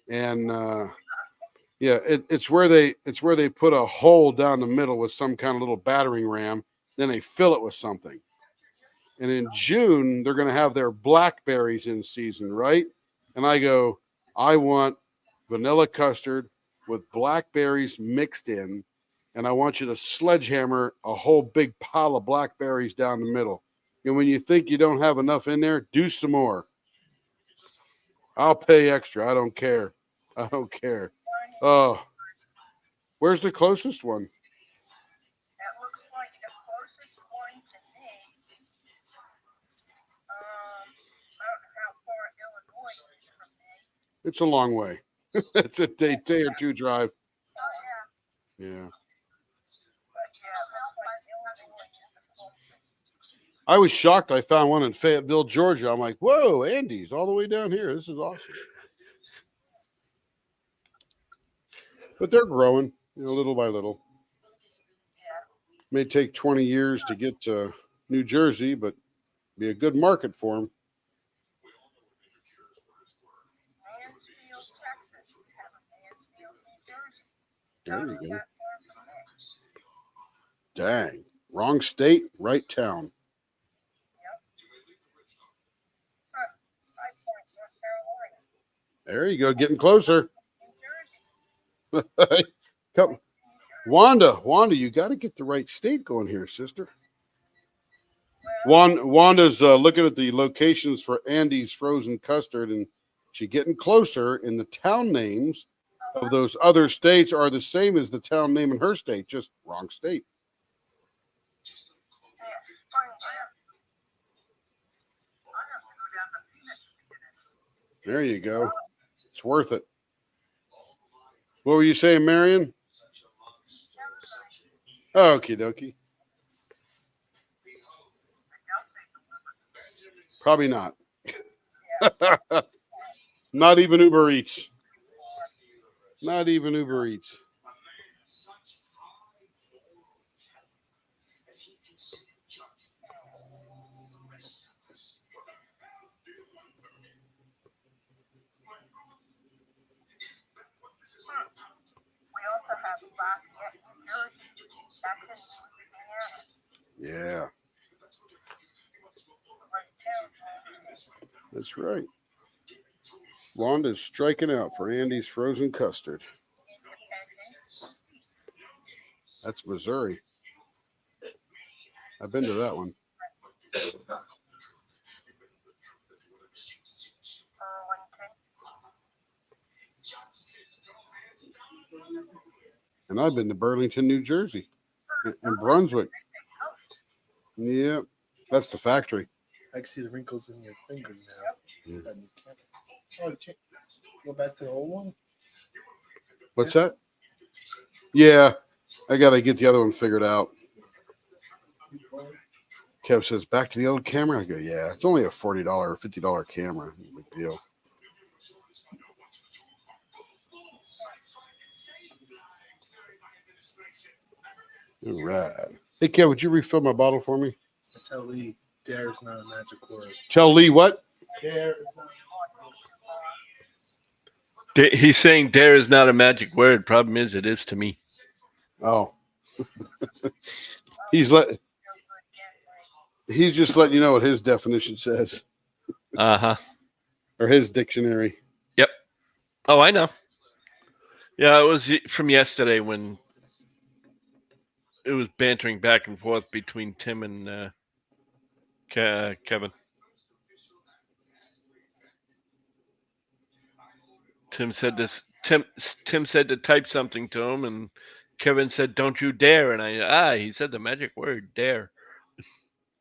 A: And Yeah, it's where they put a hole down the middle with some kind of little battering ram. Then they fill it with something. And in June, they're going to have their blackberries in season, right? And I go, I want vanilla custard with blackberries mixed in, and I want you to sledgehammer a whole big pile of blackberries down the middle. And when you think you don't have enough in there, do some more. I'll pay extra. I don't care. I don't care. Oh, where's the closest one?
F: That looks like the closest one to me. I don't know how far Illinois is from me.
A: It's a long way. It's a day or two drive.
F: Oh, yeah.
A: Yeah.
F: But yeah, it looks like Illinois is the closest.
A: I was shocked. I found one in Fayetteville, Georgia. I'm like, whoa, Andy's all the way down here. This is awesome. But they're growing, little by little. May take 20 years to get to New Jersey, but be a good market for them.
F: Mansfield, Texas. We have a Mansfield, New Jersey.
A: There
F: Not
A: you go.
F: that far from me.
A: Dang. Wrong state, right town.
F: High Point, North Carolina.
A: There you go. Getting closer.
F: New Jersey.
A: Come. Wanda, you got to get the right state going here, sister. Wanda's looking at the locations for Andy's frozen custard, and she's getting closer. And the town names of those other states are the same as the town name in her state, just wrong state. There you go. It's worth it. What were you saying, Marion? Okie dokie. Probably not. Not even Uber Eats. Not even Uber Eats.
F: We also have Lafayette, New Jersey. That's in Louisiana.
A: Yeah, that's right. Wanda's striking out for Andy's frozen custard. That's Missouri. I've been to that one. And I've been to Burlington, New Jersey, and Brunswick. Yeah, that's the factory.
G: I can see the wrinkles in your fingers now.
A: Yeah.
G: Oh, go back to the old one?
A: What's that? Yeah, I got to get the other one figured out. Kev says, back to the old camera? I go, yeah, it's only a $40 or $50 camera. No big deal. All right. Hey, Kev, would you refill my bottle for me?
G: Tell Lee, dare is not a magic word.
A: Tell Lee what?
G: Dare is not
C: He's saying dare is not a magic word. Problem is, it is to me.
A: Oh. He's just letting you know what his definition says.
C: Uh-huh.
A: Or his dictionary.
C: Yep. Oh, I know. Yeah, it was from yesterday when it was bantering back and forth between Tim and Kevin. Tim said this. Tim said to type something to him, and Kevin said, "Don't you dare!" And he said the magic word, dare.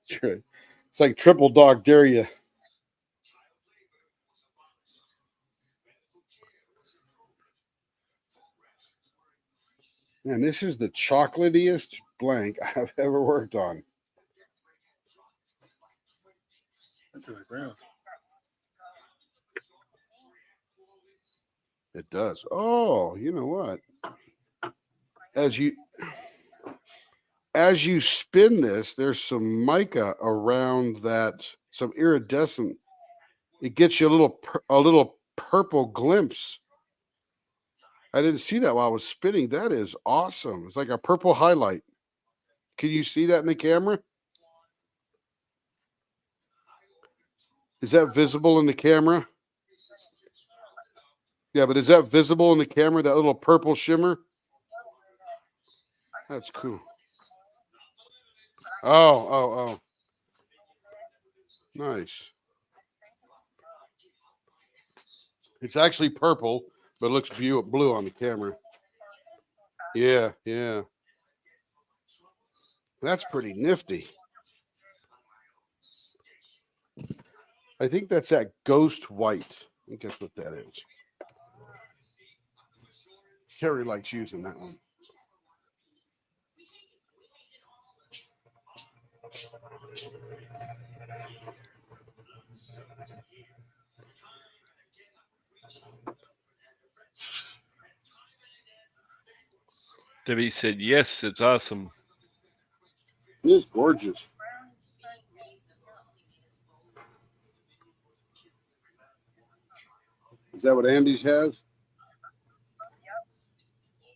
A: Sure. It's like triple dog dare you. Man, this is the chocolatiest blank I've ever worked on.
G: That's really brown.
A: It does. Oh, you know what? As you spin this, there's some mica around that, some iridescent. It gets you a little purple glimpse I didn't see that while I was spinning. That is awesome. It's like a purple highlight. Can you see that in the camera? Is that visible in the camera? Yeah, but is that visible in the camera, that little purple shimmer? That's cool. Oh. Nice. It's actually purple, but it looks blue on the camera. Yeah. That's pretty nifty. I think that's that ghost white. I think that's what that is. Carrie likes using that one.
C: Debbie said, yes, it's awesome.
A: It is gorgeous. Is that what Andy's has?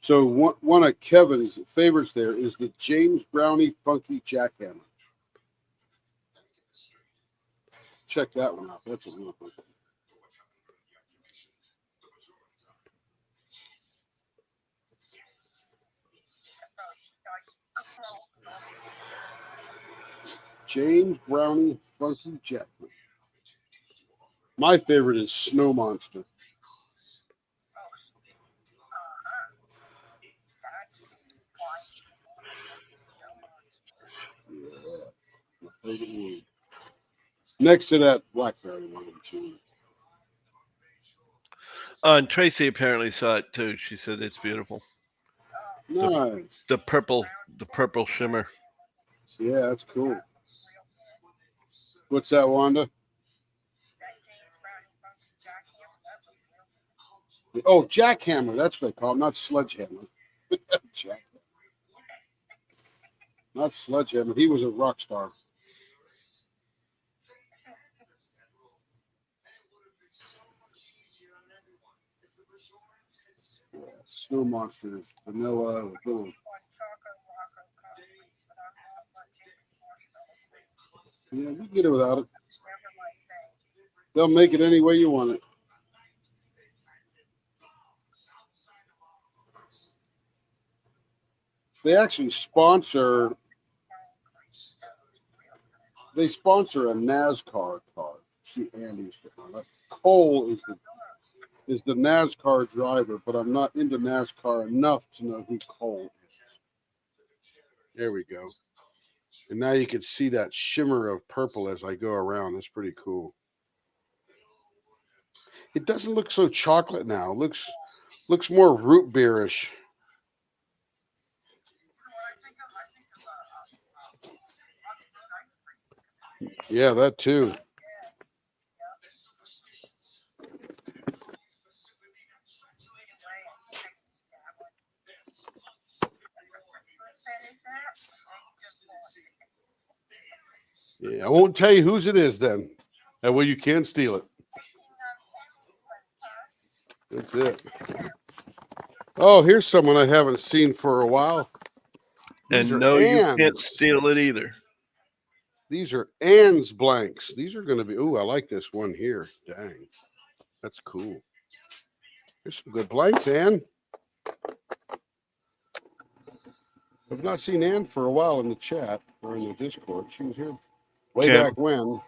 A: So one of Kevin's favorites there is the James Brownie Funky Jackhammer. Check that one out. That's a real good one. James Brownie Funky Jackhammer. My favorite is Snow Monster. Yeah. Next to that blackberry one.
C: And Tracy apparently saw it too. She said it's beautiful.
A: Nice.
C: The purple shimmer.
A: Yeah, that's cool. What's that, Wanda? Oh, jackhammer. That's what they call it, not sledgehammer. Jackhammer. Not sledgehammer. He was a rock star. Yeah, Snow Monsters, vanilla, boom. Yeah, you can get it without it. They'll make it any way you want it. They actually sponsor. They sponsor a NASCAR car. See, Andy's Cole is the NASCAR driver, but I'm not into NASCAR enough to know who Cole is. There we go. And now you can see that shimmer of purple as I go around. That's pretty cool. It doesn't look so chocolate now. It looks more root beerish. Yeah, that too. Yeah, I won't tell you whose it is then. That way you can't steal it. That's it. Oh, here's someone I haven't seen for a while. These
C: And
A: are
C: no, you can't
A: Ann's.
C: steal it either.
A: These are Ann's blanks. These are going to be, ooh, I like this one here. Dang. That's cool. There's some good blanks, Ann. I've not seen Ann for a while in the chat or in the Discord. She was here way back when.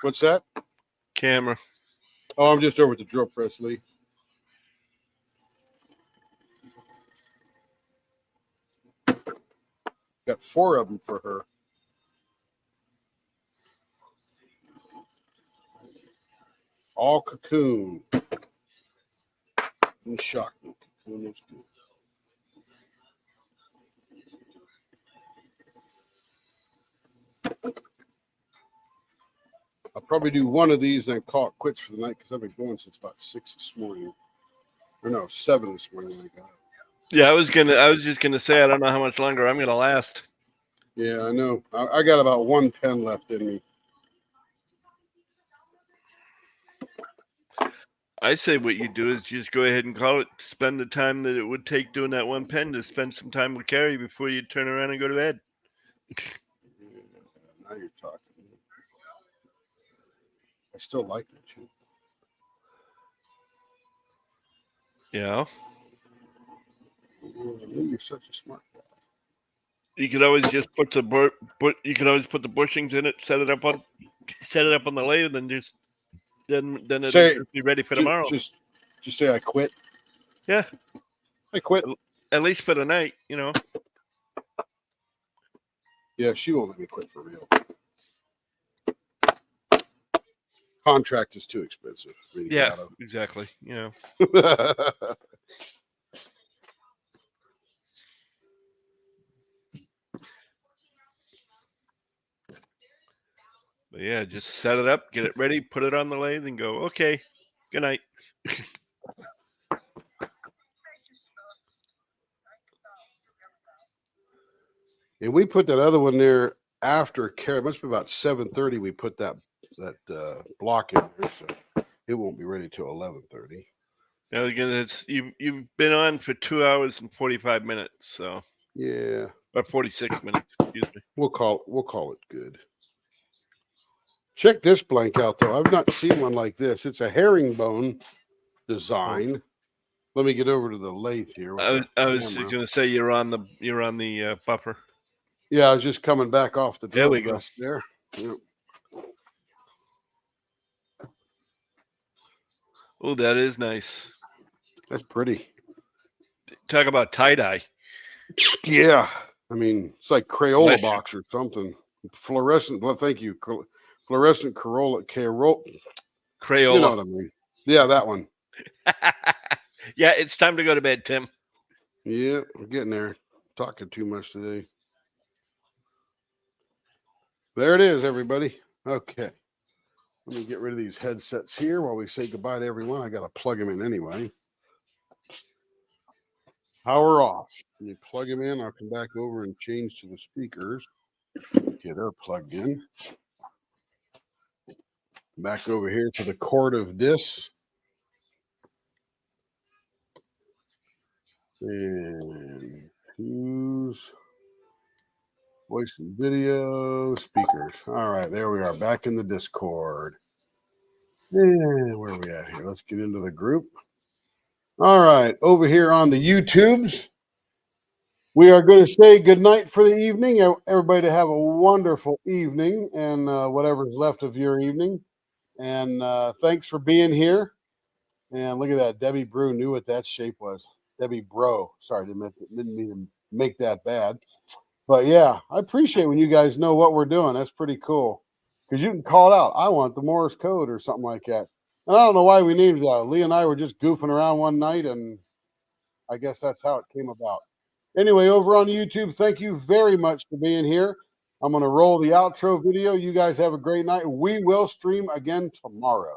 A: What's that?
C: Camera.
A: Oh, I'm just over at the drill press, Lee. Got 4 of them for her. All cocoon. Didn't shock me. Cocoon is good. I'll probably do one of these and then call it quits for the night because I've been going since about 6 this morning. Or no, 7 this morning I got.
C: Yeah, I was just gonna say I don't know how much longer I'm gonna last.
A: Yeah, I know. I got about 1 pen left in me.
C: I say what you do is just go ahead and call it. Spend the time that it would take doing that one pen to spend some time with Carrie before you turn around and go to bed.
A: Now you're talking. I still like it too.
C: Yeah.
A: You're such a smart guy.
C: You could always just put the you could always put the bushings in it, set it up on the lathe, and just then it'll
A: Say,
C: just be ready for tomorrow.
A: Just say I quit.
C: Yeah.
A: I quit.
C: At least for the night, you know.
A: Yeah, she won't let me quit for real. Contract is too expensive. For me to
C: Yeah,
A: get out
C: exactly. You know.
A: of.
C: But yeah, just set it up, get it ready, put it on the lathe, and go. Okay. Good night.
A: And we put that other one there after Carrie. It must be about 7:30. We put that block in there, so it won't be ready till 11:30.
C: Now again, it's you've been on for 2 hours and 45 minutes, so
A: Yeah,
C: or 46 minutes. Excuse me.
A: we'll call it good. Check this blank out though. I've not seen one like this. It's a herringbone design. Let me get over to the lathe here. With
C: I
A: the
C: was
A: camera.
C: going to say you're on the buffer.
A: Yeah, I was just coming back off the
C: There
A: drill
C: we go.
A: press there. Yep.
C: Oh, that is nice.
A: That's pretty.
C: Talk about tie dye.
A: Yeah. I mean, it's like Crayola
C: Bless you.
A: box or something. Fluorescent. Well, thank you. Fluorescent Corolla.
C: Crayola.
A: You know what I mean. Yeah, that one.
C: Yeah, it's time to go to bed, Tim.
A: Yeah, I'm getting there. Talking too much today. There it is, everybody. Okay. Let me get rid of these headsets here while we say goodbye to everyone. I got to plug them in anyway. Power off. When you plug them in, I'll come back over and change to the speakers. Okay, they're plugged in. Back over here to the cord of discs. And choose voice and video speakers. All right, there we are back in the Discord. And where are we at here? Let's get into the group. All right, over here on the YouTubes, we are going to say goodnight for the evening. Everybody to have a wonderful evening and whatever's left of your evening. And thanks for being here. And look at that. Debbie Brew knew what that shape was. Debbie Bro. Sorry, didn't mean to make that bad. But yeah, I appreciate when you guys know what we're doing. That's pretty cool. Because you can call it out. I want the Morse code or something like that. And I don't know why we named it that. Lee and I were just goofing around one night, and I guess that's how it came about. Anyway, over on YouTube, thank you very much for being here. I'm going to roll the outro video. You guys have a great night. We will stream again tomorrow.